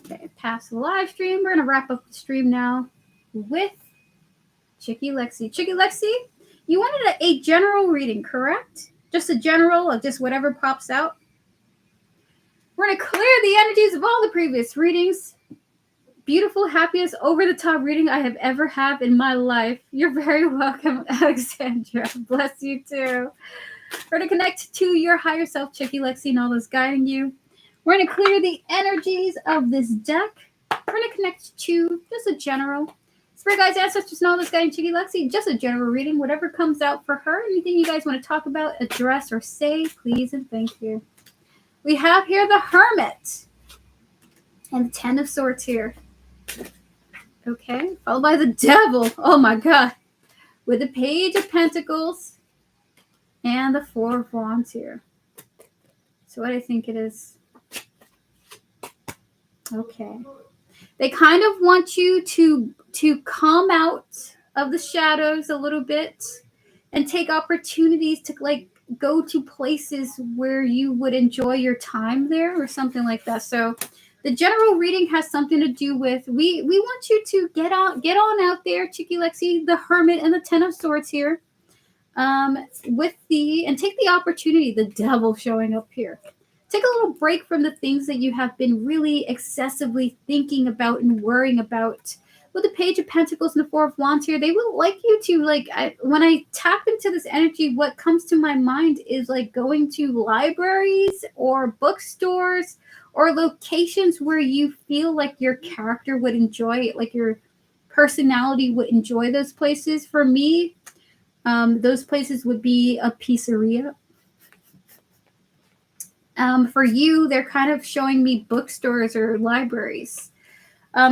Okay, past the live stream. We're going to wrap up the stream now with Chicky Lexi. Chicky Lexi, you wanted a general reading, correct? Just a general of just whatever pops out. We're going to clear the energies of all the previous readings. Beautiful, happiest, over-the-top reading I have ever had in my life. You're very welcome, Alexandra. Bless you, too. We're going to connect to your higher self, Chicky Lexi, and all those guiding you. We're going to clear the energies of this deck. We're going to connect to just a general. Spirit guides, ancestors, and all those guiding Chicky Lexi, just a general reading. Whatever comes out for her. Anything you guys want to talk about, address, or say, please and thank you. We have here the Hermit and the Ten of Swords here. Okay, followed by the Devil. Oh my God. With the Page of Pentacles and the Four of Wands here. So what do I think it is? Okay. They kind of want you to come out of the shadows a little bit and take opportunities to like go to places where you would enjoy your time there or something like that. So the general reading has something to do with we want you to get on out there, Chicky Lexi, the Hermit and the Ten of Swords here. And take the opportunity, the Devil showing up here. Take a little break from the things that you have been really excessively thinking about and worrying about. With the Page of Pentacles and the Four of Wands here, they would like you to, when I tap into this energy, what comes to my mind is like going to libraries or bookstores or locations where you feel like your character would enjoy it, like your personality would enjoy those places. For me, those places would be a pizzeria. For you, they're kind of showing me bookstores or libraries.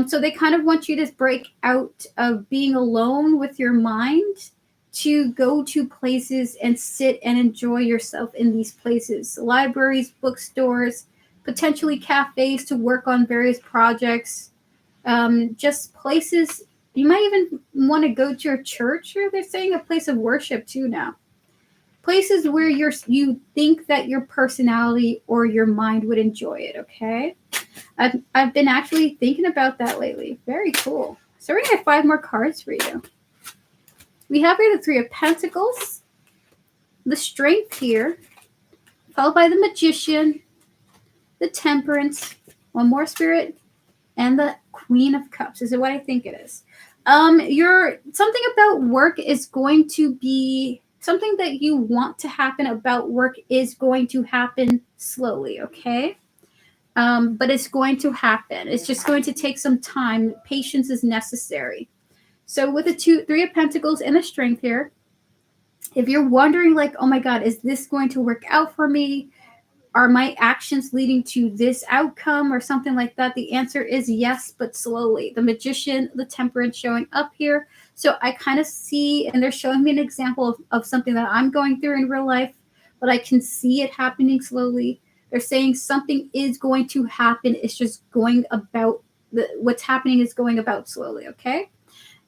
So they kind of want you to break out of being alone with your mind to go to places and sit and enjoy yourself in these places. Libraries, bookstores, potentially cafes to work on various projects. Just places. You might even want to go to a church, or they're saying a place of worship too now. Places where you think that your personality or your mind would enjoy it, okay? I've been actually thinking about that lately. Very cool. So we're going to have 5 more cards for you. We have here the Three of Pentacles, the Strength here, followed by the Magician, the Temperance, one more Spirit, and the Queen of Cups. Is it what I think it is? Something about work is going to be something that you want to happen about work is going to happen slowly, okay? But it's going to happen. It's just going to take some time. Patience is necessary. So with the Three of Pentacles and the Strength here, if you're wondering like, oh my God, is this going to work out for me? Are my actions leading to this outcome or something like that? The answer is yes, but slowly. The Magician, the Temperance showing up here. So I kind of see, and they're showing me an example of something that I'm going through in real life, but I can see it happening slowly. They're saying something is going to happen. It's just going about, what's happening is going about slowly, okay?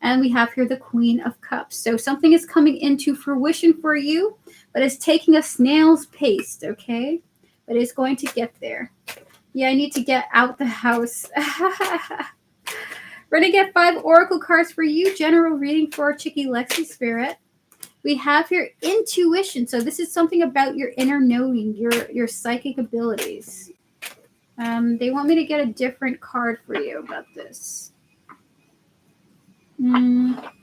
And we have here the Queen of Cups. So something is coming into fruition for you, but it's taking a snail's pace, okay? But it's going to get there. Yeah, I need to get out the house. We're going to get 5 oracle cards for you. General reading for Chicky Lexi Spirit. We have here intuition. So this is something about your inner knowing, your psychic abilities. They want me to get a different card for you about this. What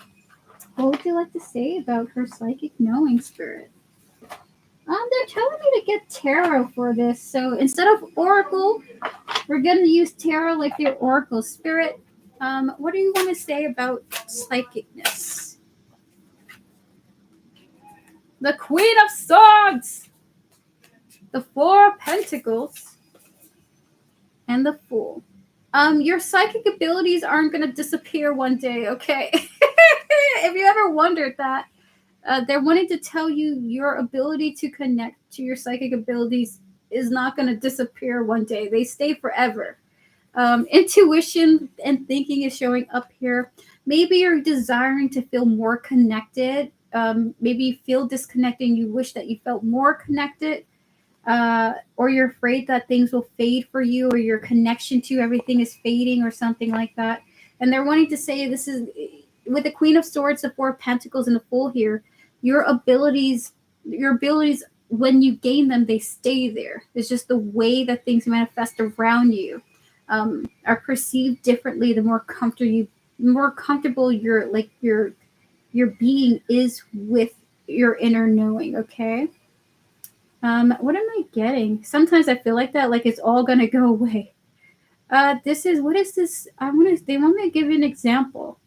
would you like to say about her psychic knowing, Spirit? They're telling me to get tarot for this. So instead of oracle, we're going to use tarot like the oracle. Spirit, what do you want to say about psychicness? The Queen of Swords, the Four of Pentacles, and the Fool. Your psychic abilities aren't going to disappear one day, okay? If you ever wondered that, they're wanting to tell you your ability to connect to your psychic abilities is not going to disappear one day. They stay forever. Intuition and thinking is showing up here. Maybe you're desiring to feel more connected. Maybe you feel disconnected and you wish that you felt more connected. Or you're afraid that things will fade for you, or your connection to everything is fading or something like that. And they're wanting to say this is, with the Queen of Swords, the Four of Pentacles, and the Fool here, your abilities, when you gain them, they stay there. It's just the way that things manifest around you are perceived differently the more comfortable your being is with your inner knowing, okay? What am I getting? Sometimes I feel like that, like it's all gonna go away. What is this? They want me to give you an example.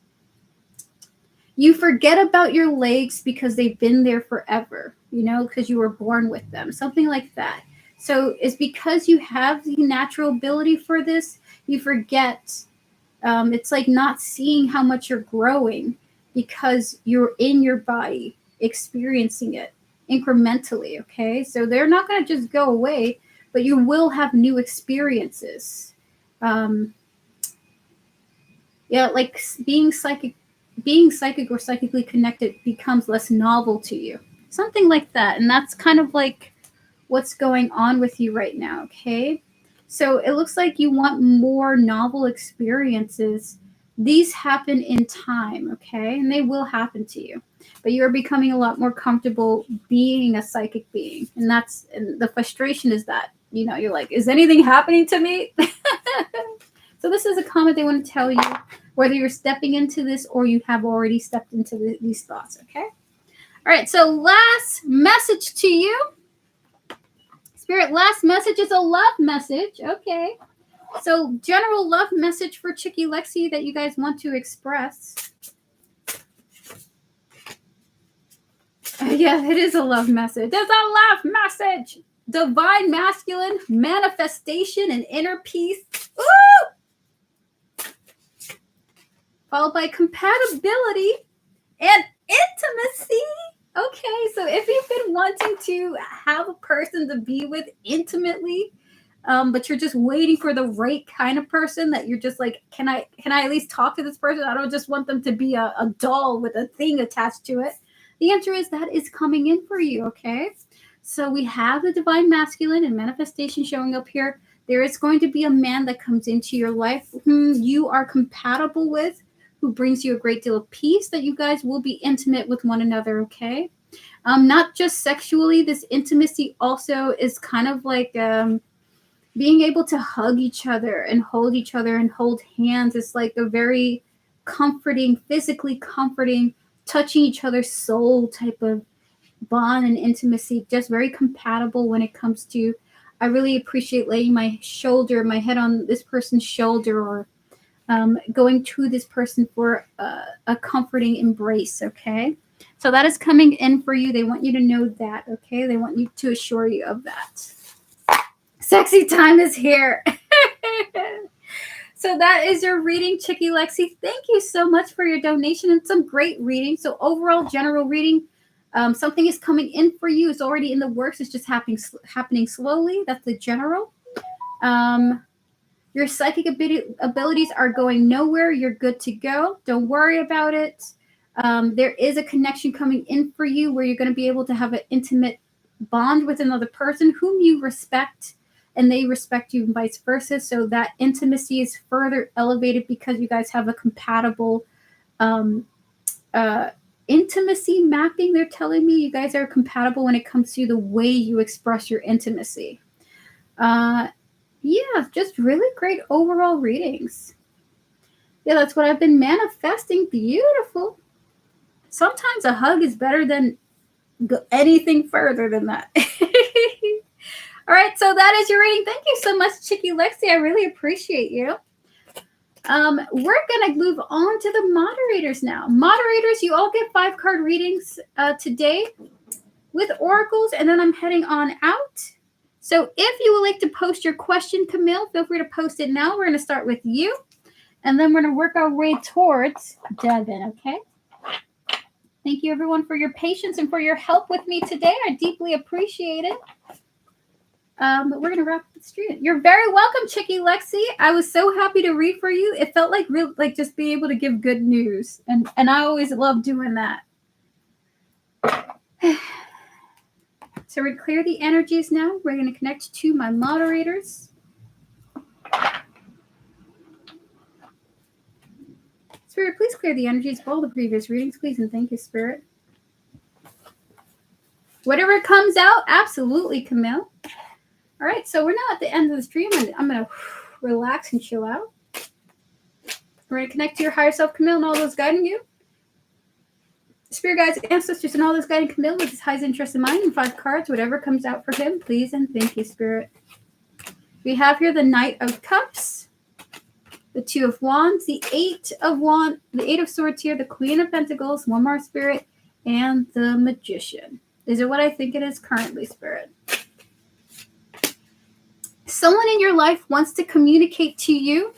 You forget about your legs because they've been there forever, because you were born with them, something like that. So it's because you have the natural ability for this, you forget. It's like not seeing how much you're growing because you're in your body experiencing it incrementally, okay? So they're not going to just go away, but you will have new experiences. Like being psychic or psychically connected becomes less novel to you. Something like that. And that's kind of like what's going on with you right now, okay? So it looks like you want more novel experiences. These happen in time, okay? And they will happen to you. But you're becoming a lot more comfortable being a psychic being. And the frustration is that, you're like, is anything happening to me? So this is a comment they want to tell you, whether you're stepping into this or you have already stepped into these thoughts, okay? All right, so last message to you. Spirit, last message is a love message. Okay. So general love message for Chicky Lexi that you guys want to express. Yeah, it is a love message. It's a love message. Divine masculine, manifestation, and inner peace. Woo! Followed by compatibility and intimacy. Okay, so if you've been wanting to have a person to be with intimately, but you're just waiting for the right kind of person that you're just like, can I at least talk to this person? I don't just want them to be a doll with a thing attached to it. The answer is that is coming in for you, okay? So we have the divine masculine and manifestation showing up here. There is going to be a man that comes into your life whom you are compatible with, who brings you a great deal of peace, that you guys will be intimate with one another, okay? Not just sexually, this intimacy also is kind of like being able to hug each other and hold hands. It's like a very comforting, physically comforting, touching each other's soul type of bond and intimacy, just very compatible when it comes to I really appreciate laying my head on this person's shoulder, or going to this person for a comforting embrace, okay? So that is coming in for you. They want you to know that, okay? They want you to assure you of that. Sexy time is here. So that is your reading, Chicky Lexi. Thank you so much for your donation and some great reading. So overall, general reading, something is coming in for you. It's already in the works. It's just happening slowly. That's the general. Your psychic abilities are going nowhere. You're good to go. Don't worry about it. There is a connection coming in for you where you're going to be able to have an intimate bond with another person whom you respect, and they respect you, and vice versa. So that intimacy is further elevated because you guys have a compatible intimacy mapping. They're telling me you guys are compatible when it comes to the way you express your intimacy. Yeah, just really great overall readings. Yeah, that's what I've been manifesting. Beautiful. Sometimes a hug is better than anything further than that. All right, so that is your reading. Thank you so much, Chicky Lexi. I really appreciate you. We're going to move on to the moderators now. Moderators, you all get 5-card readings today with oracles, and then I'm heading on out. So if you would like to post your question, Camille, feel free to post it now. We're going to start with you, and then we're going to work our way towards Devin, okay? Thank you, everyone, for your patience and for your help with me today. I deeply appreciate it. But we're going to wrap the stream. You're very welcome, Chicky Lexi. I was so happy to read for you. It felt like just being able to give good news, and I always love doing that. So we're going to clear the energies now. We're going to connect to my moderators. Spirit, please clear the energies of all the previous readings, please, and thank you, Spirit. Whatever comes out, absolutely, Camille. All right, so we're now at the end of the stream, and I'm going to relax and chill out. We're going to connect to your higher self, Camille, and all those guiding you. Spirit guides, ancestors, and all those guiding Camille with his highest interest in mind, and 5 cards, whatever comes out for him, please, and thank you, Spirit. We have here the Knight of Cups, the 2 of Wands, the 8 of Wands, the 8 of Swords here, the Queen of Pentacles, one more, Spirit, and the Magician. Is it what I think it is currently, Spirit? Someone in your life wants to communicate to you,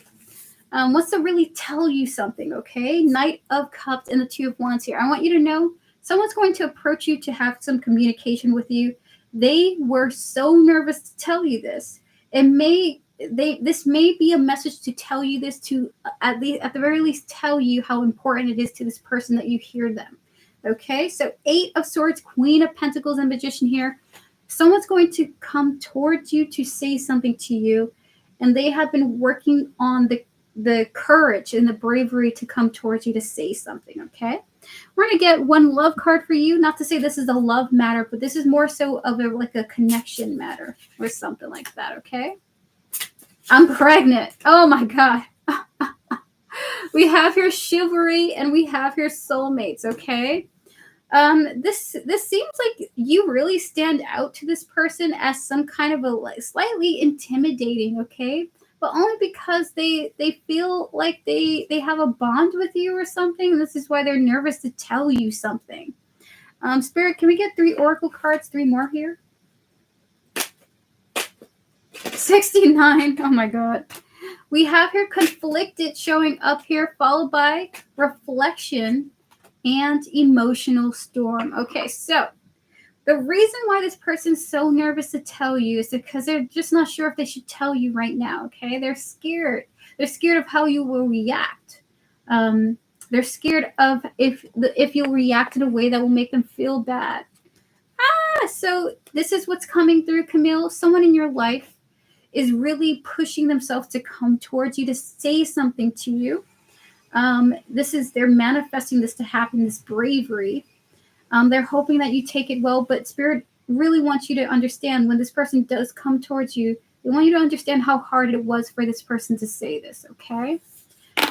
wants to really tell you something, okay? Knight of Cups and the 2 of Wands here. I want you to know someone's going to approach you to have some communication with you. They were so nervous to tell you this. This may be a message to tell you this, to at the very least tell you how important it is to this person that you hear them. Okay, so 8 of Swords, Queen of Pentacles, and Magician here. Someone's going to come towards you to say something to you, and they have been working on the courage and the bravery to come towards you to say something, okay? We're going to get one love card for you. Not to say this is a love matter, but this is more so of a connection matter or something like that, okay? I'm pregnant. Oh, my God. We have here chivalry, and we have here soulmates, okay? This seems like you really stand out to this person as some kind of a slightly intimidating, okay? But only because they feel like they have a bond with you or something. This is why they're nervous to tell you something. Spirit, can we get 3 oracle cards? 3 more here. 69. Oh my God. We have here conflicted showing up here, followed by reflection and emotional storm. Okay, so the reason why this person's so nervous to tell you is because they're just not sure if they should tell you right now, okay? They're scared. They're scared of how you will react. They're scared of if you'll react in a way that will make them feel bad. So this is what's coming through, Camille. Someone in your life is really pushing themselves to come towards you to say something to you. They're manifesting this to happen, this bravery. They're hoping that you take it well, but Spirit really wants you to understand when this person does come towards you, they want you to understand how hard it was for this person to say this, okay?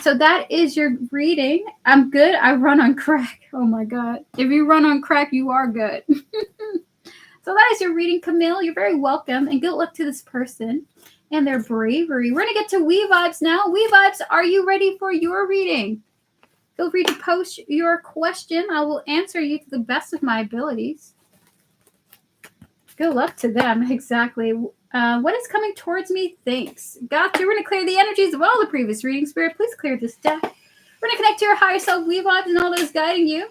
So that is your reading. I'm good. I run on crack. Oh my God. If you run on crack, you are good. So that is your reading, Camille. You're very welcome, and good luck to this person and their bravery. We're going to get to Wee Vibes now. Wee Vibes, are you ready for your reading? Feel free to post your question. I will answer you to the best of my abilities. Good luck to them. Exactly. What is coming towards me? Thanks. Gotcha. We're going to clear the energies of all the previous readings. Spirit, please clear this deck. We're going to connect to your higher self, Wee Vibes, and all those guiding you.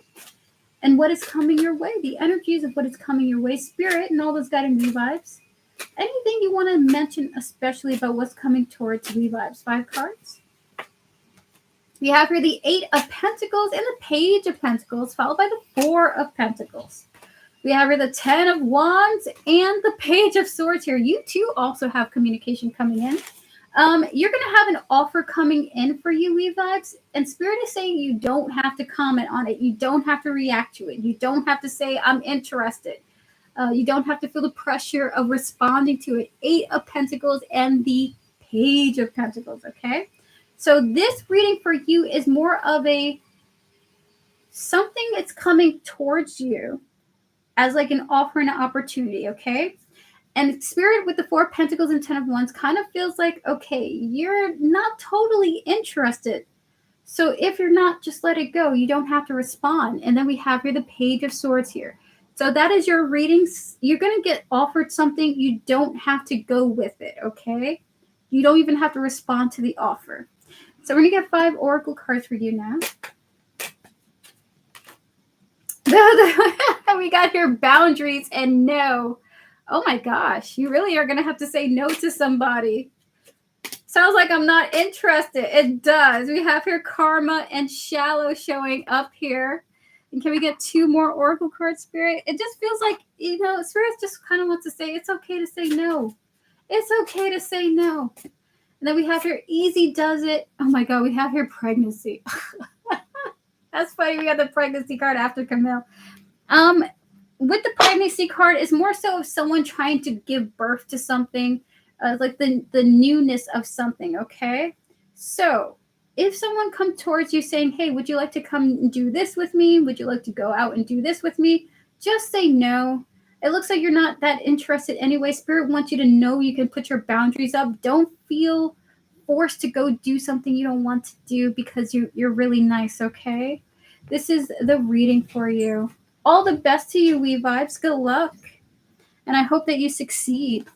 And what is coming your way. The energies of what is coming your way. Spirit, and all those guiding Wee Vibes. Anything you want to mention, especially about what's coming towards Wee Vibes? 5 cards. We have here the 8 of Pentacles and the Page of Pentacles, followed by the 4 of Pentacles. We have here the 10 of Wands and the Page of Swords here. You too also have communication coming in. You're going to have an offer coming in for you, Wee Vibes. And Spirit is saying you don't have to comment on it. You don't have to react to it. You don't have to say, I'm interested. You don't have to feel the pressure of responding to it. 8 of Pentacles and the Page of Pentacles, okay? So this reading for you is more of a something that's coming towards you as like an offer and an opportunity, okay? And Spirit with the 4 of Pentacles and 10 of Wands kind of feels like, okay, you're not totally interested. So if you're not, just let it go. You don't have to respond. And then we have here the Page of Swords here. So that is your readings. You're going to get offered something. You don't have to go with it, okay? You don't even have to respond to the offer. So we're going to get 5 oracle cards for you now. We got here boundaries and no. Oh my gosh, you really are going to have to say no to somebody. Sounds like I'm not interested. It does. We have here karma and shallow showing up here. And can we get 2 more oracle cards, Spirit? It just feels like, you know, Spirit just kind of wants to say it's okay to say no. It's okay to say no. And then we have here easy does it. Oh my God, we have here pregnancy. That's funny. We got the pregnancy card after Camille. With the pregnancy card, is more so of someone trying to give birth to something, like the newness of something, okay? So if someone comes towards you saying, hey, would you like to come and do this with me? Would you like to go out and do this with me? Just say no. It looks like you're not that interested anyway. Spirit wants you to know you can put your boundaries up. Don't feel forced to go do something you don't want to do because you're really nice, okay? This is the reading for you. All the best to you, Wee Vibes. Good luck. And I hope that you succeed.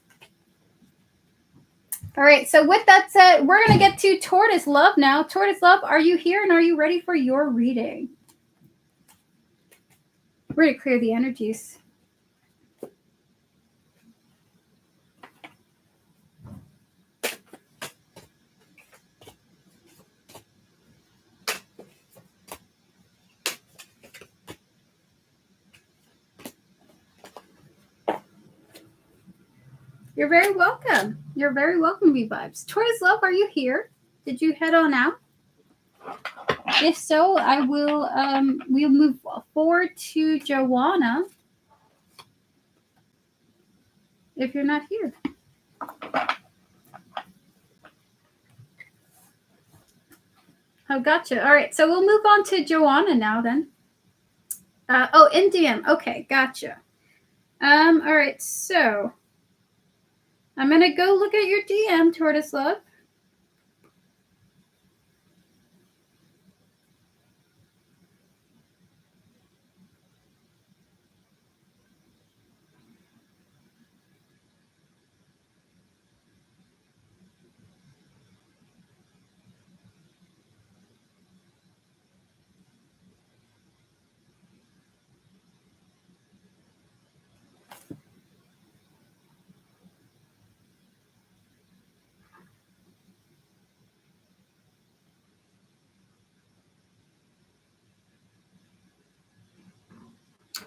All right, so with that said, we're going to get to Tortoise Love now. Tortoise Love, are you here and are you ready for your reading? We're going to clear the energies. You're very welcome. You're very welcome, Wee Vibes. Tortoise Love, are you here? Did you head on out? If so, I will. We'll move forward to Joanna. If you're not here. Oh, gotcha. All right, so we'll move on to Joanna now then. Oh, in DM. Okay, gotcha. All right, so I'm gonna go look at your DM, Tortoise Love.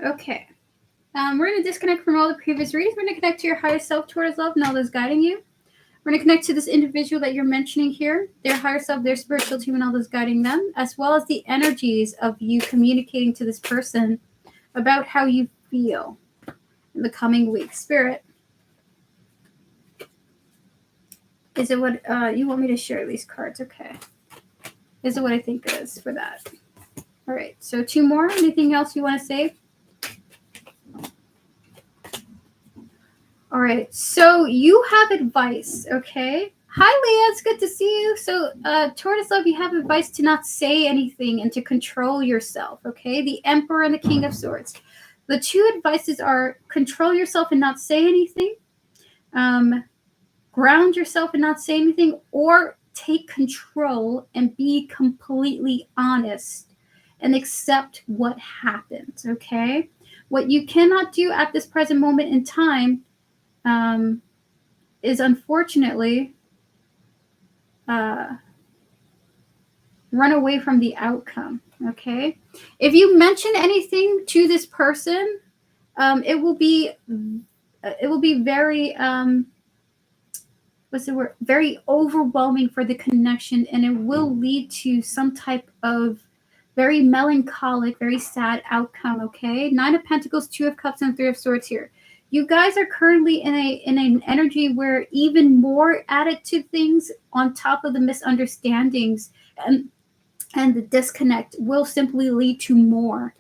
Okay. We're going to disconnect from all the previous readings. We're going to connect to your higher self, Tortoise Love, and all those guiding you. We're going to connect to this individual that you're mentioning here, their higher self, their spiritual team, and all those guiding them, as well as the energies of you communicating to this person about how you feel in the coming week. Spirit, is it what you want me to share these cards? Okay. Is it what I think it is for that? All right. So 2 more. Anything else you want to say? All right, so you have advice, okay? Hi, Leah, it's good to see you. So, Tortoise Love, you have advice to not say anything and to control yourself, okay? The Emperor and the King of Swords. The two advices are control yourself and not say anything, ground yourself and not say anything, or take control and be completely honest and accept what happens, okay? What you cannot do at this present moment in time is unfortunately run away from the outcome, okay? If you mention anything to this person, it will be very what's the word? Very overwhelming for the connection, and it will lead to some type of very melancholic, very sad outcome. Okay, 9 of Pentacles, 2 of Cups, and 3 of Swords here. You guys are currently in an energy where even more added to things on top of the misunderstandings and the disconnect will simply lead to more.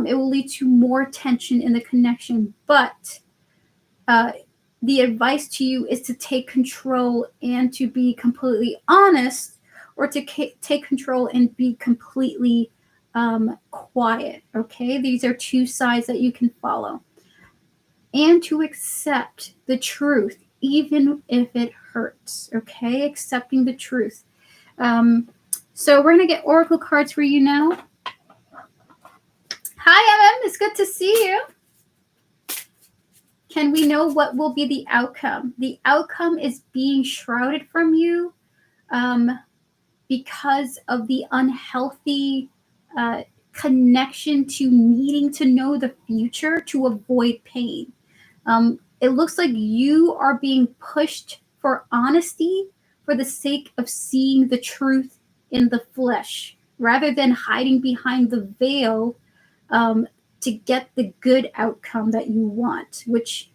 It will lead to more tension in the connection, but the advice to you is to take control and to be completely honest, or to take control and be completely quiet. Okay, these are two sides that you can follow, and to accept the truth even if it hurts. Okay, accepting the truth. So we're gonna get oracle cards for you now. Hi, it's good to see you. Can we know what will be the outcome? The outcome is being shrouded from you because of the unhealthy connection to needing to know the future to avoid pain. It looks like you are being pushed for honesty for the sake of seeing the truth in the flesh, rather than hiding behind the veil to get the good outcome that you want, which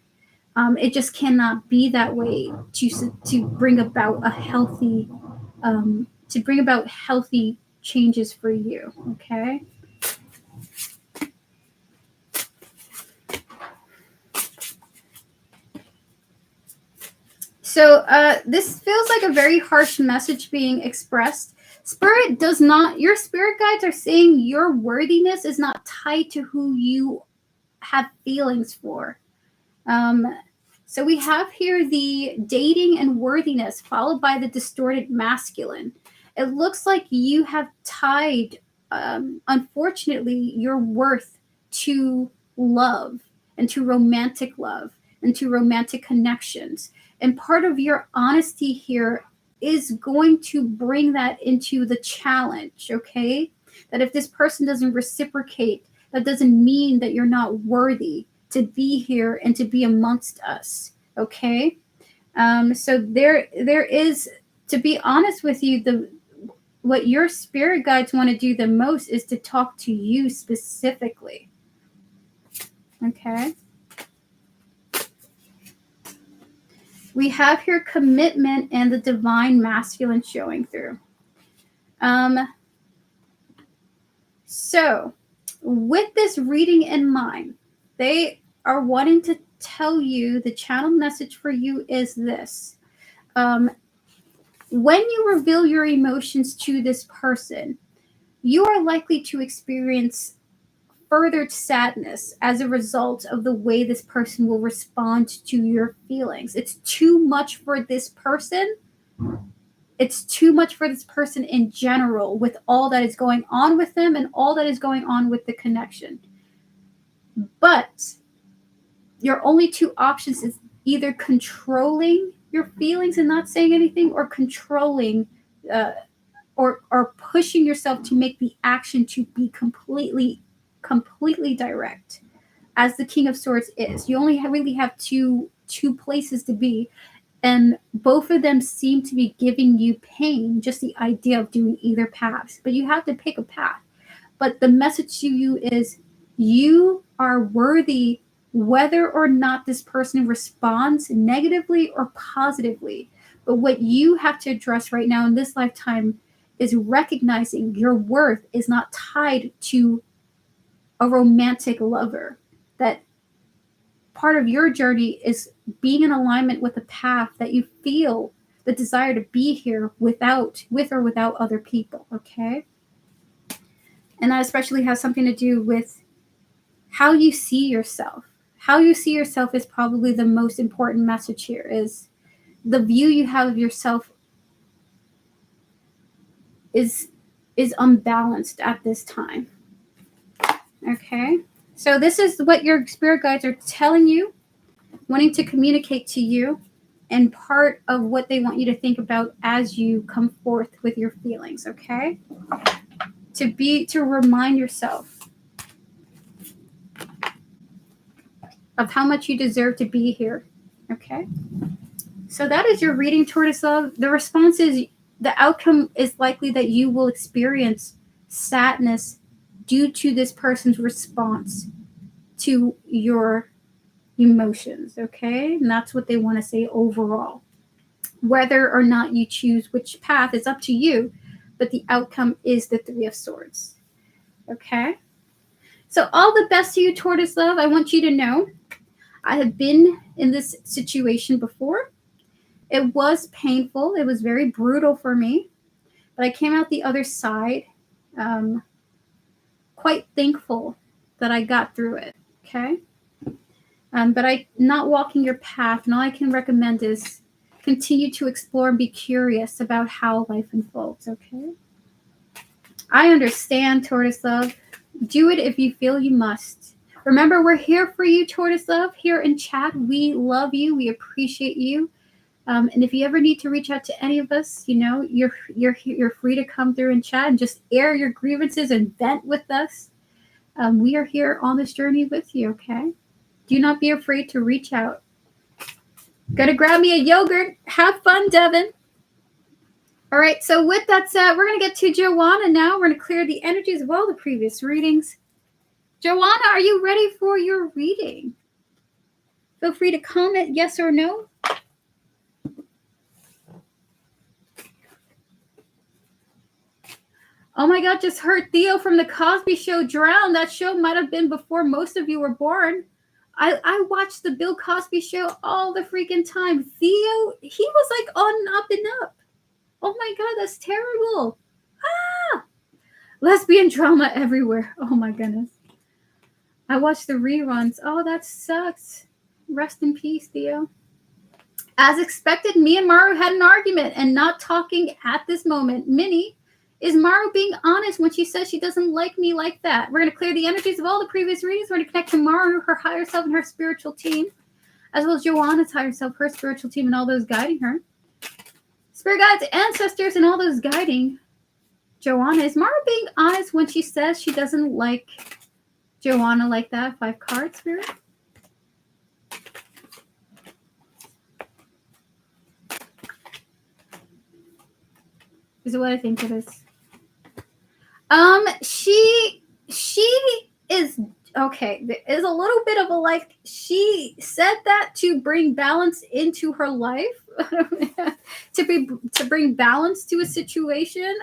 it just cannot be that way to bring about a healthy healthy changes for you. Okay. So this feels like a very harsh message being expressed. Spirit does not, your spirit guides are saying your worthiness is not tied to who you have feelings for. So we have here the dating and worthiness followed by the distorted masculine. It looks like you have tied, unfortunately, your worth to love and to romantic love and to romantic connections. And part of your honesty here is going to bring that into the challenge, okay? That if this person doesn't reciprocate, that doesn't mean that you're not worthy to be here and to be amongst us, okay? So there is, to be honest with you, what your spirit guides want to do the most is to talk to you specifically, okay? We have here commitment and the divine masculine showing through. So with this reading in mind, they are wanting to tell you, the channel message for you is this. When you reveal your emotions to this person, you are likely to experience further sadness as a result of the way this person will respond to your feelings. It's too much for this person. It's too much for this person in general, with all that is going on with them and all that is going on with the connection. But your only two options is either controlling your feelings and not saying anything, or controlling or pushing yourself to make the action to be completely direct, as the King of Swords is. You only really have two places to be, and both of them seem to be giving you pain, just the idea of doing either path. But you have to pick a path. But the message to you is you are worthy, whether or not this person responds negatively or positively. But what you have to address right now in this lifetime is recognizing your worth is not tied to a romantic lover. That part of your journey is being in alignment with a path that you feel the desire to be here with or without other people, okay? And that especially has something to do with how you see yourself. How you see yourself is probably the most important message here, is the view you have of yourself is unbalanced at this time. Okay? So this is what your spirit guides are telling you, wanting to communicate to you, and part of what they want you to think about as you come forth with your feelings, okay? To remind yourself of how much you deserve to be here, okay? So that is your reading, Tortoise Love. The response is, the outcome is likely that you will experience sadness due to this person's response to your emotions, okay? And that's what they want to say overall. Whether or not you choose which path is up to you, but the outcome is the Three of Swords, okay? So all the best to you, Tortoise Love. I want you to know I have been in this situation before. It was painful. It was very brutal for me, but I came out the other side quite thankful that I got through it, okay? But not walking your path, and all I can recommend is continue to explore and be curious about how life unfolds, okay? I understand, Tortoise Love. Do it if you feel you must. Remember, we're here for you, Tortoise Love. Here in chat, we love you. We appreciate you. And if you ever need to reach out to any of us, you know, you're free to come through and chat and just air your grievances and vent with us. We are here on this journey with you, okay? Do not be afraid to reach out. Gotta grab me a yogurt. Have fun, Devin. All right, so with that said, we're going to get to Joanna now. We're going to clear the energies of all the previous readings. Joanna, are you ready for your reading? Feel free to comment yes or no. Oh my God, just heard Theo from the Cosby Show drown. That show might have been before most of you were born. I watched the Bill Cosby Show all the freaking time. Theo, he was like on up and up. Oh my God, that's terrible. Ah! Lesbian drama everywhere. Oh my goodness. I watched the reruns. Oh, that sucks. Rest in peace, Theo. As expected, me and Maru had an argument and not talking at this moment. Minnie, is Maru being honest when she says she doesn't like me like that? We're going to clear the energies of all the previous readings. We're going to connect to Maru, her higher self, and her spiritual team, as well as Joanna's higher self, her spiritual team, and all those guiding her. Spirit guides, ancestors, and all those guiding Joanna. Is Maru being honest when she says she doesn't like Joanna like that? 5 cards, Spirit. Is it what I think it is? She is okay. There is a little bit of a like. She said that to bring balance into her life, to bring balance to a situation.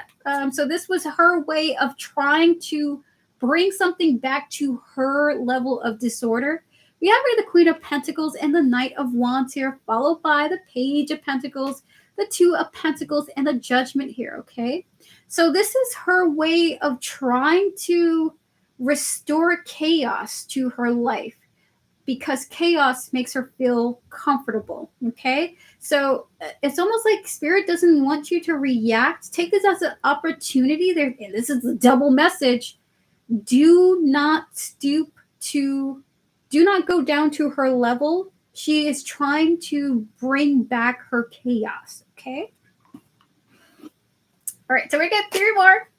So this was her way of trying to bring something back to her level of disorder. We have here the Queen of Pentacles and the Knight of Wands here, followed by the Page of Pentacles, the Two of Pentacles, and the Judgment here, okay? So this is her way of trying to restore chaos to her life, because chaos makes her feel comfortable, okay? So it's almost like Spirit doesn't want you to react. Take this as an opportunity. This is a double message. Do not go down to her level. She is trying to bring back her chaos, okay? All right, so we get 3 more.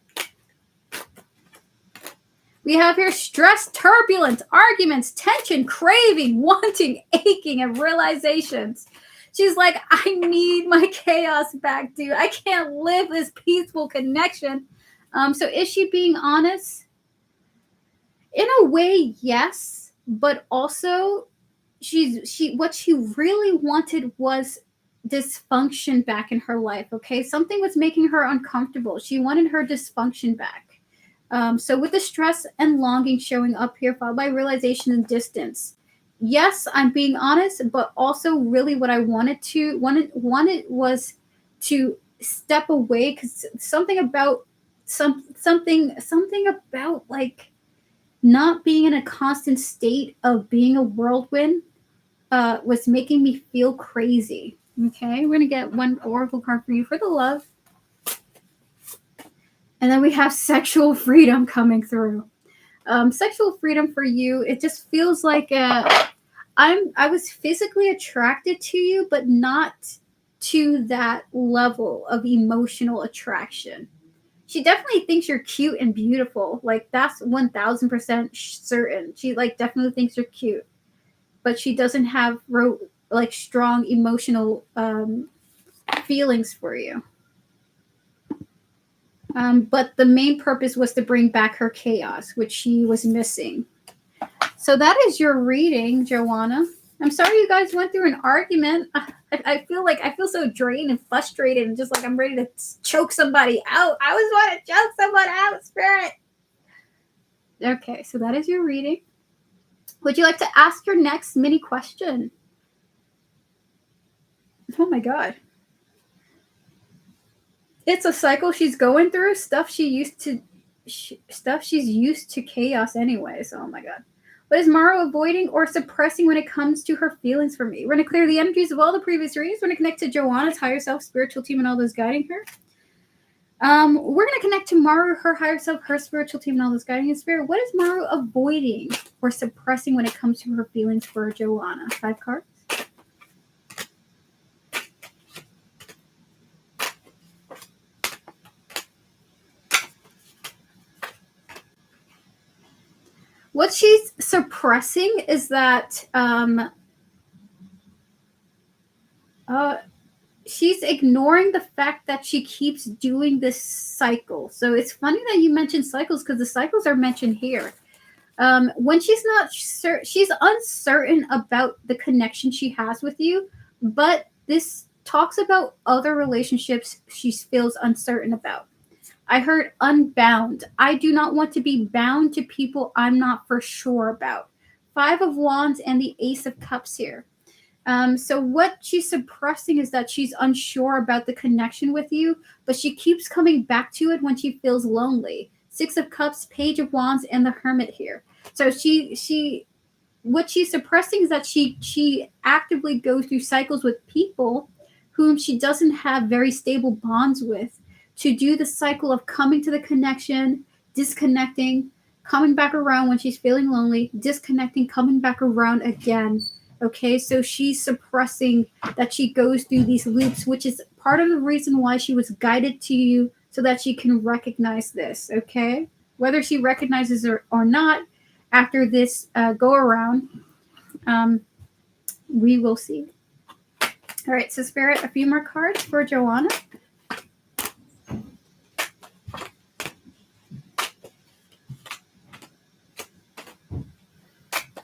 We have here stress, turbulence, arguments, tension, craving, wanting, aching, and realizations. She's like, I need my chaos back, dude. I can't live this peaceful connection. So is she being honest? In a way, yes, but also what she really wanted was dysfunction back in her life, okay? Something was making her uncomfortable. She wanted her dysfunction back. So with the stress and longing showing up here, followed by realization and distance, yes, I'm being honest, but also really what I wanted was to step away, because something about something about like not being in a constant state of being a whirlwind was making me feel crazy. Okay, we're gonna get one oracle card for you for the love, and then we have sexual freedom coming through. Sexual freedom for you, it just feels like I was physically attracted to you, but not to that level of emotional attraction. She definitely thinks you're cute and beautiful. Like, that's 1000% certain. She like definitely thinks you're cute, but she doesn't have like strong emotional feelings for you. But the main purpose was to bring back her chaos, which she was missing. So that is your reading, Joanna. I'm sorry you guys went through an argument. I feel so drained and frustrated and just like I'm ready to choke somebody out. I always want to choke someone out, Spirit. Okay, so that is your reading. Would you like to ask your next mini question? Oh my God. It's a cycle she's going through. Stuff she's used to chaos anyways. Oh my God. What is Maru avoiding or suppressing when it comes to her feelings for me? We're going to clear the energies of all the previous readings. We're going to connect to Joanna's higher self, spiritual team, and all those guiding her. We're going to connect to Maru, her higher self, her spiritual team, and all those guiding in spirit. What is Maru avoiding or suppressing when it comes to her feelings for Joanna? 5 cards. What she's suppressing is that she's ignoring the fact that she keeps doing this cycle. So it's funny that you mentioned cycles, because the cycles are mentioned here. When she's not she's uncertain about the connection she has with you, but this talks about other relationships she feels uncertain about. I heard unbound. I do not want to be bound to people I'm not for sure about. 5 of Wands and the Ace of Cups here. So what she's suppressing is that she's unsure about the connection with you, but she keeps coming back to it when she feels lonely. 6 of Cups, Page of Wands, and the Hermit here. So what she's suppressing is that she actively goes through cycles with people whom she doesn't have very stable bonds with, to do the cycle of coming to the connection, disconnecting, coming back around when she's feeling lonely, disconnecting, coming back around again. Okay, so she's suppressing that she goes through these loops, which is part of the reason why she was guided to you, so that she can recognize this. Okay, whether she recognizes it or not after this go around, we will see. All right, so Spirit, a few more cards for Joanna.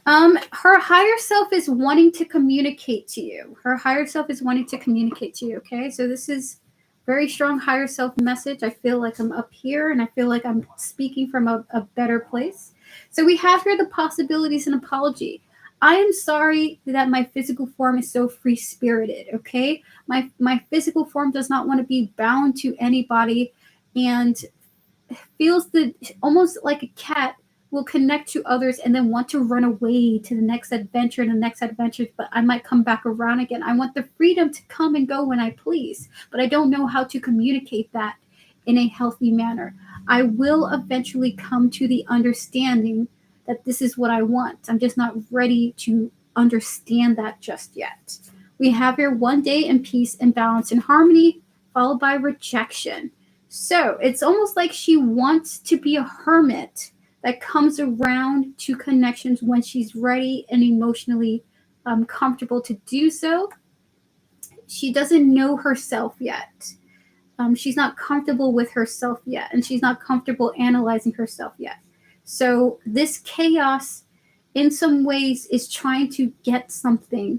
Her higher self is wanting to communicate to you. Her higher self is wanting to communicate to you, okay? So this is very strong higher self message. I feel like I'm up here, and I feel like I'm speaking from a better place. So we have here the possibilities and apology. I am sorry that my physical form is so free-spirited, okay? My physical form does not want to be bound to anybody, and feels almost like a cat will connect to others and then want to run away to the next adventure and the next adventure, but I might come back around again. I want the freedom to come and go when I please, but I don't know how to communicate that in a healthy manner. I will eventually come to the understanding that this is what I want. I'm just not ready to understand that just yet. We have here 1 day in peace and balance and harmony, followed by rejection. So it's almost like she wants to be a hermit that comes around to connections when she's ready and emotionally comfortable to do so. She doesn't know herself yet. She's not comfortable with herself yet, and she's not comfortable analyzing herself yet. So this chaos, in some ways, is trying to get something,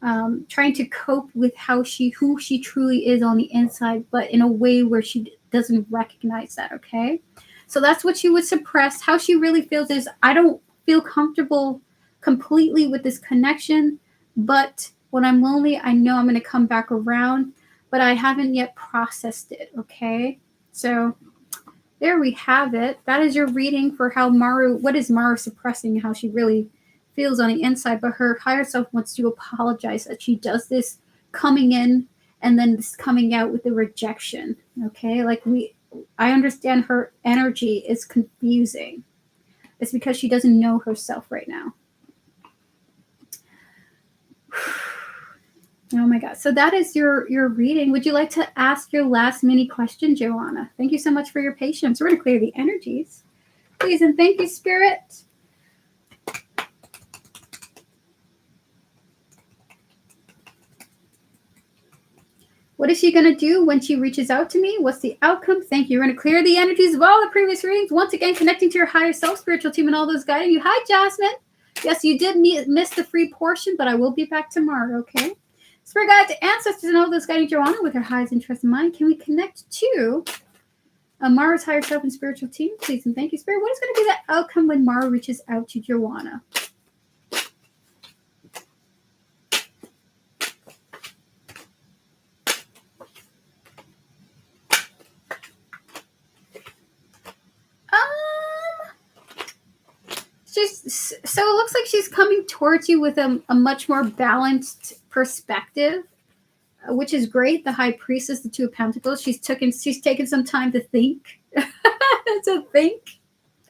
trying to cope with who she truly is on the inside, but in a way where she doesn't recognize that, okay? So that's what she would suppress. How she really feels is, I don't feel comfortable completely with this connection, but when I'm lonely, I know I'm going to come back around, but I haven't yet processed it, okay? So there we have it. That is your reading for how Maru, what is Maru suppressing, how she really feels on the inside, but her higher self wants to apologize that she does this coming in and then this coming out with the rejection, okay? Like I understand her energy is confusing. It's because she doesn't know herself right now. Oh my God. So that is your reading. Would you like to ask your last mini question, Joanna? Thank you so much for your patience. We're going to clear the energies. Please and thank you, Spirit. What is she going to do when she reaches out to me? What's the outcome? Thank you. We're going to clear the energies of all the previous readings. Once again, connecting to your higher self, spiritual team, and all those guiding you. Hi, Jasmine. Yes, you did miss the free portion, but I will be back tomorrow, okay? Spirit guides, ancestors, and all those guiding Joanna with her highest interest in mind. Can we connect to Mara's higher self and spiritual team? Please and thank you, Spirit. What is going to be the outcome when Mara reaches out to Joanna? So it looks like she's coming towards you with a much more balanced perspective, which is great. The High Priestess, the Two of Pentacles, she's taken some time to think,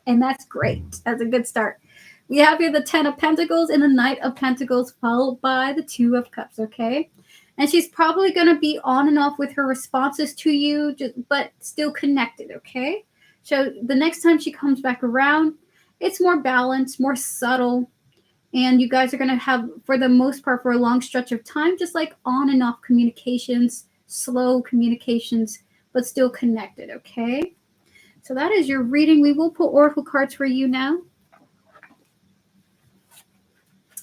and that's great. That's a good start. We have here the Ten of Pentacles and the Knight of Pentacles, followed by the Two of Cups. Okay, and she's probably going to be on and off with her responses to you, but still connected. Okay, so the next time she comes back around, it's more balanced, more subtle, and you guys are going to have, for the most part, for a long stretch of time, just like on and off communications, slow communications, but still connected, okay? So that is your reading. We will pull oracle cards for you now.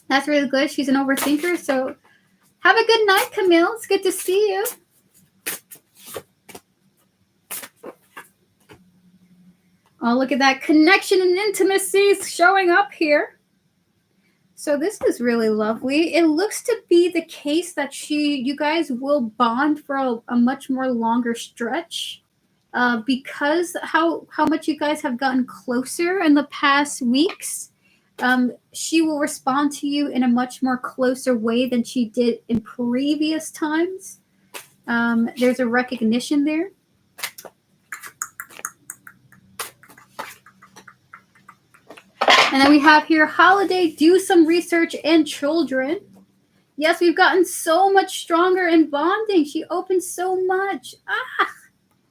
That's really good. She's an overthinker, so have a good night, Camille. It's good to see you. Oh, look at that connection and intimacy showing up here. So this is really lovely. It looks to be the case that you guys will bond for a much more longer stretch because how much you guys have gotten closer in the past weeks. She will respond to you in a much more closer way than she did in previous times. There's a recognition there. And then we have here, holiday, do some research, and children. Yes, we've gotten so much stronger in bonding. She opens so much.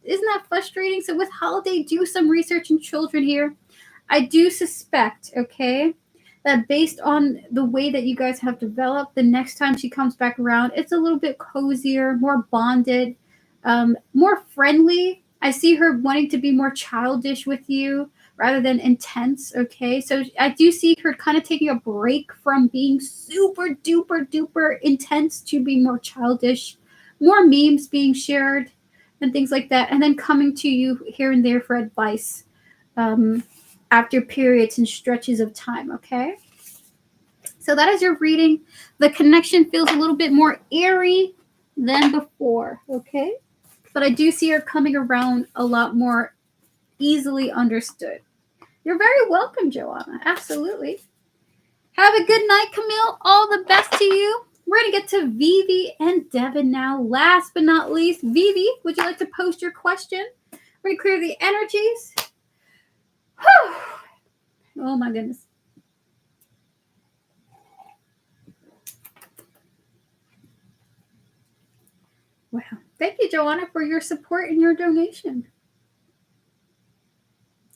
Isn't that frustrating? So with holiday, do some research and children here. I do suspect, okay, that based on the way that you guys have developed, the next time she comes back around, it's a little bit cozier, more bonded, more friendly. I see her wanting to be more childish with you rather than intense, okay? So I do see her kind of taking a break from being super duper duper intense to being more childish, more memes being shared and things like that, and then coming to you here and there for advice after periods and stretches of time, okay? So that is your reading. The connection feels a little bit more eerie than before, okay? But I do see her coming around a lot more easily understood. You're very welcome, Joanna. Absolutely. Have a good night, Camille. All the best to you. We're going to get to Vivi and Devin now. Last but not least, Vivi, would you like to post your question? We're going to clear the energies. Whew. Oh, my goodness. Wow. Thank you, Joanna, for your support and your donation.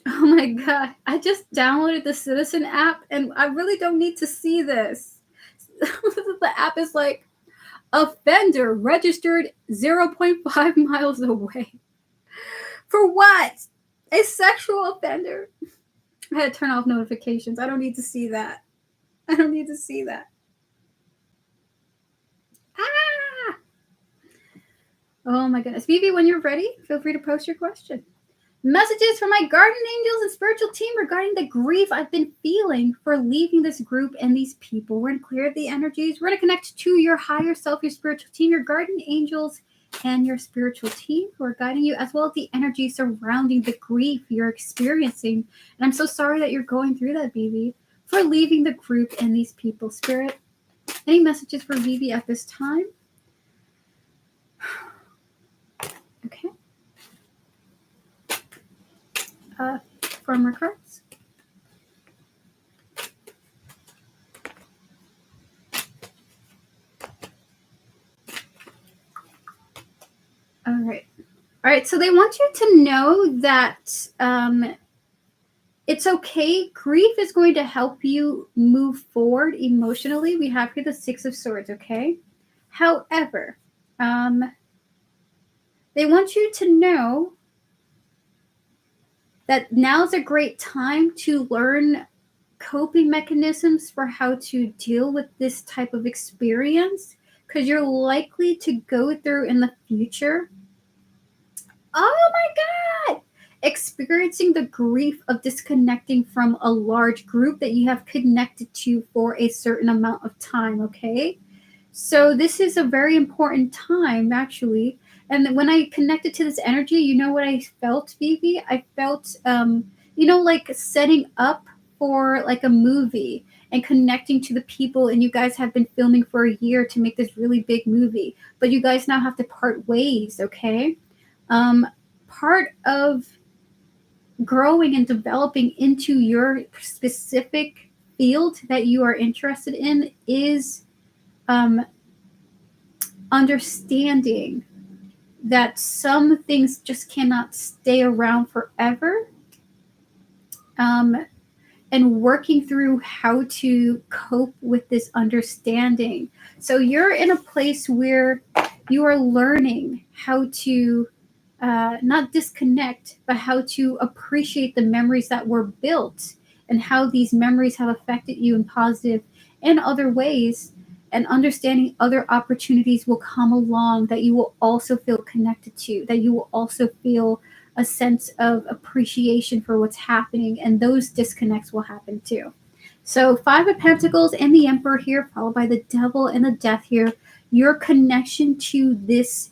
Oh my God. I just downloaded the Citizen app and I really don't need to see this. The app is like, offender registered 0.5 miles away. For what? A sexual offender. I had to turn off notifications. I don't need to see that. I don't need to see that. Ah! Oh my goodness. Vivi, when you're ready, feel free to post your question. Messages from my guardian angels and spiritual team regarding the grief I've been feeling for leaving this group and these people. We're going to clear the energies. We're going to connect to your higher self, your spiritual team, your guardian angels, and your spiritual team who are guiding you, as well as the energy surrounding the grief you're experiencing. And I'm so sorry that you're going through that, Vivi, for leaving the group and these people. Spirit, any messages for Vivi at this time? Okay. From her cards. All right. So they want you to know that it's okay. Grief is going to help you move forward emotionally. We have here the Six of Swords, okay? However, they want you to know that now's a great time to learn coping mechanisms for how to deal with this type of experience, because you're likely to go through in the future. Oh my God! Experiencing the grief of disconnecting from a large group that you have connected to for a certain amount of time, okay? So this is a very important time, actually. And when I connected to this energy, you know what I felt, Vivi? I felt, like setting up for like a movie and connecting to the people, and you guys have been filming for a year to make this really big movie, but you guys now have to part ways, okay? Part of growing and developing into your specific field that you are interested in is understanding that some things just cannot stay around forever, and working through how to cope with this understanding. So you're in a place where you are learning how to not disconnect, but how to appreciate the memories that were built and how these memories have affected you in positive and other ways, and understanding other opportunities will come along that you will also feel connected to, that you will also feel a sense of appreciation for what's happening, and those disconnects will happen too. So 5 of Pentacles and the Emperor here, followed by the Devil and the Death here. Your connection to this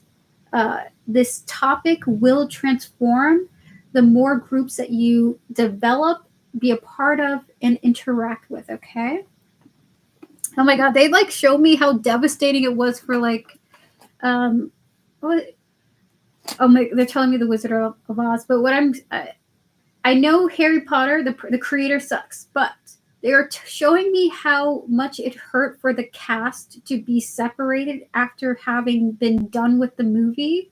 topic will transform the more groups that you develop, be a part of, and interact with, okay? Oh my God, they like showed me how devastating it was for like, what? Oh my, they're telling me the Wizard of Oz, but I know Harry Potter, the creator sucks, but they are showing me how much it hurt for the cast to be separated after having been done with the movie,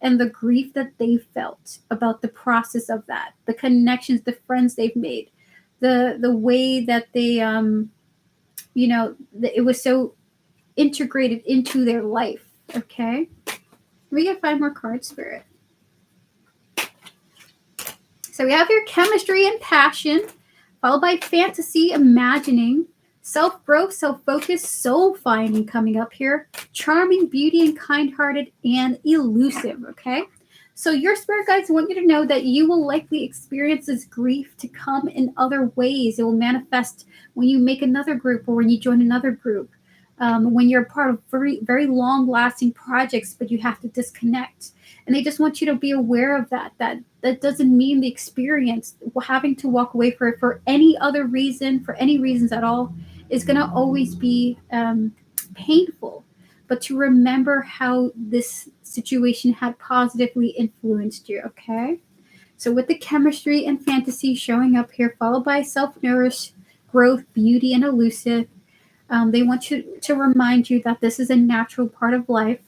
and the grief that they felt about the process of that, the connections, the friends they've made, the way that they, it was so integrated into their life, okay? We get 5 more cards, Spirit. So we have your chemistry and passion, followed by fantasy, imagining, self-growth, self-focus, soul-finding coming up here, charming, beauty, and kind-hearted, and elusive, okay? So your spirit guides want you to know that you will likely experience this grief to come in other ways. It will manifest when you make another group or when you join another group, when you're part of very, very long-lasting projects, but you have to disconnect. And they just want you to be aware of that that doesn't mean the experience, having to walk away for any other reason, for any reasons at all, is going to always be painful. But to remember how this situation had positively influenced you, okay? So with the chemistry and fantasy showing up here, followed by self-nourished, growth, beauty, and elusive, they want you to remind you that this is a natural part of life.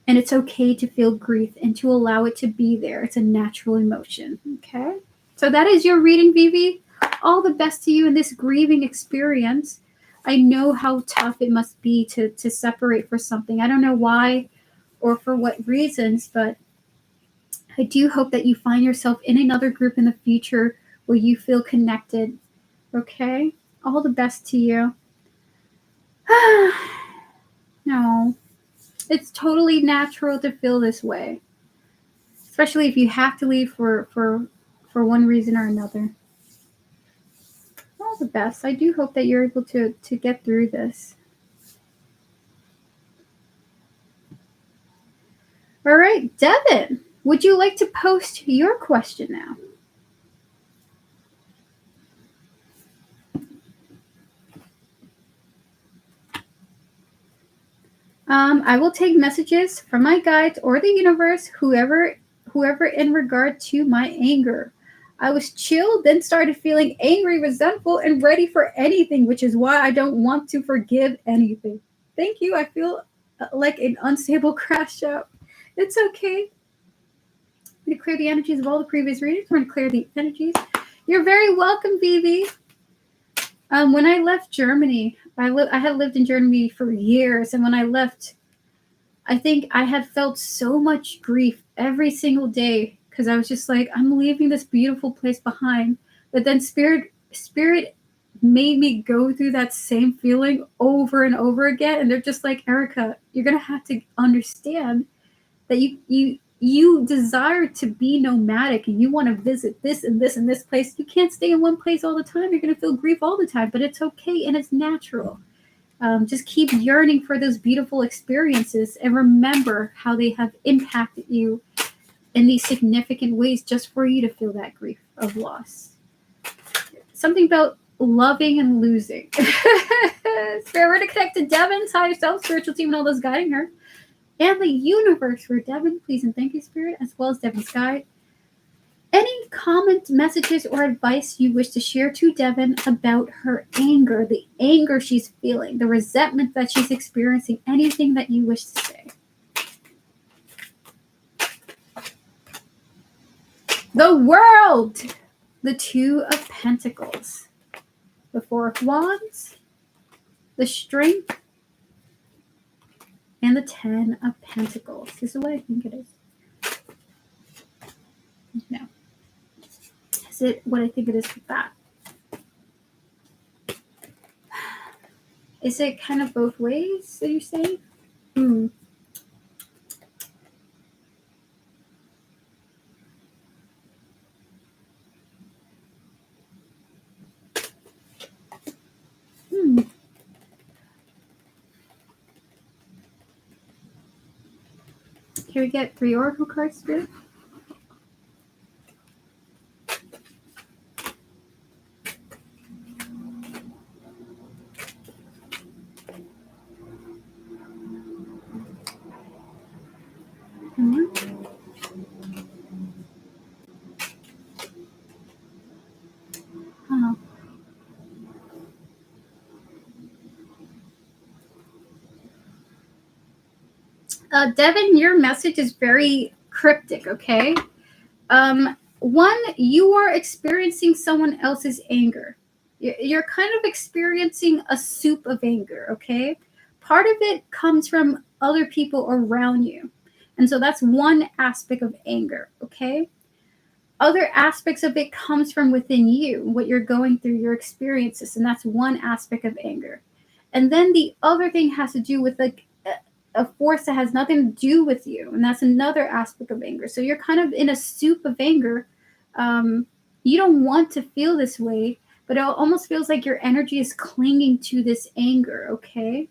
And it's okay to feel grief and to allow it to be there. It's a natural emotion, okay? So that is your reading, Vivi. All the best to you in this grieving experience. I know how tough it must be to separate for something. I don't know why or for what reasons, but I do hope that you find yourself in another group in the future where you feel connected, okay? All the best to you. No. It's totally natural to feel this way. especially if you have to leave for one reason or another. All the best. I do hope that you're able to get through this. All right, Devin, would you like to post your question now? I will take messages from my guides or the universe, whoever in regard to my anger. I was chill, then started feeling angry, resentful, and ready for anything, which is why I don't want to forgive anything. Thank you. I feel like an unstable crash out. It's okay. I'm going to clear the energies of all the previous readings. We're going to clear the energies. You're very welcome, Vivi. When I left Germany, I had lived in Germany for years, and when I left, I think I had felt so much grief every single day because I was just like, I'm leaving this beautiful place behind. But then Spirit made me go through that same feeling over and over again, and they're just like, Erica, you're gonna have to understand that you desire to be nomadic and you want to visit this and this and this place. You can't stay in one place all the time. You're going to feel grief all the time, but it's okay and it's natural. Just keep yearning for those beautiful experiences and remember how they have impacted you in these significant ways just for you to feel that grief of loss. Something about loving and losing. Spirit, we're to connect to Devin's higher self, spiritual team, and all those guiding her. And the universe for Devin, please and thank you, Spirit, as well as Devin's guide. Any comment, messages, or advice you wish to share to Devin about her anger, the anger she's feeling, the resentment that she's experiencing, anything that you wish to say. The World, the Two of Pentacles, the Four of Wands, the Strength, and the Ten of Pentacles. This is what I think it is. No. Is it what I think it is with that? Is it kind of both ways that you're saying? Can we get 3 oracle cards, Spirit? Devin, your message is very cryptic, okay? One, you are experiencing someone else's anger. You're kind of experiencing a soup of anger, okay? Part of it comes from other people around you. And so that's one aspect of anger, okay? Other aspects of it comes from within you, what you're going through, your experiences, and that's one aspect of anger. And then the other thing has to do with like a force that has nothing to do with you, and that's another aspect of anger. So you're kind of in a soup of anger. You don't want to feel this way, but it almost feels like your energy is clinging to this anger, okay?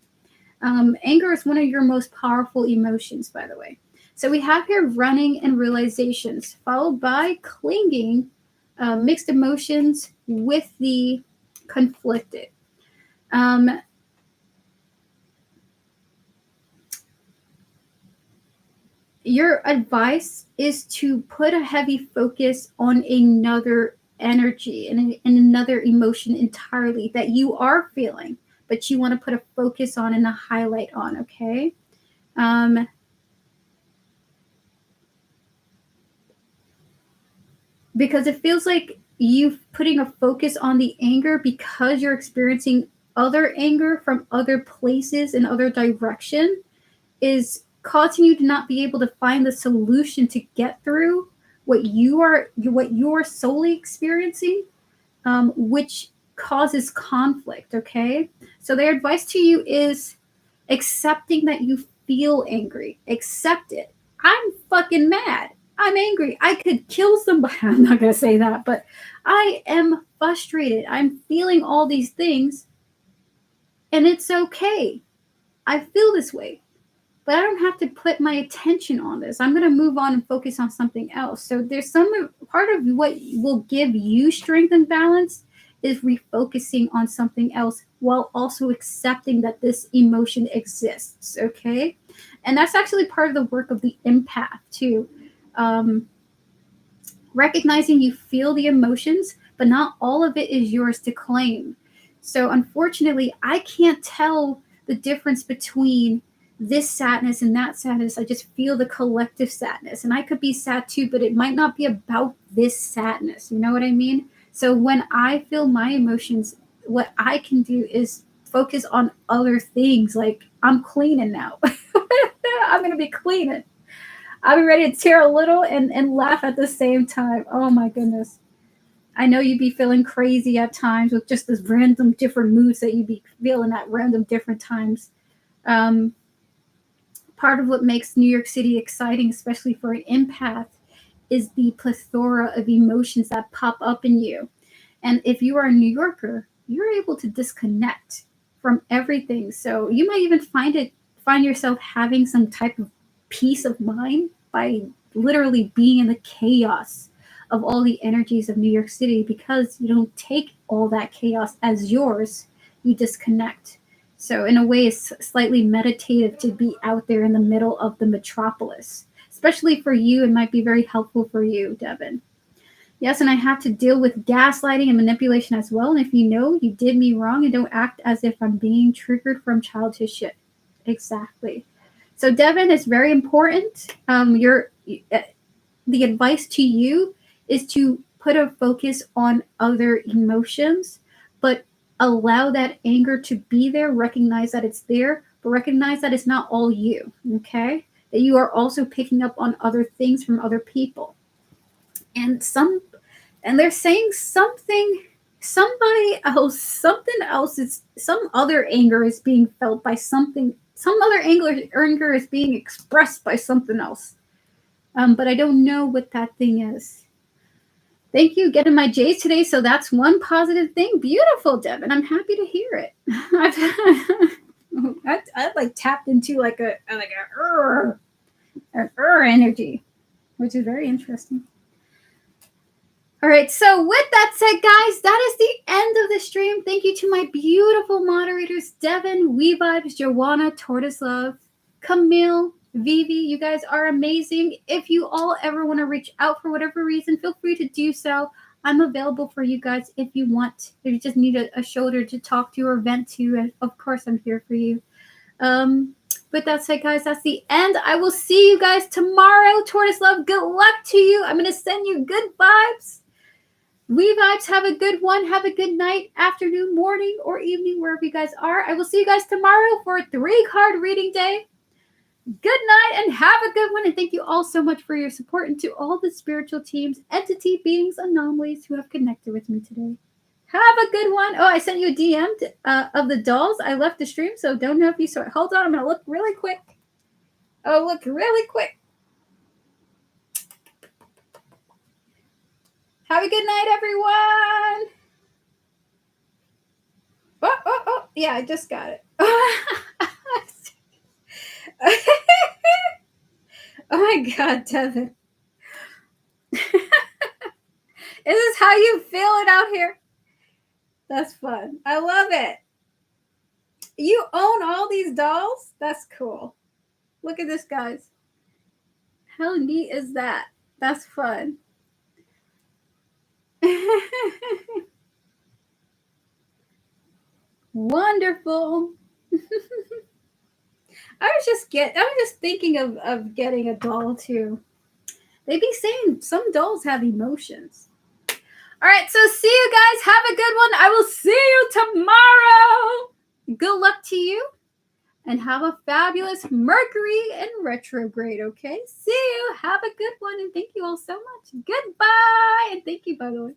Anger is one of your most powerful emotions, by the way. So we have here running and realizations, followed by clinging, mixed emotions with the conflicted. Your advice is to put a heavy focus on another energy and another emotion entirely that you are feeling, but you want to put a focus on and a highlight on, okay? Because it feels like you putting a focus on the anger because you're experiencing other anger from other places and other direction is causing you to not be able to find the solution to get through what you're solely experiencing, which causes conflict, okay? So their advice to you is accepting that you feel angry. Accept it. I'm fucking mad. I'm angry. I could kill somebody. I'm not going to say that, but I am frustrated. I'm feeling all these things, and it's okay. I feel this way, but I don't have to put my attention on this. I'm going to move on and focus on something else. So there's some part of what will give you strength and balance is refocusing on something else while also accepting that this emotion exists, okay? And that's actually part of the work of the empath too. Recognizing you feel the emotions, but not all of it is yours to claim. So unfortunately, I can't tell the difference between this sadness and that sadness. I just feel the collective sadness. And I could be sad too, but it might not be about this sadness. You know what I mean? So when I feel my emotions, what I can do is focus on other things. Like I'm cleaning now. I'm going to be cleaning. I'll be ready to tear a little and laugh at the same time. Oh my goodness. I know you'd be feeling crazy at times with just this random different moods that you'd be feeling at random different times. Part of what makes New York City exciting, especially for an empath, is the plethora of emotions that pop up in you. And if you are a New Yorker, you're able to disconnect from everything. So you might even find yourself having some type of peace of mind by literally being in the chaos of all the energies of New York City, because you don't take all that chaos as yours, you disconnect. So in a way, it's slightly meditative to be out there in the middle of the metropolis. Especially for you, it might be very helpful for you, Devin. Yes, and I have to deal with gaslighting and manipulation as well. And if you know you did me wrong, and don't act as if I'm being triggered from childhood shit. Exactly. So Devin, is very important. The advice to you is to put a focus on other emotions, but allow that anger to be there. Recognize that it's there, but recognize that it's not all you. Okay, that you are also picking up on other things from other people, and they're saying somebody else, something else is, some other anger is being felt by something, some other anger is being expressed by something else. But I don't know what that thing is. Thank you, getting my J's today. So that's one positive thing. Beautiful, Devin. I'm happy to hear it. I've like tapped into like an energy, which is very interesting. All right, so with that said, guys, that is the end of the stream. Thank you to my beautiful moderators, Devin, We Vibes, Joanna, Tortoise Love, Camille, Vivi. You guys are amazing. If you all ever want to reach out for whatever reason, feel free to do so. I'm available for you guys if you want. If you just need a shoulder to talk to or vent to, and of course, I'm here for you. With that said, guys, that's the end. I will see you guys tomorrow. Tortoise Love, good luck to you. I'm going to send you good vibes. We Vibes, have a good one. Have a good night, afternoon, morning, or evening, wherever you guys are. I will see you guys tomorrow for a 3-card reading day. Good night and have a good one. And thank you all so much for your support, and to all the spiritual teams, entity, beings, anomalies who have connected with me today. Have a good one. Oh, I sent you a DM of the dolls. I left the stream, so don't know if you saw it. Hold on, I'm going to look really quick. Oh, look really quick. Have a good night, everyone. Oh, yeah, I just got it. Oh my God, Devin. Is this how you feel it out here? That's fun. I love it. You own all these dolls? That's cool. Look at this, guys. How neat is that? That's fun. Wonderful. I was just thinking of getting a doll too. They be saying some dolls have emotions. All right, so see you guys. Have a good one. I will see you tomorrow. Good luck to you, and have a fabulous Mercury in retrograde, okay? See you. Have a good one, and thank you all so much. Goodbye, and thank you, by the way.